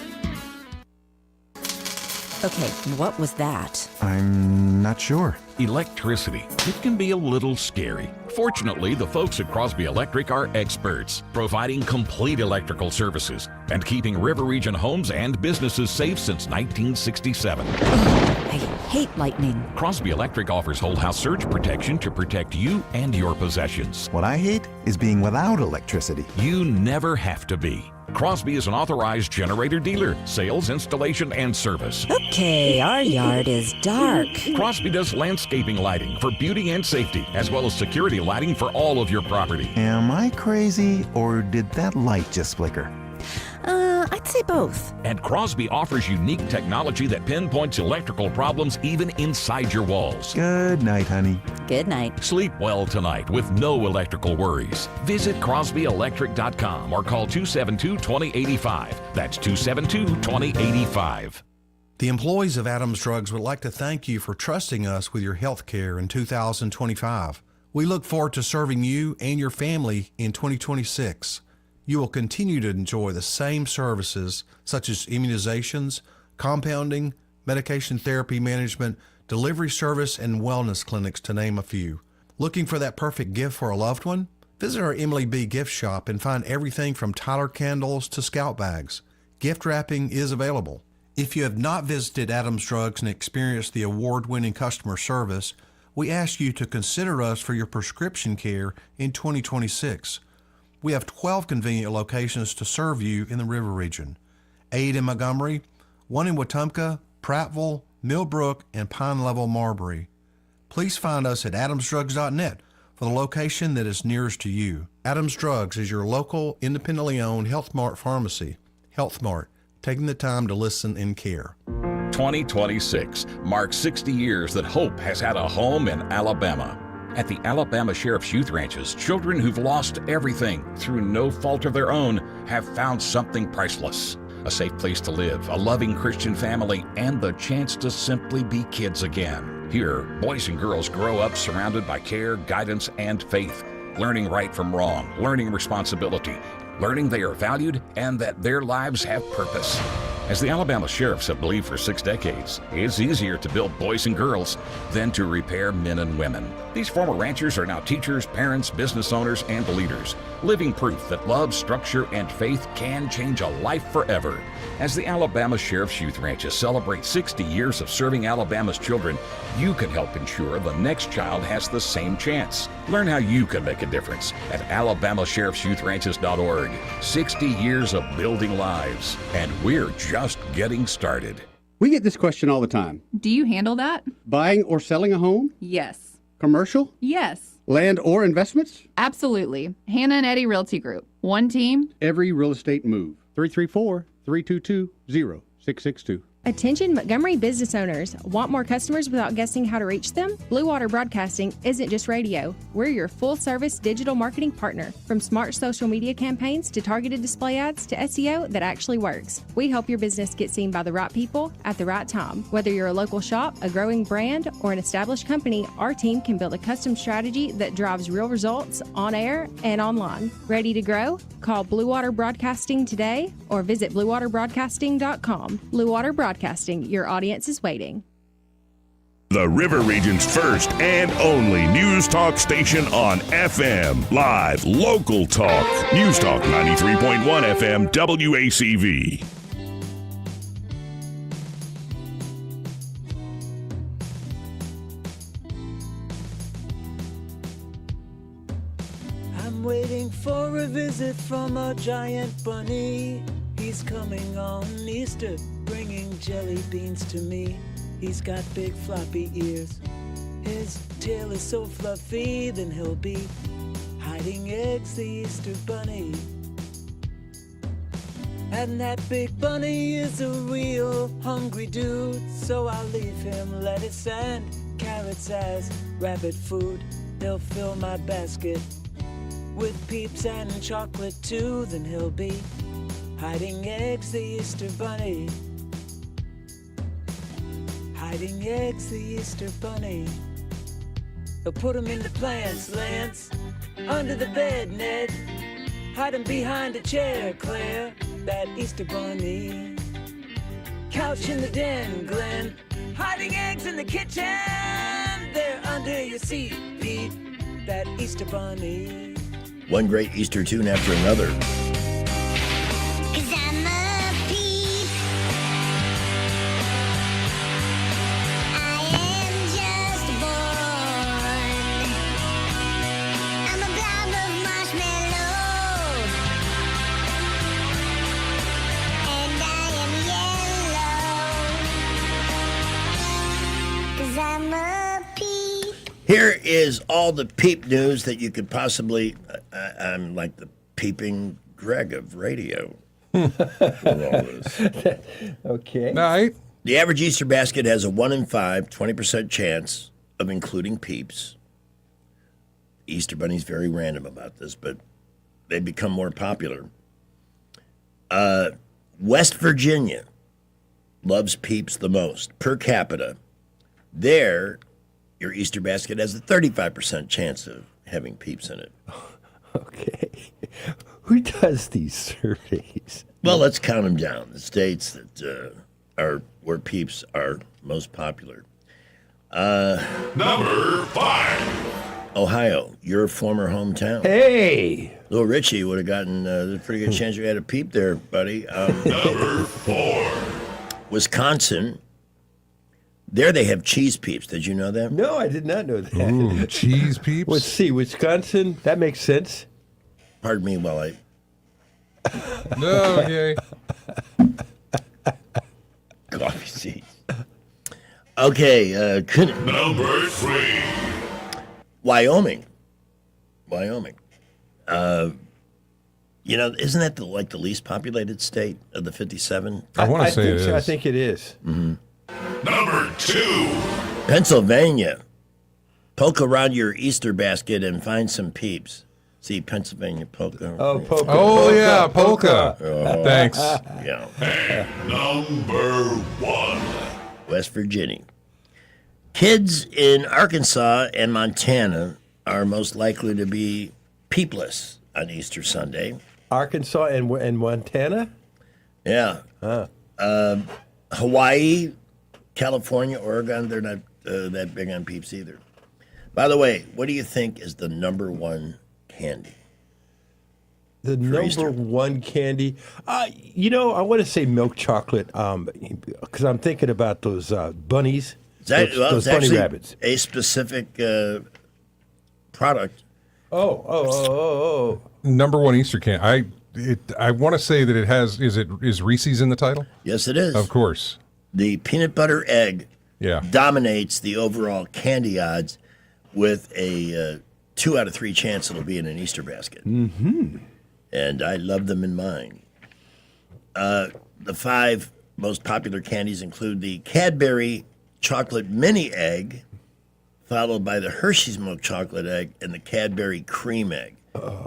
Okay, what was that? I'm not sure. Electricity. It can be a little scary. Fortunately, the folks at Crosby Electric are experts, providing complete electrical services and keeping River Region homes and businesses safe since 1967. I hate lightning. Crosby Electric offers whole house surge protection to protect you and your possessions. What I hate is being without electricity. You never have to be. Crosby is an authorized generator dealer, sales, installation, and service. Okay, our yard is dark. Crosby does landscaping lighting for beauty and safety, as well as security lighting for all of your property. Am I crazy, or did that light just flicker? I'd say both. And Crosby offers unique technology that pinpoints electrical problems even inside your walls. Good night, honey. Good night. Sleep well tonight with no electrical worries. Visit CrosbyElectric.com or call 272-2085. That's 272-2085. The employees of Adams Drugs would like to thank you for trusting us with your health care in 2025. We look forward to serving you and your family in 2026. You will continue to enjoy the same services such as immunizations, compounding, medication therapy management, delivery service, and wellness clinics, to name a few. Looking for that perfect gift for a loved one? Visit our Emily B. gift shop and find everything from Tyler candles to Scout bags. Gift wrapping is available. If you have not visited Adams Drugs and experienced the award-winning customer service, we ask you to consider us for your prescription care in 2026. We have 12 convenient locations to serve you in the River Region. 8 in Montgomery, 1 in Wetumpka, Prattville, Millbrook, and Pine Level, Marbury. Please find us at adamsdrugs.net for the location that is nearest to you. Adams Drugs is your local, independently owned Health Mart pharmacy. Health Mart, taking the time to listen and care. 2026 marks 60 years that hope has had a home in Alabama. At the Alabama Sheriff's Youth Ranches, children who've lost everything through no fault of their own have found something priceless. A safe place to live, a loving Christian family, and the chance to simply be kids again. Here, boys and girls grow up surrounded by care, guidance, and faith, learning right from wrong, learning responsibility, learning they are valued and that their lives have purpose. As the Alabama Sheriffs have believed for 6 decades, it's easier to build boys and girls than to repair men and women. These former ranchers are now teachers, parents, business owners, and leaders, living proof that love, structure, and faith can change a life forever. As the Alabama Sheriff's Youth Ranches celebrate 60 years of serving Alabama's children, you can help ensure the next child has the same chance. Learn how you can make a difference at alabamasheriffsyouthranches.org. 60 years of building lives, and we're just getting started. We get this question all the time. Do you handle that? Buying or selling a home? Yes. Commercial? Yes. Land or investments? Absolutely. Hannah and Eddie Realty Group. One team. Every real estate move. 334-322-0662. Attention Montgomery business owners. Want more customers without guessing how to reach them? Blue Water Broadcasting isn't just radio. We're your full-service digital marketing partner. From smart social media campaigns to targeted display ads to SEO that actually works. We help your business get seen by the right people at the right time. Whether you're a local shop, a growing brand, or an established company, our team can build a custom strategy that drives real results on air and online. Ready to grow? Call Blue Water Broadcasting today or visit bluewaterbroadcasting.com. Blue Water Broadcasting, your audience is waiting. The River Region's first and only news talk station on FM. Live, local talk. News Talk 93.1 FM, WACV. I'm waiting for a visit from a giant bunny. He's coming on Easter, bringing jelly beans to me. He's got big floppy ears. His tail is so fluffy, then he'll be hiding eggs, the Easter bunny. And that big bunny is a real hungry dude, so I'll leave him lettuce and carrots as rabbit food. He'll fill my basket with peeps and chocolate too, then he'll be hiding eggs, the Easter bunny. Hiding eggs, the Easter bunny. They'll put 'em in the plants, Lance. Under the bed, Ned. Hide 'em behind a chair, Claire. That Easter bunny. Couch in the den, Glenn. Hiding eggs in the kitchen. They're under your seat, Pete. That Easter bunny. One great Easter tune after another. Here is all the peep news that you could possibly. I'm like the peeping Greg of radio. With all this. Okay. Night. The average Easter basket has a 1 in 5, 20% chance of including peeps. Easter Bunny's very random about this, but they become more popular. West Virginia loves peeps the most per capita. There, your Easter basket has a 35% chance of having peeps in it. Okay. Who does these surveys? Well, let's count them down. The states that are where peeps are most popular. Number 5. Ohio, your former hometown. Hey! Little Richie would have gotten a pretty good chance you had a peep there, buddy. Number 4. Wisconsin. There they have cheese peeps. Did you know that? No, I did not know that. Ooh, cheese peeps? Let's see, Wisconsin. That makes sense. Pardon me while I... No, okay. Coffee seeds. Okay. Number 3. Wyoming. You know, isn't that the least populated state of the 57? I want to say it is. I think it is. Mm-hmm. Number 2. Pennsylvania. Poke around your Easter basket and find some peeps. See, Pennsylvania polka. Oh, polka. Oh, yeah, polka. Oh. Thanks. Yeah. And number 1. West Virginia. Kids in Arkansas and Montana are most likely to be peepless on Easter Sunday. Arkansas and Montana? Yeah. Hawaii, California, Oregon, they're not that big on peeps either. By the way, what do you think is the number 1 candy? The number Easter? 1 candy? I want to say milk chocolate because I'm thinking about those bunnies. Those bunny rabbits. A specific product. Oh. Number 1 Easter candy. I want to say that it has. Is Reese's in the title? Yes, it is. Of course. The peanut butter egg Yeah. dominates the overall candy odds with a 2 out of 3 chance it'll be in an Easter basket. Mm-hmm. And I love them in mine. The 5 most popular candies include the Cadbury Chocolate Mini Egg, followed by the Hershey's Milk Chocolate Egg and the Cadbury Cream Egg.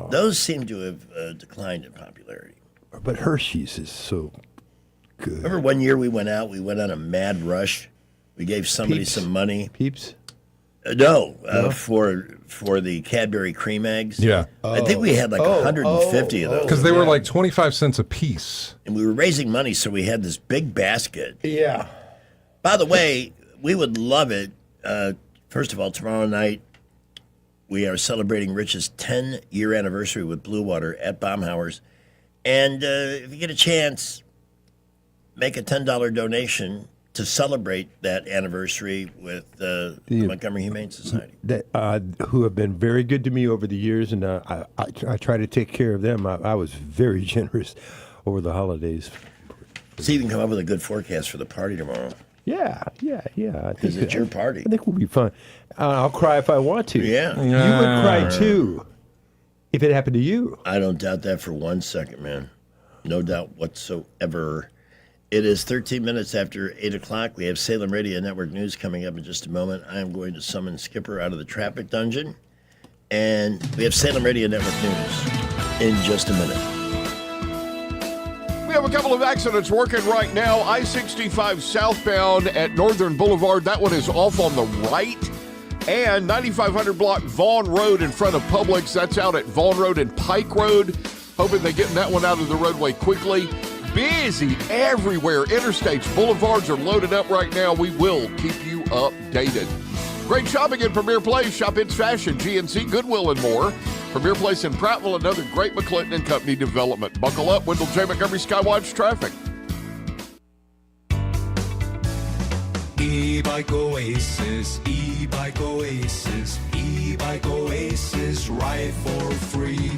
Those seem to have declined in popularity. But Hershey's is so good. Remember one year we went on a mad rush. We gave somebody Peeps? some money. Peeps? No, for the Cadbury Cream Eggs. Yeah. I think we had like 150 of those. Because they were like 25 cents a piece. And we were raising money, so we had this big basket. Yeah. By the way, we would love it. First of all, tomorrow night, we are celebrating Rich's 10-year anniversary with Blue Water at Baumhauer's. And if you get a chance, make a $10 donation to celebrate that anniversary with the Montgomery Humane Society. Who have been very good to me over the years, and I try to take care of them. I was very generous over the holidays. See, you can come up with a good forecast for the party tomorrow. Yeah. Because it's your party. I think it will be fun. I'll cry if I want to. Yeah. You would cry too if it happened to you. I don't doubt that for 1 second, man. No doubt whatsoever. It is 13 minutes after 8 o'clock. We have Salem Radio Network News coming up in just a moment. I am going to summon Skipper out of the traffic dungeon. And we have Salem Radio Network News in just a minute. We have a couple of accidents working right now. I-65 southbound at Northern Boulevard. That one is off on the right. And 9500 block Vaughn Road in front of Publix. That's out at Vaughn Road and Pike Road. Hoping they're getting that one out of the roadway quickly. Busy everywhere. Interstates, boulevards are loaded up right now. We will keep you updated. Great shopping at Premier Place. Shop It's Fashion, GNC, Goodwill, and more. Premier Place in Prattville, another great McClinton and Company development. Buckle up, Wendell J. Montgomery Skywatch Traffic. E-Bike Oasis, E-Bike Oasis, E-Bike Oasis, ride for free.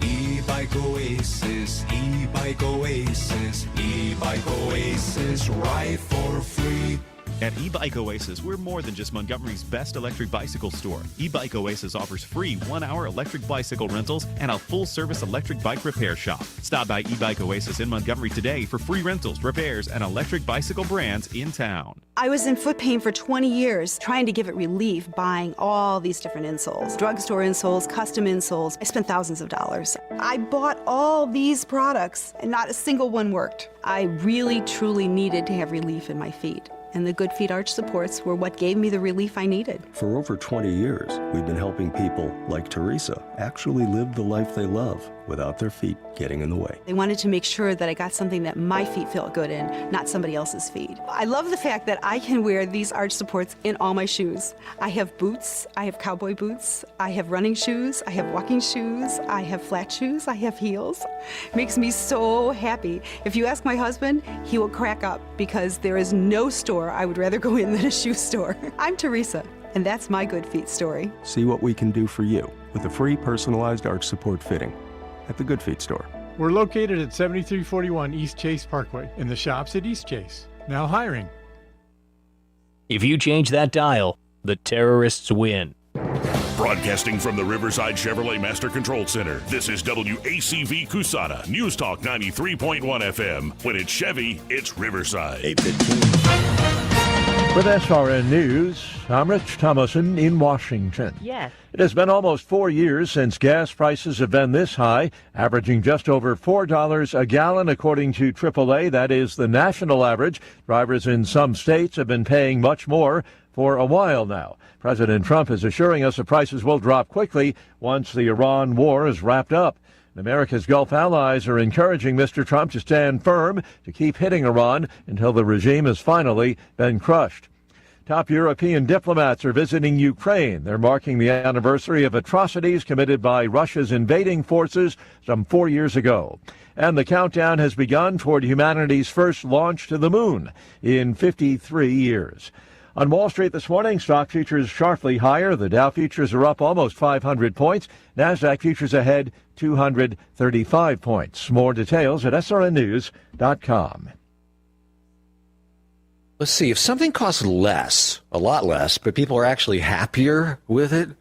E-Bike Oasis, E-Bike Oasis, E-Bike Oasis, ride for free. At E-Bike Oasis, we're more than just Montgomery's best electric bicycle store. E-Bike Oasis offers free 1-hour electric bicycle rentals and a full-service electric bike repair shop. Stop by E-Bike Oasis in Montgomery today for free rentals, repairs, and electric bicycle brands in town. I was in foot pain for 20 years, trying to give it relief, buying all these different insoles. Drugstore insoles, custom insoles. I spent thousands of dollars. I bought all these products, and not a single one worked. I really, truly needed to have relief in my feet. And the Good Feet arch supports were what gave me the relief I needed. For over 20 years, we've been helping people like Teresa actually live the life they love without their feet getting in the way. They wanted to make sure that I got something that my feet felt good in, not somebody else's feet. I love the fact that I can wear these arch supports in all my shoes. I have boots, I have cowboy boots, I have running shoes, I have walking shoes, I have flat shoes, I have heels. It makes me so happy. If you ask my husband, he will crack up because there is no store I would rather go in than a shoe store. I'm Teresa, and that's my Good Feet story. See what we can do for you with a free personalized arch support fitting at the Good Feet store. We're located at 7341 East Chase Parkway in the shops at East Chase. Now hiring. If you change that dial, the terrorists win. Broadcasting from the Riverside Chevrolet Master Control Center, this is WACV Cusana, News Talk 93.1 FM. When it's Chevy, it's Riverside. 8:15. With SRN News, I'm Rich Thomason in Washington. Yes. It has been almost 4 years since gas prices have been this high, averaging just over $4 a gallon, according to AAA. That is the national average. Drivers in some states have been paying much more for a while now. President Trump is assuring us the prices will drop quickly once the Iran war is wrapped up. America's Gulf allies are encouraging Mr. Trump to stand firm, to keep hitting Iran until the regime has finally been crushed. Top European diplomats are visiting Ukraine. They're marking the anniversary of atrocities committed by Russia's invading forces some 4 years ago. And the countdown has begun toward humanity's first launch to the moon in 53 years. On Wall Street this morning, stock futures sharply higher. The Dow futures are up almost 500 points. NASDAQ futures ahead 235 points. More details at srnnews.com. Let's see, if something costs less, a lot less, but people are actually happier with it,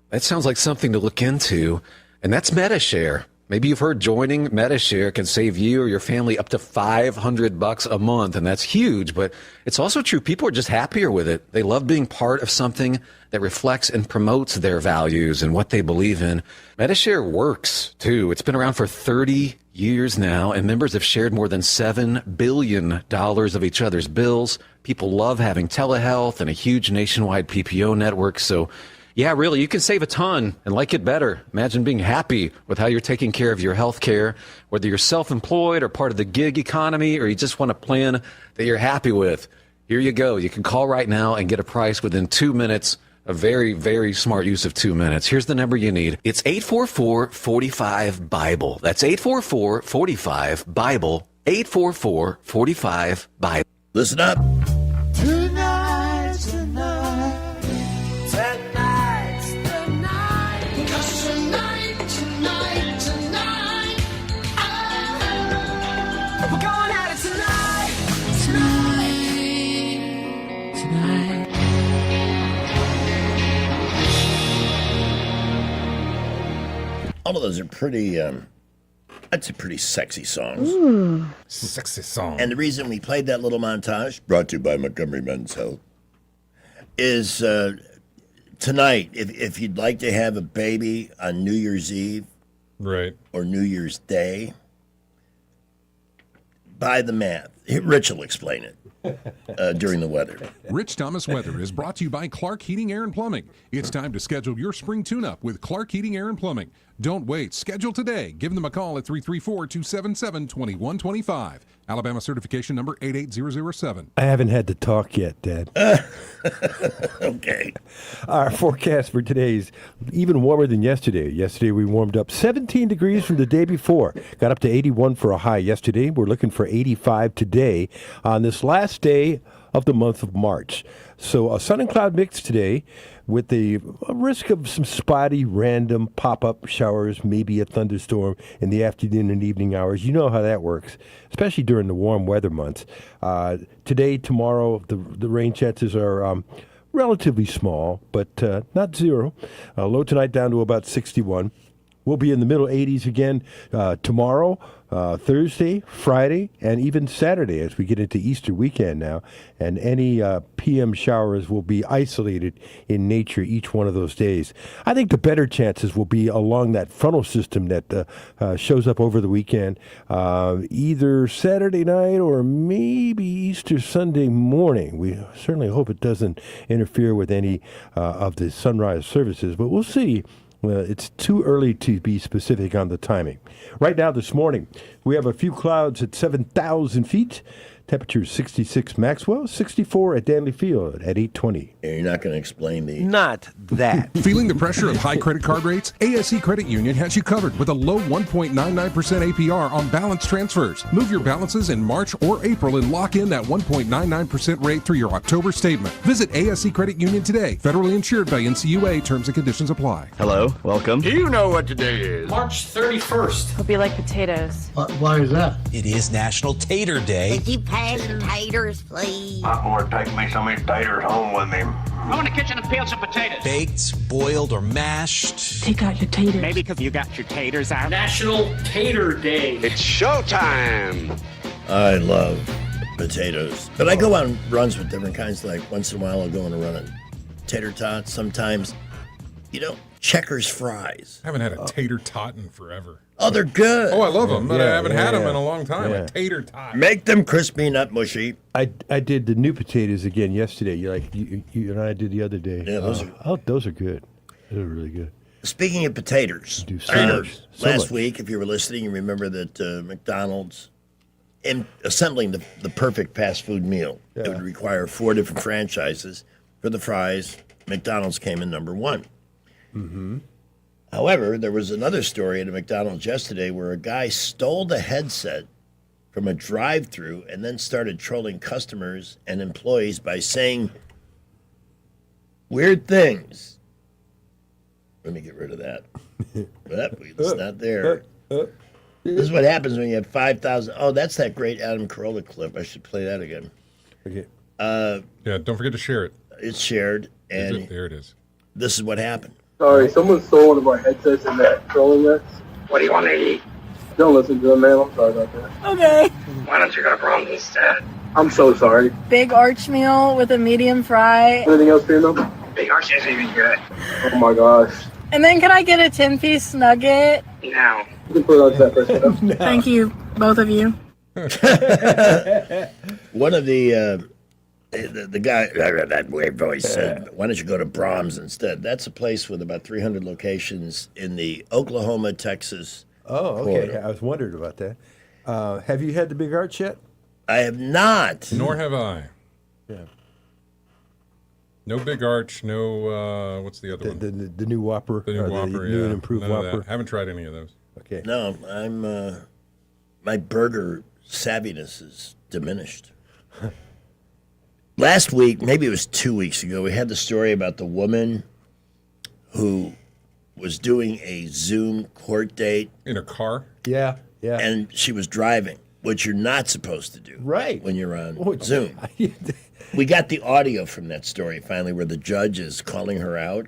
that sounds like something to look into. And that's MetaShare. Maybe you've heard joining Medi-Share can save you or your family up to $500 a month, and that's huge, but it's also true. People are just happier with it. They love being part of something that reflects and promotes their values and what they believe in. Medi-Share works, too. It's been around for 30 years now, and members have shared more than $7 billion of each other's bills. People love having telehealth and a huge nationwide PPO network, so yeah, really, you can save a ton and like it better. Imagine being happy with how you're taking care of your health care, whether you're self-employed or part of the gig economy, or you just want a plan that you're happy with. Here you go. You can call right now and get a price within 2 minutes. A very, very smart use of 2 minutes. Here's the number you need. It's 844-45-BIBLE. That's 844-45-BIBLE. 844-45-BIBLE. Listen up. Tonight's the night. We're going at it tonight. Tonight. All of those are pretty, I'd say pretty sexy songs. Ooh. Sexy song. And the reason we played that little montage, brought to you by Montgomery Men's Health, is tonight, if you'd like to have a baby on New Year's Eve, right, or New Year's Day, by the math. Rich will explain it during the weather. Rich Thomas Weather is brought to you by Clark Heating, Air, and Plumbing. It's time to schedule your spring tune-up with Clark Heating, Air, and Plumbing. Don't wait. Schedule today. Give them a call at 334-277-2125. Alabama certification number 88007. I haven't had to talk yet, Dad. Okay. Our forecast for today is even warmer than yesterday. Yesterday we warmed up 17 degrees from the day before. Got up to 81 for a high yesterday. We're looking for 85 today on this last day of the month of March. So a sun and cloud mix today with a risk of some spotty, random pop-up showers, maybe a thunderstorm in the afternoon and evening hours. You know how that works, especially during the warm weather months. Today, tomorrow, the rain chances are relatively small, but not zero. Low tonight down to about 61. We'll be in the middle 80s again tomorrow, Thursday, Friday, and even Saturday as we get into Easter weekend now. And any PM showers will be isolated in nature each one of those days. I think the better chances will be along that frontal system that shows up over the weekend, either Saturday night or maybe Easter Sunday morning. We certainly hope it doesn't interfere with any of the sunrise services, but we'll see. Well, it's too early to be specific on the timing. Right now, this morning, we have a few clouds at 7,000 feet. Temperature 66 Maxwell, 64 at Danley Field at 820. You're not going to explain the... Not that. Feeling the pressure of high credit card rates? ASE Credit Union has you covered with a low 1.99% APR on balance transfers. Move your balances in March or April and lock in that 1.99% rate through your October statement. Visit ASE Credit Union today. Federally insured by NCUA. Terms and conditions apply. Hello, welcome. Do you know what today is? March 31st. Hope you like potatoes. Why is that? It is National Tater Day. Pass the taters, please. My boy, take me some of these taters home with him. Go in the kitchen and peel some potatoes. Baked, boiled, or mashed. Take out your taters. Maybe because you got your taters out. National Tater Day. It's showtime. I love potatoes. But I go on runs with different kinds. Like once in a while I'll go on a run at tater tots. Sometimes, Checkers fries. I haven't had a tater tot in forever. Oh, they're good. Oh, I love them, but I haven't had them yeah. in a long time. Yeah. A tater tot. Make them crispy, not mushy. I did the new potatoes again yesterday. You and I did the other day. Yeah, those are good. Those are really good. Speaking of potatoes, Do so much. last week, if you were listening, you remember that McDonald's, in assembling the perfect fast food meal, it would require 4 different franchises. For the fries, McDonald's came in number 1. Mm-hmm. However, there was another story at a McDonald's yesterday where a guy stole the headset from a drive-thru and then started trolling customers and employees by saying weird things. Let me get rid of that. It's not there. This is what happens when you have 5,000. Oh, that's that great Adam Carolla clip. I should play that again. Okay. Yeah, don't forget to share it. It's shared, and there it is. This is what happened. Sorry, someone stole one of our headsets in that trolling us. What do you want to eat? Don't listen to him, man. I'm sorry about that. Okay. Why don't you go to Brahms instead? I'm so sorry. Big arch meal with a medium fry. Anything else for you, though? Big Arch isn't even good. Oh my gosh. And then can I get a 10-piece nugget? No. You can put it on that person. Thank you, both of you. One of the guy, that weird voice said, why don't you go to Brahms instead? That's a place with about 300 locations in the Oklahoma, Texas Oh, okay. corridor. I was wondering about that. Have you had the Big Arch yet? I have not. Nor have I. Yeah. No Big Arch, no, what's the other one? The new Whopper. The new or Whopper, new yeah. and improved None of Whopper. that. Haven't tried any of those. Okay. No, I'm, my burger savviness is diminished. Last week, maybe it was 2 weeks ago, we had the story about the woman who was doing a Zoom court date. In a car? Yeah, yeah. And she was driving, which you're not supposed to do. Right. When you're on Zoom. We got the audio from that story finally where the judge is calling her out.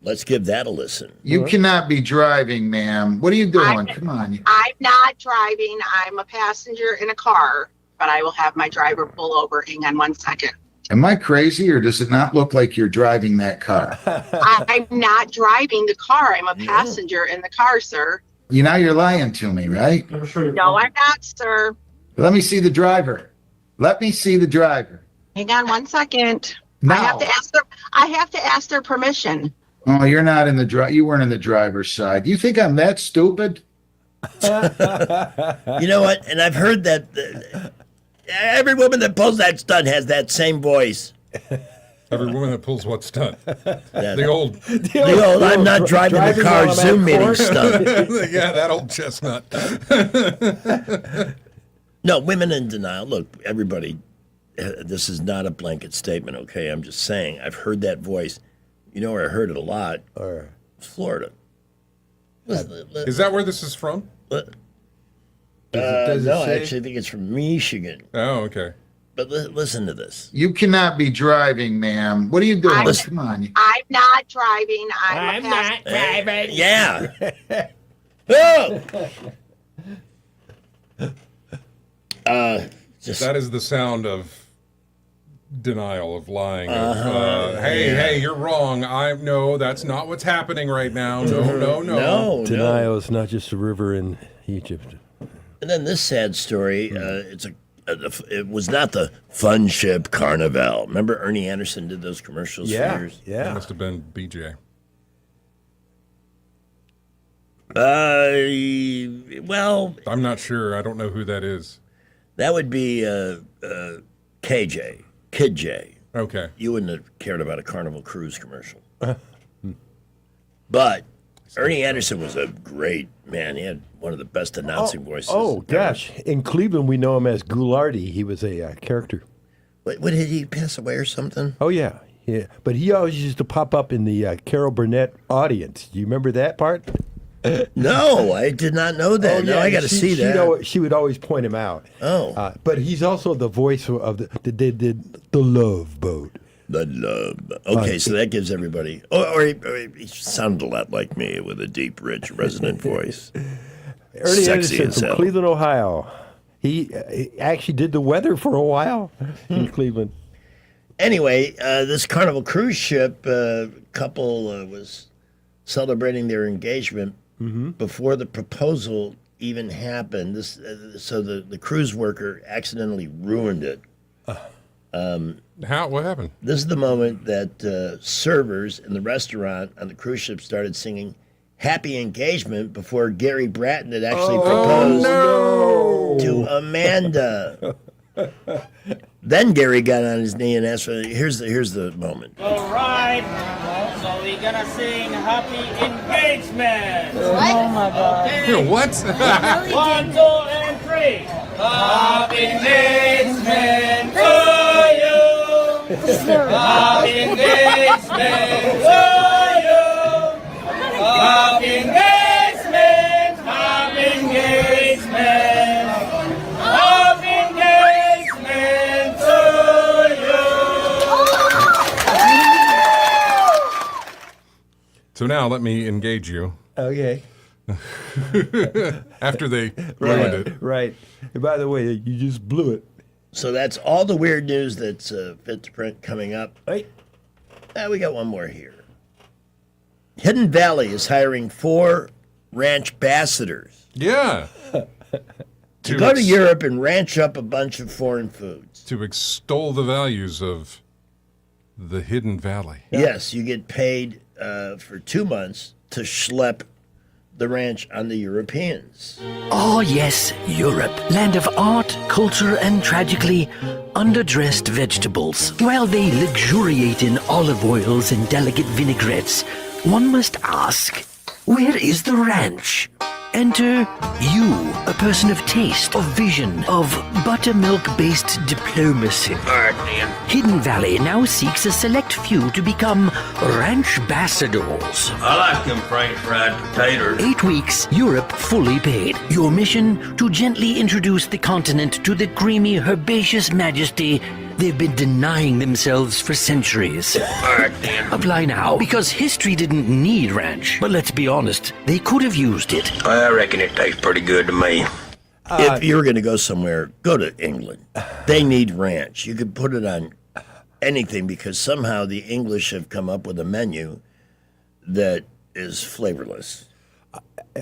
Let's give that a listen. You cannot be driving, ma'am. What are you doing? Come on. I'm not driving. I'm a passenger in a car, but I will have my driver pull over. Hang on 1 second. Am I crazy, or does it not look like you're driving that car? I'm not driving the car. I'm a passenger in the car, sir. Now you're lying to me, right? No, I'm not, sir. Let me see the driver. Let me see the driver. Hang on 1 second. No. I have to ask their permission. Oh, you're not in the you weren't in the driver's side. You think I'm that stupid? You know what? And I've heard that every woman that pulls that stunt has that same voice. Every woman that pulls what stunt? Yeah, The old I'm not driving the car while I'm Zoom at meeting court. stunt. Yeah, that old chestnut. No, women in denial. Look, everybody, this is not a blanket statement, okay? I'm just saying, I've heard that voice. You know where I heard it a lot? Florida. Is that where this is from? Does it no, I say? actually think it's from Michigan. Oh, okay. But listen to this. You cannot be driving, ma'am. What are you doing? Come on. I'm not driving. I'm a passenger. Driving. Yeah. Oh! That is the sound of denial, of lying. Hey, you're wrong. No, that's not what's happening right now. No. Denial is not just a river in Egypt. And then this sad story. It was not the Fun Ship Carnival. Remember Ernie Anderson did those commercials for years? That must have been BJ. Well, I'm not sure. I don't know who that is. that would be KJ, Kid J. Okay. You wouldn't have cared about a Carnival Cruise commercial. But Ernie Anderson was a great man. He had one of the best announcing voices. Oh, gosh. In Cleveland, we know him as Goulardi. He was a character. What, did he pass away or something? Oh, yeah. Yeah. But he always used to pop up in the Carol Burnett audience. Do you remember that part? No, I did not know that. No, I got to see that. She would always point him out. Oh. But he's also the voice of the Love Boat. The Love. Okay, so that gives everybody. Or he sounded a lot like me with a deep, rich, resonant voice. Ernie Sexy Anderson as from hell. Cleveland, Ohio. He actually did the weather for a while in Cleveland. Anyway, this Carnival cruise ship couple was celebrating their engagement before the proposal even happened. So the cruise worker accidentally ruined it. What happened? This is the moment that servers in the restaurant on the cruise ship started singing "Happy Engagement" before Gary Bratton had actually proposed to Amanda. Then Gary got on his knee and asked for. Here's the moment. All right. So we're gonna sing "Happy Engagement." What? Oh my God. Yeah, what? 1, 2, and 3. Happy engagement to you. Happy engagement to you. Happy engagement. Happy engagement. Happy engagement to you. So now let me engage you. Okay. After they ruined it. Right. And by the way, you just blew it. So that's all the weird news that's fit to print coming up. Right. We got one more here. Hidden Valley is hiring 4 ranch ambassadors. Yeah. To go to Europe and ranch up a bunch of foreign foods. To extol the values of the Hidden Valley. Yes, you get paid for 2 months to schlep the ranch on the Europeans. Oh, yes, Europe. Land of art, culture, and tragically underdressed vegetables. While they luxuriate in olive oils and delicate vinaigrettes, one must ask, where is the ranch? Enter you, a person of taste, of vision, of buttermilk-based diplomacy. Hidden Valley now seeks a select few to become ranch ambassadors. I like them French fried potatoes. 8 weeks, Europe fully paid. Your mission, to gently introduce the continent to the creamy, herbaceous majesty they've been denying themselves for centuries. Apply now, because history didn't need ranch. But let's be honest, they could have used it. I reckon it tastes pretty good to me. If you're going to go somewhere, go to England. They need ranch. You could put it on anything because somehow the English have come up with a menu that is flavorless.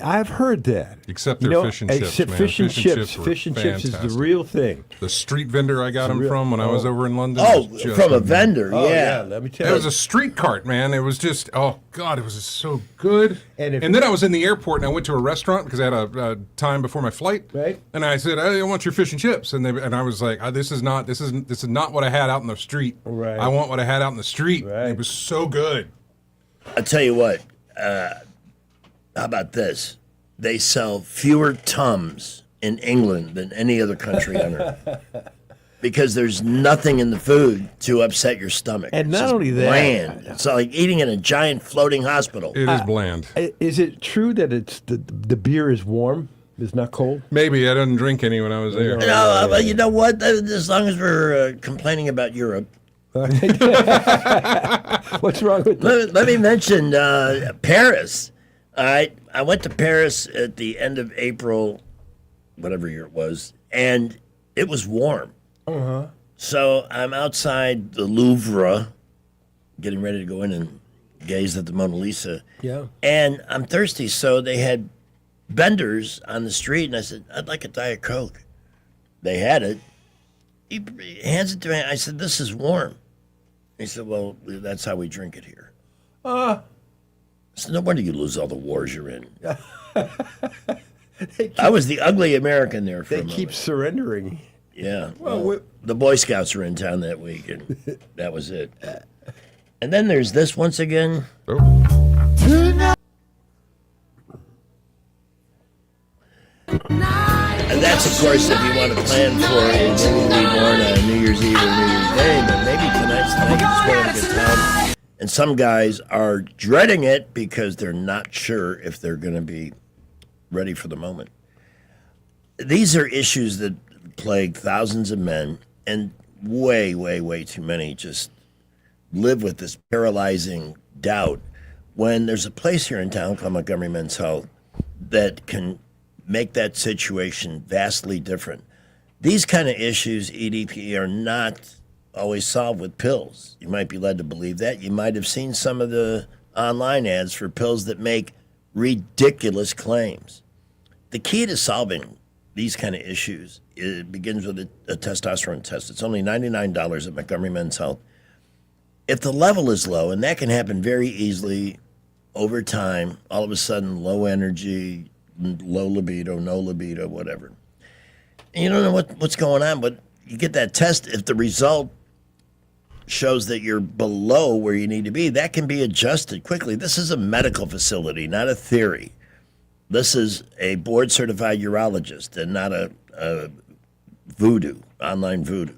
I've heard that. Except their fish and chips, except man. fish and chips. were Fish and chips is the fantastic. real thing. The street vendor I got them from when I was over in London. Oh, was just from a amazing. vendor, Oh, yeah. let me tell It you. was a street cart, man. It was just, oh, God, it was just so good. And And, if- then I was in the airport, and I went to a restaurant because I had a time before my flight. Right. And I said, I want your fish and chips. And I was like, this is not what I had out in the street. Right. I want what I had out in the street. Right. It was so good. I'll tell you what, how about this? They sell fewer Tums in England than any other country on earth. Because there's nothing in the food to upset your stomach. And It's not just only that- bland. It's like eating in a giant floating hospital. It is bland. Is it true that it's the beer is warm? It's not cold? Maybe I didn't drink any when I was there. No, but you know what? As long as we're complaining about Europe. What's wrong with that? Let me mention Paris. All right. I went to Paris at the end of April, whatever year it was, and it was warm. Uh-huh. So I'm outside the Louvre, getting ready to go in and gaze at the Mona Lisa. Yeah. And I'm thirsty, so they had vendors on the street, and I said, I'd like a Diet Coke. They had it. He hands it to me. I said, this is warm. He said, well, that's how we drink it here. So no wonder you lose all the wars you're in. I was the ugly American there for a They moment. keep surrendering. Yeah. Well, Well, the Boy Scouts were in town that week, and that was it. And then there's this once again. And that's, of course, if you want to plan for a baby born on New Year's Eve or New Year's Day, but maybe tonight's the night just want to get down. And some guys are dreading it because they're not sure if they're going to be ready for the moment. These are issues that plague thousands of men, and way, way, way too many just live with this paralyzing doubt when there's a place here in town called Montgomery Men's Health that can make that situation vastly different. These kind of issues, EDP, are not always solved with pills. You might be led to believe that. You might have seen some of the online ads for pills that make ridiculous claims. The key to solving these kind of issues, it begins with a testosterone test. It's only $99 at Montgomery Men's Health. If the level is low, and that can happen very easily over time, all of a sudden low energy, low libido, no libido, whatever. And you don't know what's going on, but you get that test. If the result shows that you're below where you need to be, that can be adjusted quickly. This is a medical facility, not a theory. This is a board-certified urologist and not a voodoo, online voodoo.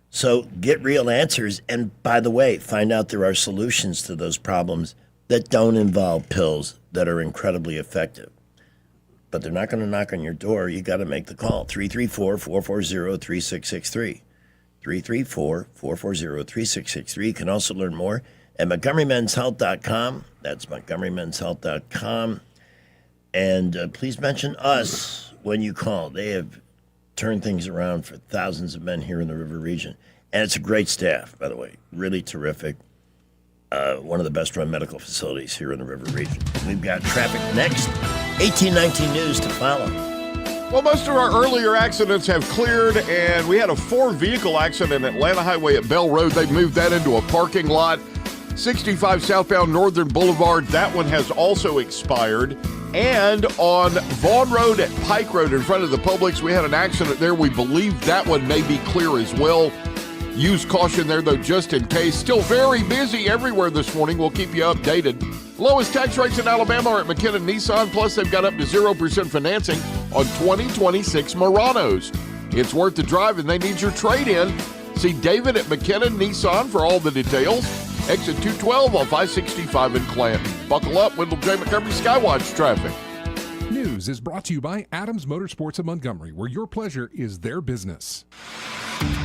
So get real answers. And by the way, find out there are solutions to those problems that don't involve pills that are incredibly effective. But they're not going to knock on your door. You got to make the call. 334-440-3663. 334-440-3663. You can also learn more at MontgomeryMen'sHealth.com. That's MontgomeryMen'sHealth.com. And please mention us when you call. They have turned things around for thousands of men here in the river region. And it's a great staff, by the way. Really terrific. One of the best-run medical facilities here in the river region. We've got traffic next. 1819 News to follow. Well, most of our earlier accidents have cleared, and we had a 4-vehicle accident at Atlanta Highway at Bell Road. They moved that into a parking lot. 65 southbound Northern Boulevard, that one has also expired. And on Vaughn Road at Pike Road in front of the Publix, we had an accident there. We believe that one may be clear as well. Use caution there, though, just in case. Still very busy everywhere this morning. We'll keep you updated. Lowest tax rates in Alabama are at McKinnon Nissan, plus they've got up to 0% financing on 2026 Muranos. It's worth the drive, and they need your trade-in. See David at McKinnon Nissan for all the details. Exit 212 off I-65 in Clanton. Buckle up, Wendell J. Montgomery Skywatch traffic. News is brought to you by Adams Motorsports of Montgomery, where your pleasure is their business.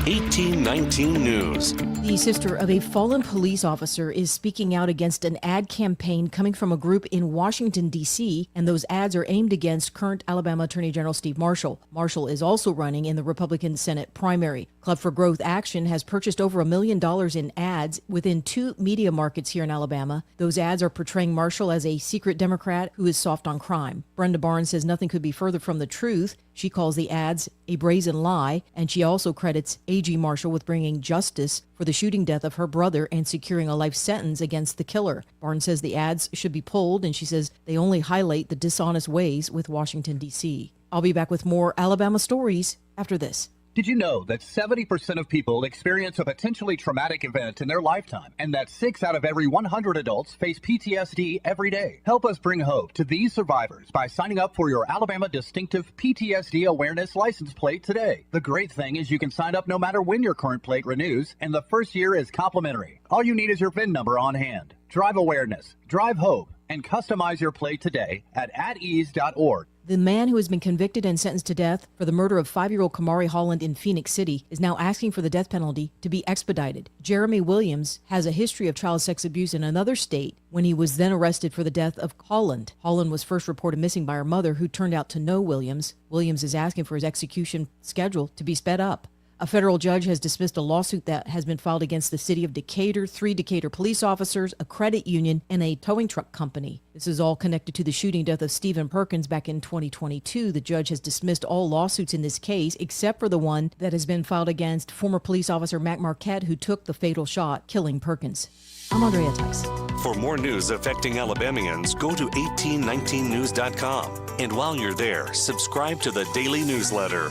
1819 News. The sister of a fallen police officer is speaking out against an ad campaign coming from a group in Washington, D.C., and those ads are aimed against current Alabama Attorney General Steve Marshall. Marshall is also running in the Republican Senate primary. Club for Growth Action has purchased over $1 million in ads within 2 media markets here in Alabama. Those ads are portraying Marshall as a secret Democrat who is soft on crime. Brenda Barnes says nothing could be further from the truth. She calls the ads a brazen lie, and she also credits A.G. Marshall with bringing justice for the shooting death of her brother and securing a life sentence against the killer. Barnes says the ads should be pulled, and she says they only highlight the dishonest ways with Washington, D.C. I'll be back with more Alabama stories after this. Did you know that 70% of people experience a potentially traumatic event in their lifetime, and that 6 out of every 100 adults face PTSD every day? Help us bring hope to these survivors by signing up for your Alabama Distinctive PTSD Awareness License Plate today. The great thing is you can sign up no matter when your current plate renews, and the first year is complimentary. All you need is your VIN number on hand. Drive awareness, drive hope, and customize your plate today at atease.org. The man who has been convicted and sentenced to death for the murder of 5-year-old Kamari Holland in Phoenix City is now asking for the death penalty to be expedited. Jeremy Williams has a history of child sex abuse in another state when he was then arrested for the death of Holland. Holland was first reported missing by her mother, who turned out to know Williams. Williams is asking for his execution schedule to be sped up. A federal judge has dismissed a lawsuit that has been filed against the city of Decatur, 3 Decatur police officers, a credit union, and a towing truck company. This is all connected to the shooting death of Stephen Perkins back in 2022. The judge has dismissed all lawsuits in this case, except for the one that has been filed against former police officer Mac Marquette, who took the fatal shot, killing Perkins. I'm Andrea Tice. For more news affecting Alabamians, go to 1819news.com. And while you're there, subscribe to the daily newsletter.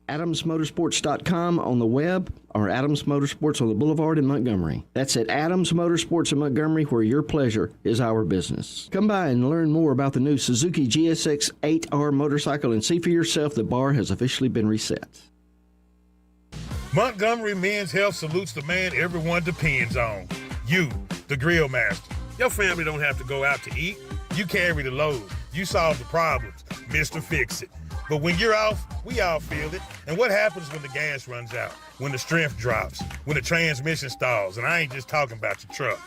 AdamsMotorsports.com on the web, or Adams Motorsports on the Boulevard in Montgomery. That's at Adams Motorsports in Montgomery, where your pleasure is our business. Come by and learn more about the new Suzuki GSX 8R motorcycle and see for yourself the bar has officially been reset. Montgomery Men's Health salutes the man everyone depends on. You, the grill master. Your family don't have to go out to eat. You carry the load. You solve the problems. Mr. Fix-It. But when you're off, we all feel it. And what happens when the gas runs out, when the strength drops, when the transmission stalls? And I ain't just talking about your truck.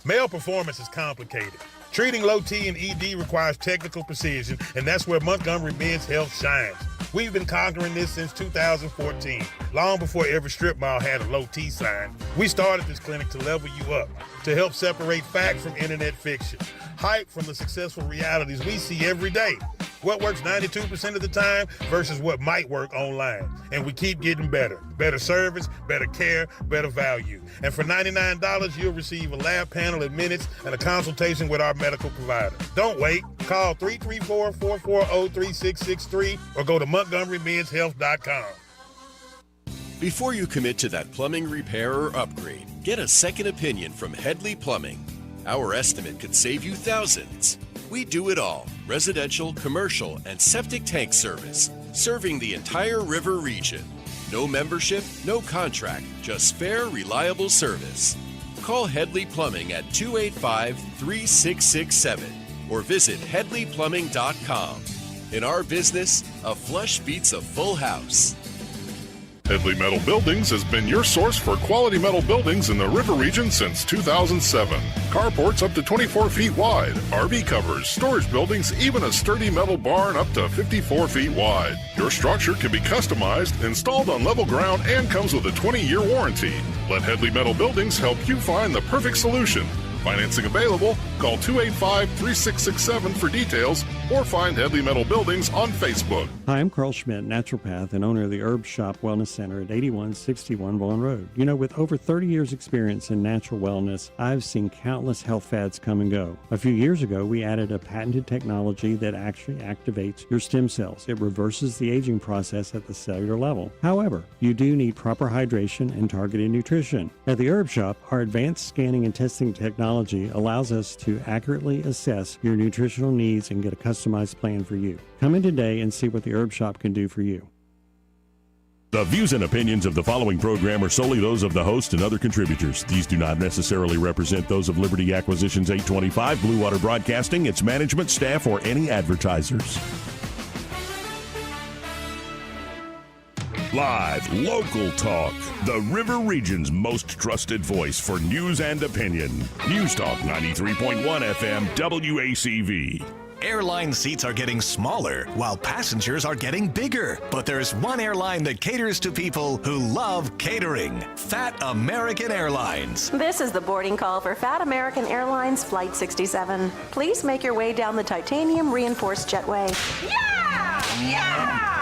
Male performance is complicated. Treating low T and ED requires technical precision, and that's where Montgomery Men's Health shines. We've been conquering this since 2014, long before every strip mall had a low T sign. We started this clinic to level you up, to help separate fact from internet fiction, hype from the successful realities we see every day. What works 92% of the time versus what might work online. And we keep getting better. Better service, better care, better value. And for $99, you'll receive a lab panel in minutes and a consultation with our medical provider. Don't wait. Call 334-440-3663 or go to MontgomeryMen'sHealth.com. Before you commit to that plumbing repair or upgrade, get a second opinion from Headley Plumbing. Our estimate could save you thousands. We do it all: residential, commercial, and septic tank service, serving the entire river region. No membership, no contract, just fair, reliable service. Call Headley Plumbing at 285-3667 or visit headleyplumbing.com. In our business, a flush beats a full house. Headley Metal Buildings has been your source for quality metal buildings in the river region since 2007. Carports up to 24 feet wide, RV covers, storage buildings, even a sturdy metal barn up to 54 feet wide. Your structure can be customized, installed on level ground, and comes with a 20-year warranty. Let Headley Metal Buildings help you find the perfect solution. Financing available. Call 285-3667 for details or find Headley Metal Buildings on Facebook. Hi, I'm Carl Schmidt, naturopath and owner of the Herb Shop Wellness Center at 8161 Vaughan Road. You know, with over 30 years experience in natural wellness, I've seen countless health fads come and go. A few years ago, we added a patented technology that actually activates your stem cells. It reverses the aging process at the cellular level. However, you do need proper hydration and targeted nutrition. At the Herb Shop, our advanced scanning and testing technology allows us to accurately assess your nutritional needs and get a customized plan for you. Come in today and see what the Herb Shop can do for you. The views and opinions of the following program are solely those of the host and other contributors. These do not necessarily represent those of Liberty Acquisitions 825, Blue Water Broadcasting, its management, staff, or any advertisers. Live, local talk. The River Region's most trusted voice for news and opinion. News Talk 93.1 FM WACV. Airline seats are getting smaller while passengers are getting bigger. But there's one airline that caters to people who love catering. Fat American Airlines. This is the boarding call for Fat American Airlines Flight 67. Please make your way down the titanium reinforced jetway. Yeah! Yeah!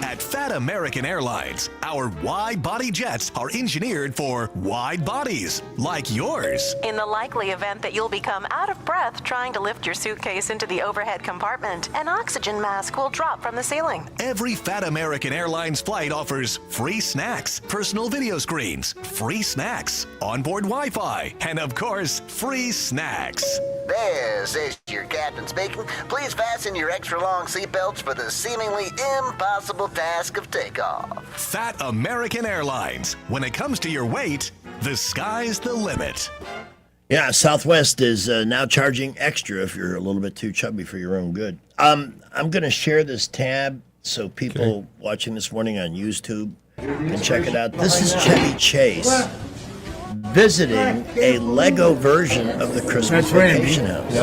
At Fat American Airlines, our wide-body jets are engineered for wide bodies, like yours. In the likely event that you'll become out of breath trying to lift your suitcase into the overhead compartment, an oxygen mask will drop from the ceiling. Every Fat American Airlines flight offers free snacks, personal video screens, free snacks, onboard Wi-Fi, and of course, free snacks. This is your captain speaking. Please fasten your extra long seatbelts for the seemingly impossible task of takeoff. Fat American Airlines. When it comes to your weight, the sky's the limit. Yeah, Southwest is now charging extra if you're a little bit too chubby for your own good. I'm going to share this tab so people watching this morning on YouTube can check it out. This is Chevy Chase visiting a Lego version of the Christmas Vacation House.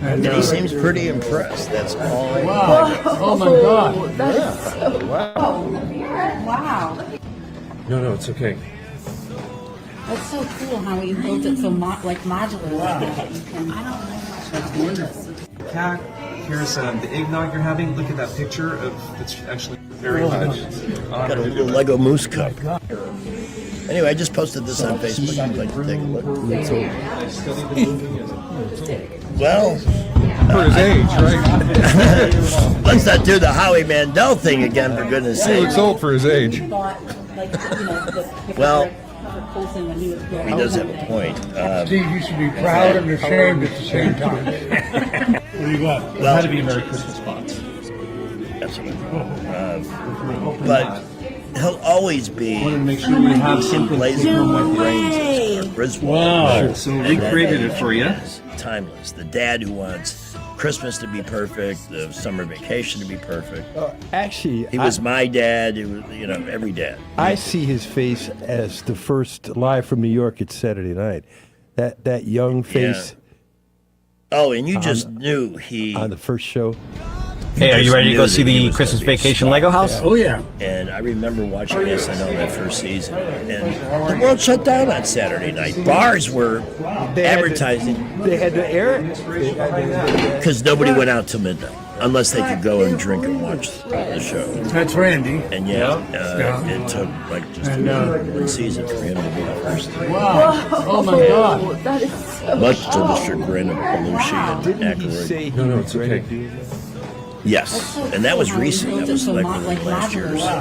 And he seems pretty impressed. That's all. Wow. Oh my God. That's so Wow. Wow. No, it's okay. That's so cool how you built it so modular. Wow. That's wonderful. Kat, here's the eggnog you're having. Look at that picture of it's actually very much. Got a little Lego moose cup. Anyway, I just posted this on Facebook. If you'd like to take a look. Well, for his age, right? Let's not do the Howie Mandel thing again, for goodness sake. He looks old for his age. Well, he does have a point. Steve, you should be proud and ashamed at the same time. What do you got? Well, it had to be a Merry Christmas box. Absolutely. But he'll always be wanted to make sure we have something blazing on my brains. Wow. So we created it for you. Timeless. The dad who wants Christmas to be perfect, the summer vacation to be perfect. Actually, he was my dad. It was, every dad. I see his face as the first Live from New York at Saturday night. That young face. Yeah. Oh, and you just knew he on the first show. Hey, are you ready to go see the Christmas Vacation Lego house? Oh, yeah. And I remember watching SNL that first season. And the world shut down on Saturday night. Bars were advertising. They had to air it. Because nobody went out till midnight. Unless they could go and drink and watch the show. That's Randy. And it took just one season for him to be the first. Wow. Oh, my God. That is so Much to the chagrin of Belushi and Aykroyd. No, it's okay. Yes, and that was recent. That was like last year or so.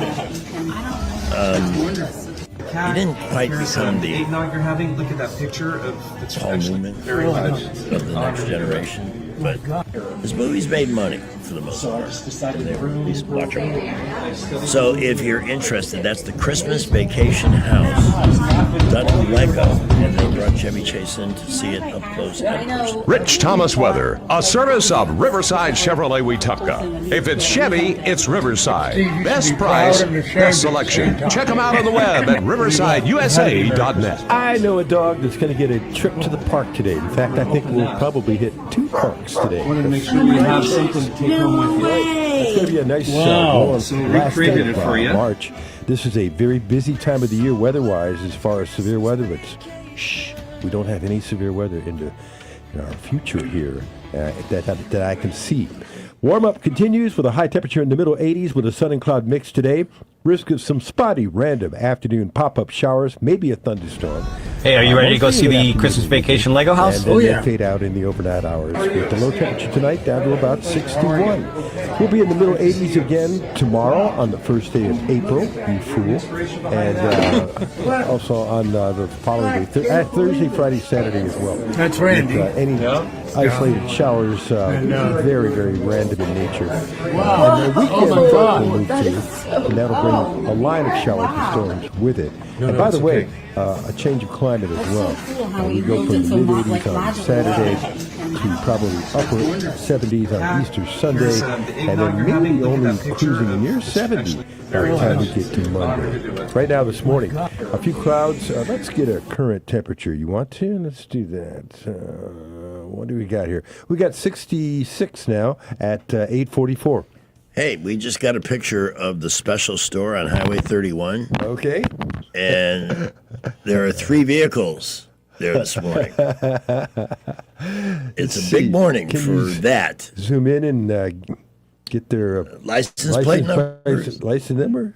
He didn't quite become the eggnog you're having. Look at that picture of Paul Newman very much of the next generation. but this movie's made money for the most part. They were at least watching. So if you're interested, that's the Christmas Vacation House, done in Lego, and they brought Chevy Chase in to see it up close and personal. Rich Thomas Weather, a service of Riverside Chevrolet Wetumpka. If it's Chevy, it's Riverside. Best price, best selection. Check them out on the web at riversideusa.net. I know a dog that's going to get a trip to the park today. In fact, I think we'll probably hit 2 parks today. I wanted to make sure you have something to take home with you. It's going to be a nice Wow. So we last created day it of for you. March. This is a very busy time of the year weather-wise as far as severe weather, but we don't have any severe weather in our future here that I can see. Warm-up continues with a high temperature in the middle 80s with a sun and cloud mix today. Risk of some spotty, random afternoon pop-up showers, maybe a thunderstorm. Hey, are you ready to go see the Christmas Vacation Lego House? And then they fade out in the overnight hours with the low temperature tonight down to about 61. We'll be in the middle 80s again tomorrow on the first day of April, you fool. And also on the following day, Thursday, Friday, Saturday as well. That's Randy. With, any isolated showers, very, very random in nature. Wow. And the weekend Oh my God. will move through, and that'll bring a line of showers and storms with it. And by the way, a change of climate as well. We go from the mid-80s on Saturday to probably upper 70s on Easter Sunday, and then maybe only cruising in near 70 by the time we get to Monday. Right now this morning, a few clouds. Let's get a current temperature. You want to? Let's do that. What do we got here? We got 66 now at 8:44. Hey, we just got a picture of the special store on Highway 31. Okay. And there are 3 vehicles there this morning. It's a big morning for that. Zoom in and get their license plate number. License number.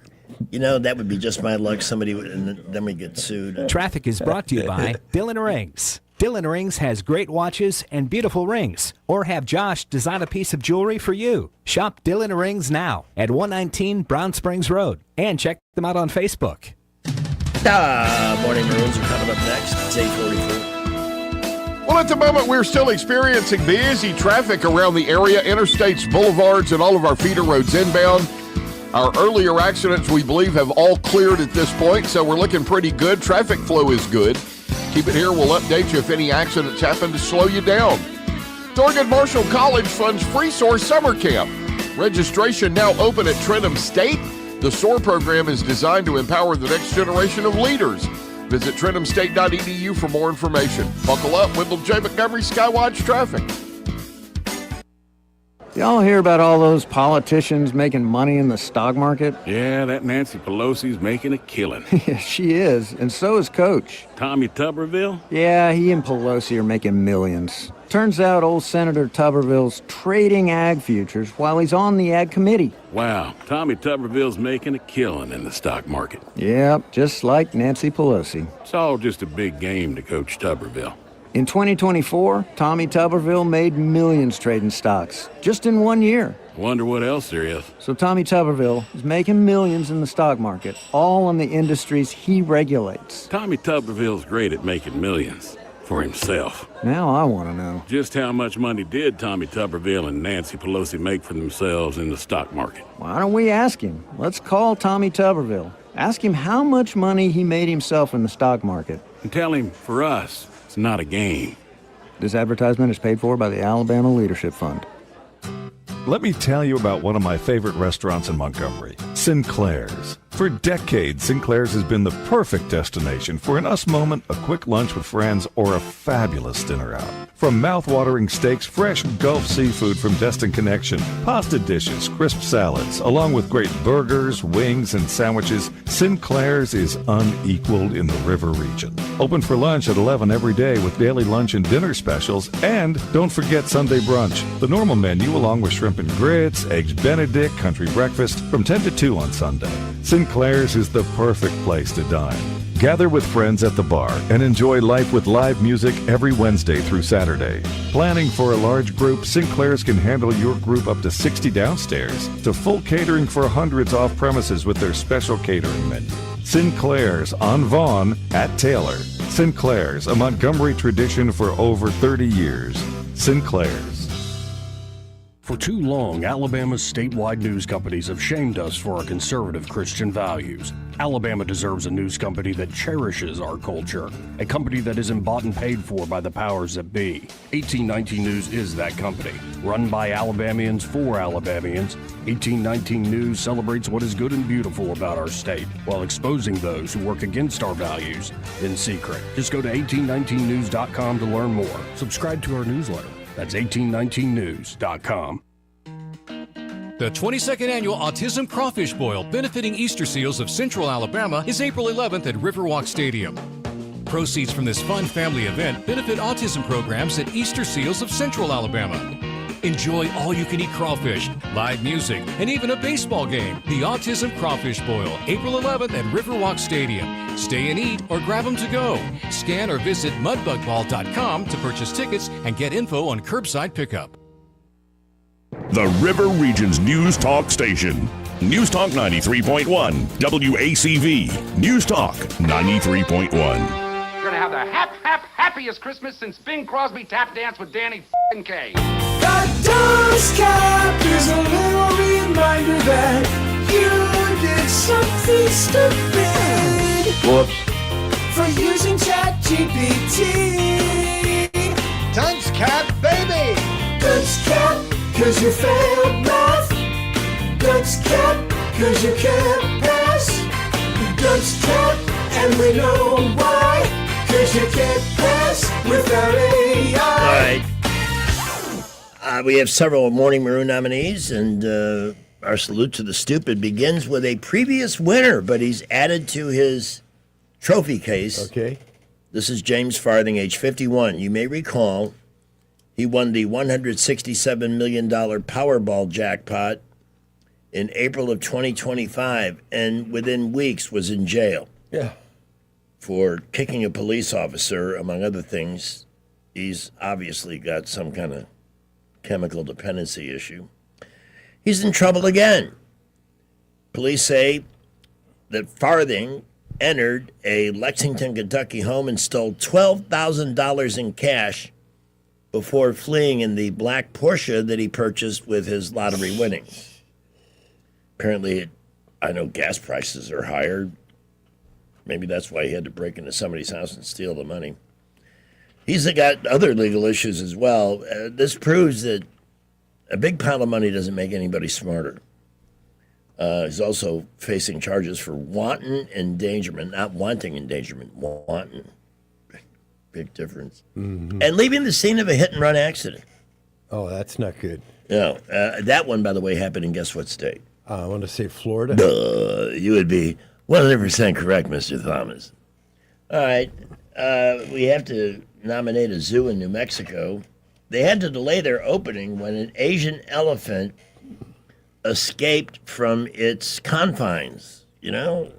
You know, that would be just my luck. Somebody would, and then we get sued. Traffic is brought to you by Dillon Rings. Dillon Rings has great watches and beautiful rings. Or have Josh design a piece of jewelry for you. Shop Dillon Rings now at 119 Brown Springs Road. And check them out on Facebook. Morning Maroons are coming up next. It's 8:44. Well, at the moment, we're still experiencing busy traffic around the area, interstates, boulevards, and all of our feeder roads inbound. Our earlier accidents, we believe, have all cleared at this point, so we're looking pretty good. Traffic flow is good. Keep it here. We'll update you if any accidents happen to slow you down. Thurgood Marshall College funds Free SOAR Summer Camp. Registration now open at Trenton State. The SOAR program is designed to empower the next generation of leaders. Visit TrentonState.edu for more information. Buckle up, Wendell J. Montgomery, Skywatch Traffic. Y'all hear about all those politicians making money in the stock market? Yeah, that Nancy Pelosi's making a killing. Yeah, she is, and so is Coach. Tommy Tuberville? Yeah, he and Pelosi are making millions. Turns out old Senator Tuberville's trading ag futures while he's on the ag committee. Wow, Tommy Tuberville's making a killing in the stock market. Yep, just like Nancy Pelosi. It's all just a big game to Coach Tuberville. In 2024, Tommy Tuberville made millions trading stocks, just in 1 year. Wonder what else there is. So Tommy Tuberville is making millions in the stock market, all in the industries he regulates. Tommy Tuberville's great at making millions. For himself. Now I want to know. Just how much money did Tommy Tuberville and Nancy Pelosi make for themselves in the stock market? Why don't we ask him? Let's call Tommy Tuberville. Ask him how much money he made himself in the stock market. And tell him, for us, it's not a game. This advertisement is paid for by the Alabama Leadership Fund. Let me tell you about one of my favorite restaurants in Montgomery, Sinclair's. For decades, Sinclair's has been the perfect destination for an us moment, a quick lunch with friends, or a fabulous dinner out. From mouth-watering steaks, fresh Gulf seafood from Destin Connection, pasta dishes, crisp salads, along with great burgers, wings, and sandwiches, Sinclair's is unequaled in the River region. Open for lunch at 11 every day with daily lunch and dinner specials, and don't forget Sunday brunch. The normal menu along with shrimp and grits, eggs Benedict, country breakfast from 10 to 2 on Sunday. Sinclair's is the perfect place to dine. Gather with friends at the bar and enjoy life with live music every Wednesday through Saturday. Planning for a large group, Sinclair's can handle your group up to 60 downstairs to full catering for hundreds off premises with their special catering menu. Sinclair's on Vaughn at Taylor. Sinclair's, a Montgomery tradition for over 30 years. Sinclair's. For too long, Alabama's statewide news companies have shamed us for our conservative Christian values. Alabama deserves a news company that cherishes our culture, a company that isn't bought and paid for by the powers that be. 1819 News is that company. Run by Alabamians for Alabamians, 1819 News celebrates what is good and beautiful about our state, while exposing those who work against our values in secret. Just go to 1819news.com to learn more. Subscribe to our newsletter. That's 1819news.com. The 22nd Annual Autism Crawfish Boil benefiting Easter Seals of Central Alabama is April 11th at Riverwalk Stadium. Proceeds from this fun family event benefit autism programs at Easter Seals of Central Alabama. Enjoy all-you-can-eat crawfish, live music, and even a baseball game. The Autism Crawfish Boil, April 11th at Riverwalk Stadium. Stay and eat or grab them to go. Scan or visit mudbugball.com to purchase tickets and get info on curbside pickup. The River Region's News Talk Station. News Talk 93.1, WACV. News Talk 93.1. You're gonna have the happiest Christmas since Bing Crosby tap danced with Danny f***ing Kaye. The dust cap is a little reminder that you did something stupid. Whoops. For using ChatGPT. Dunce cap, baby. Dunce cap, cause you failed math. Dunce cap, cause you can't pass. Dunce cap, and we know why. Cause you can't pass without AI. All right. We have several Morning Maroon nominees, and our salute to the stupid begins with a previous winner, but he's added to his trophy case. Okay. This is James Farthing, age 51. You may recall he won the $167 million Powerball jackpot in April of 2025, and within weeks was in jail. Yeah. For kicking a police officer, among other things. He's obviously got some kind of chemical dependency issue. He's in trouble again. Police say that Farthing entered a Lexington, Kentucky home and stole $12,000 in cash before fleeing in the black Porsche that he purchased with his lottery winnings. Apparently, I know gas prices are higher. Maybe that's why he had to break into somebody's house and steal the money. He's got other legal issues as well. This proves that a big pile of money doesn't make anybody smarter. He's also facing charges for wanton endangerment, not wanting endangerment, wanton. Big difference. Mm-hmm. And leaving the scene of a hit-and-run accident. Oh, that's not good. No, that one, by the way, happened in guess what state? I want to say Florida. You would be 100% correct, Mr. Thomas. All right. We have to nominate a zoo in New Mexico. They had to delay their opening when an Asian elephant escaped from its confines, you know?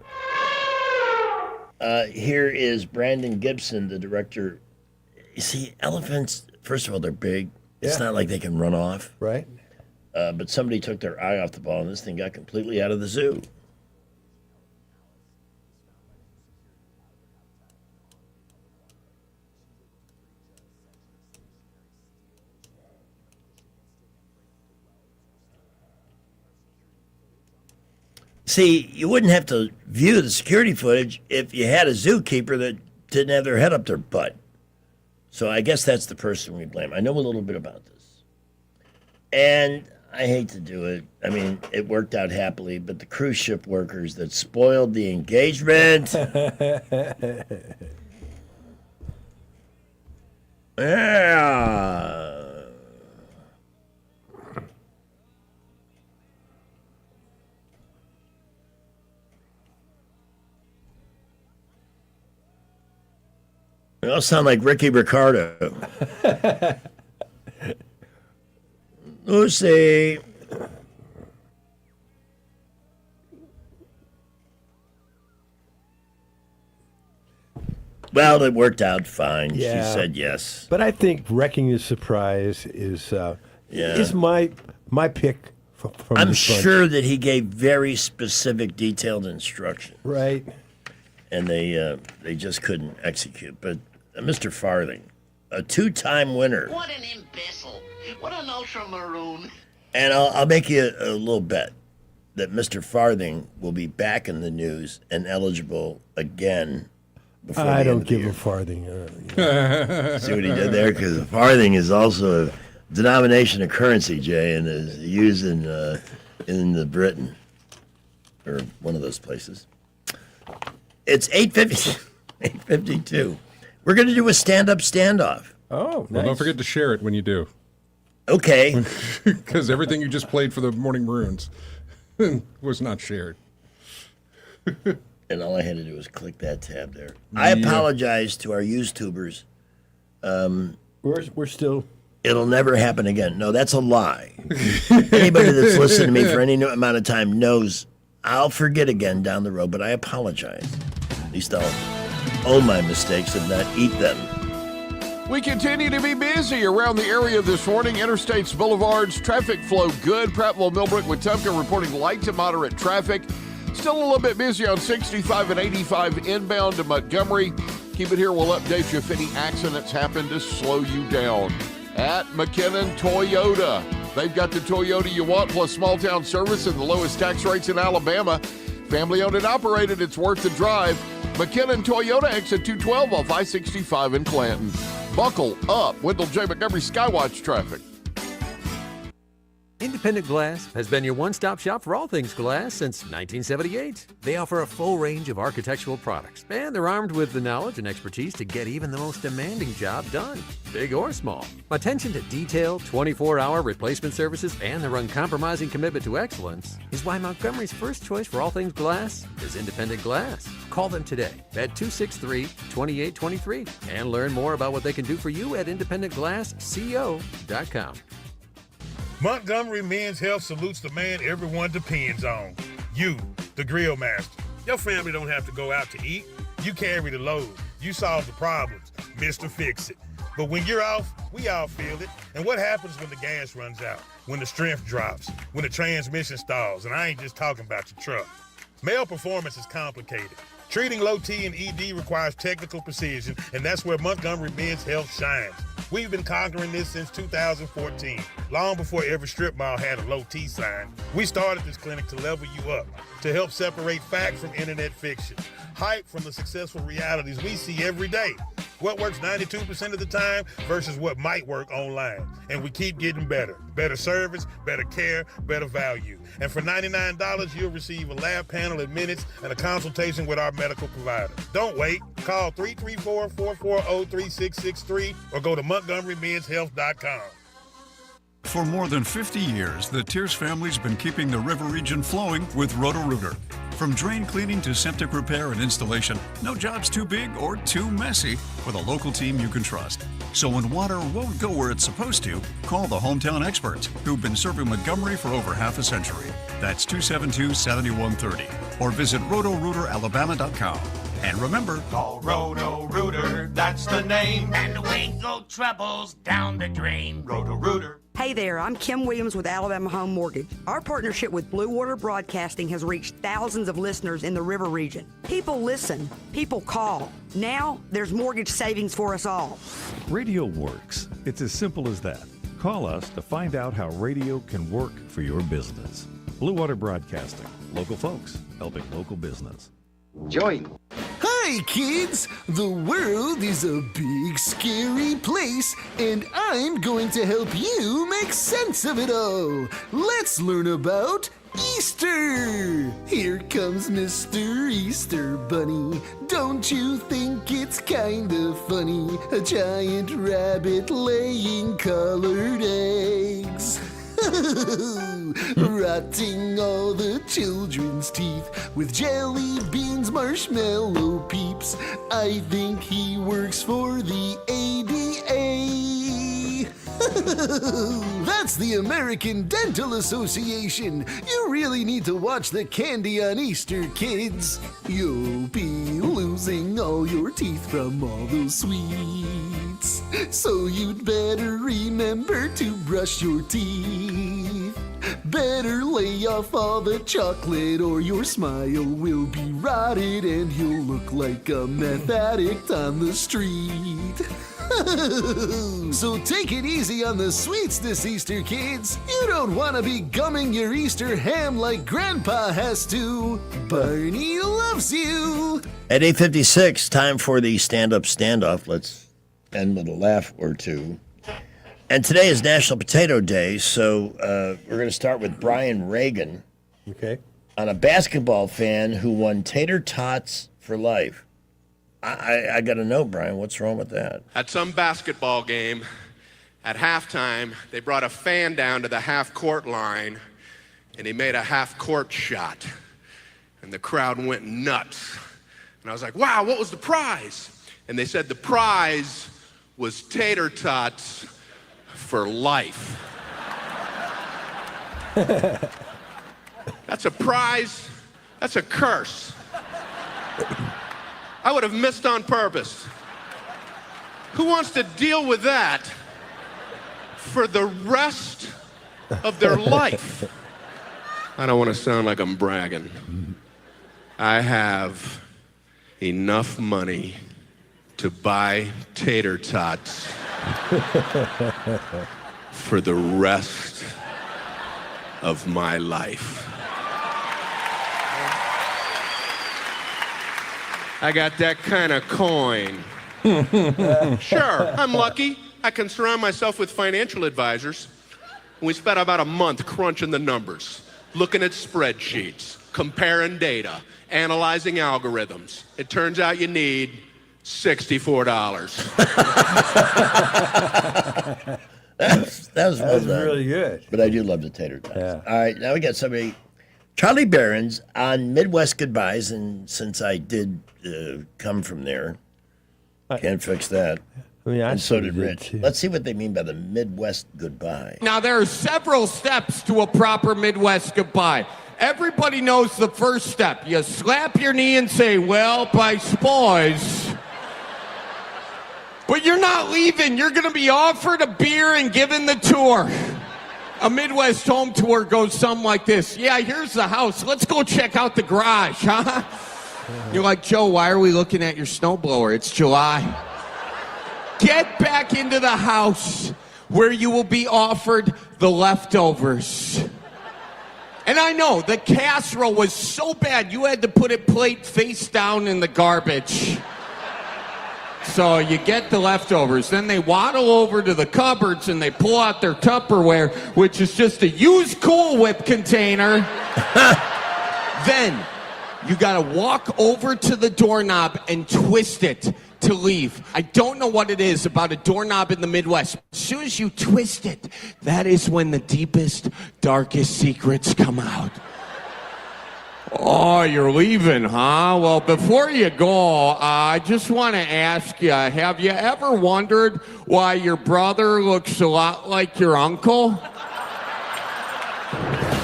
Here is Brandon Gibson, the director. You see, elephants, first of all, they're big. It's not like they can run off. Right. But somebody took their eye off the ball, and this thing got completely out of the zoo. See, you wouldn't have to view the security footage if you had a zookeeper that didn't have their head up their butt. So I guess that's the person we blame. I know a little bit about this. And I hate to do it. I mean, it worked out happily, but the cruise ship workers that spoiled the engagement. Yeah. They all sound like Ricky Ricardo. Lucy. Well, it worked out fine. Yeah. She said yes. But I think Wrecking the Surprise is my pick from I'm this bunch. sure that he gave very specific, detailed instructions. Right. And they just couldn't execute. But Mr. Farthing, a two-time winner. What an imbecile. What an ultra maroon. And I'll make you a little bet that Mr. Farthing will be back in the news and eligible again. Before I the don't end of the give year. a farthing. See what he did there? Because a farthing is also a denomination of currency, Jay, and is used in the Britain or one of those places. It's 8:52. We're going to do a stand-up standoff. Oh, Well, don't forget to share it when you do. Okay. Because everything you just played for the Morning Maroons was not shared. And all I had to do was click that tab there. I apologize to our YouTubers. We're still. It'll never happen again. No, that's a lie. Anybody that's listened to me for any amount of time knows I'll forget again down the road, but I apologize. At least I'll own my mistakes and not eat them. We continue to be busy around the area this morning. Interstates, boulevards, traffic flow good. Prattville, Millbrook, Wetumpka reporting light to moderate traffic. Still a little bit busy on 65 and 85 inbound to Montgomery. Keep it here. We'll update you if any accidents happen to slow you down. At McKinnon Toyota, they've got the Toyota you want plus small town service and the lowest tax rates in Alabama. Family owned and operated. It's worth the drive. McKinnon Toyota, exit 212 off I-65 in Clanton. Buckle up. Wendell J. Montgomery Skywatch traffic. Independent Glass has been your one-stop shop for all things glass since 1978. They offer a full range of architectural products, and they're armed with the knowledge and expertise to get even the most demanding job done, big or small. Attention to detail, 24-hour replacement services, and their uncompromising commitment to excellence is why Montgomery's first choice for all things glass is Independent Glass. Call them today at 263-2823 and learn more about what they can do for you at independentglassco.com. Montgomery Men's Health salutes the man everyone depends on. You, the grill master. Your family don't have to go out to eat. You carry the load. You solve the problems. Mr. Fix-It. But when you're off, we all feel it. And what happens when the gas runs out? When the strength drops? When the transmission stalls? And I ain't just talking about your truck. Male performance is complicated. Treating low T and ED requires technical precision, and that's where Montgomery Men's Health shines. We've been conquering this since 2014, long before every strip mall had a low T sign. We started this clinic to level you up, to help separate fact from internet fiction, hype from the successful realities we see every day. What works 92% of the time versus what might work online. And we keep getting better. Better service, better care, better value. And for $99, you'll receive a lab panel in minutes and a consultation with our medical provider. Don't wait. Call 334-440-3663 or go to MontgomeryMen'sHealth.com. For more than 50 years, the Tears family's been keeping the river region flowing with Roto-Rooter. From drain cleaning to septic repair and installation, no job's too big or too messy with a local team you can trust. So when water won't go where it's supposed to, call the hometown experts who've been serving Montgomery for over half a century. That's 272-7130 or visit RotoRooterAlabama.com. And remember, call Roto-Rooter, that's the name. And away go troubles down the drain. Roto-Rooter. Hey there, I'm Kim Williams with Alabama Home Mortgage. Our partnership with Blue Water Broadcasting has reached thousands of listeners in the river region. People listen, people call. Now there's mortgage savings for us all. Radio works. It's as simple as that. Call us to find out how radio can work for your business. Blue Water Broadcasting. Local folks helping local business. Join. Hi, kids! The world is a big, scary place, and I'm going to help you make sense of it all. Let's learn about Easter! Here comes Mr. Easter Bunny. Don't you think it's kinda funny? A giant rabbit laying colored eggs. Rotting all the children's teeth with jelly beans, marshmallow peeps. I think he works for the ADA. That's the American Dental Association. You really need to watch the candy on Easter, kids. You'll be losing all your teeth from all those sweets. So you'd better remember to brush your teeth. Better lay off all the chocolate or your smile will be rotted and you'll look like a meth addict on the street. So take it easy on the sweets this Easter, kids. You don't want to be gumming your Easter ham like Grandpa has to. Barney loves you. At 8:56, time for the stand-up standoff. Let's end with a laugh or two. And today is National Potato Day, so we're going to start with Brian Reagan. Okay. On a basketball fan who won tater tots for life. I got to know, Brian, what's wrong with that? At some basketball game, at halftime, they brought a fan down to the half-court line, and he made a half-court shot. And the crowd went nuts. And I was like, wow, what was the prize? And they said the prize was tater tots for life. That's a prize. That's a curse. I would have missed on purpose. Who wants to deal with that for the rest of their life? I don't want to sound like I'm bragging. I have enough money to buy tater tots for the rest of my life. I got that kind of coin. Sure, I'm lucky. I can surround myself with financial advisors. We spent about a month crunching the numbers, looking at spreadsheets, comparing data, analyzing algorithms. It turns out you need $64. That was well done. Really good. But I do love the tater tots. Yeah. All right, now we got somebody, Charlie Behrens on Midwest Goodbyes, and since I did come from there, can't fix that. I mean, and so did Rich. Let's see what they mean by the Midwest Goodbye. Now, there are several steps to a proper Midwest goodbye. Everybody knows the first step. You slap your knee and say, well, I suppose. But you're not leaving. You're going to be offered a beer and given the tour. A Midwest home tour goes something like this. Yeah, here's the house. Let's go check out the garage, huh? You're like, Joe, why are we looking at your snowblower? It's July. Get back into the house where you will be offered the leftovers. And I know, the casserole was so bad, you had to put it plate face down in the garbage. So you get the leftovers. Then they waddle over to the cupboards and they pull out their Tupperware, which is just a used Cool Whip container. Then you gotta walk over to the doorknob and twist it to leave. I don't know what it is about a doorknob in the Midwest. As soon as you twist it, that is when the deepest, darkest secrets come out. Oh, you're leaving, huh? Well, before you go, I just want to ask you, have you ever wondered why your brother looks a lot like your uncle?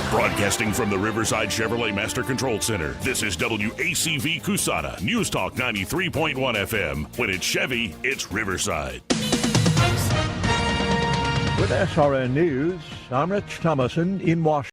Broadcasting from the Riverside Chevrolet Master Control Center, this is WACV Cusana, News Talk 93.1 FM. When it's Chevy, it's Riverside. With SRN News, I'm Rich Thomason in Washington.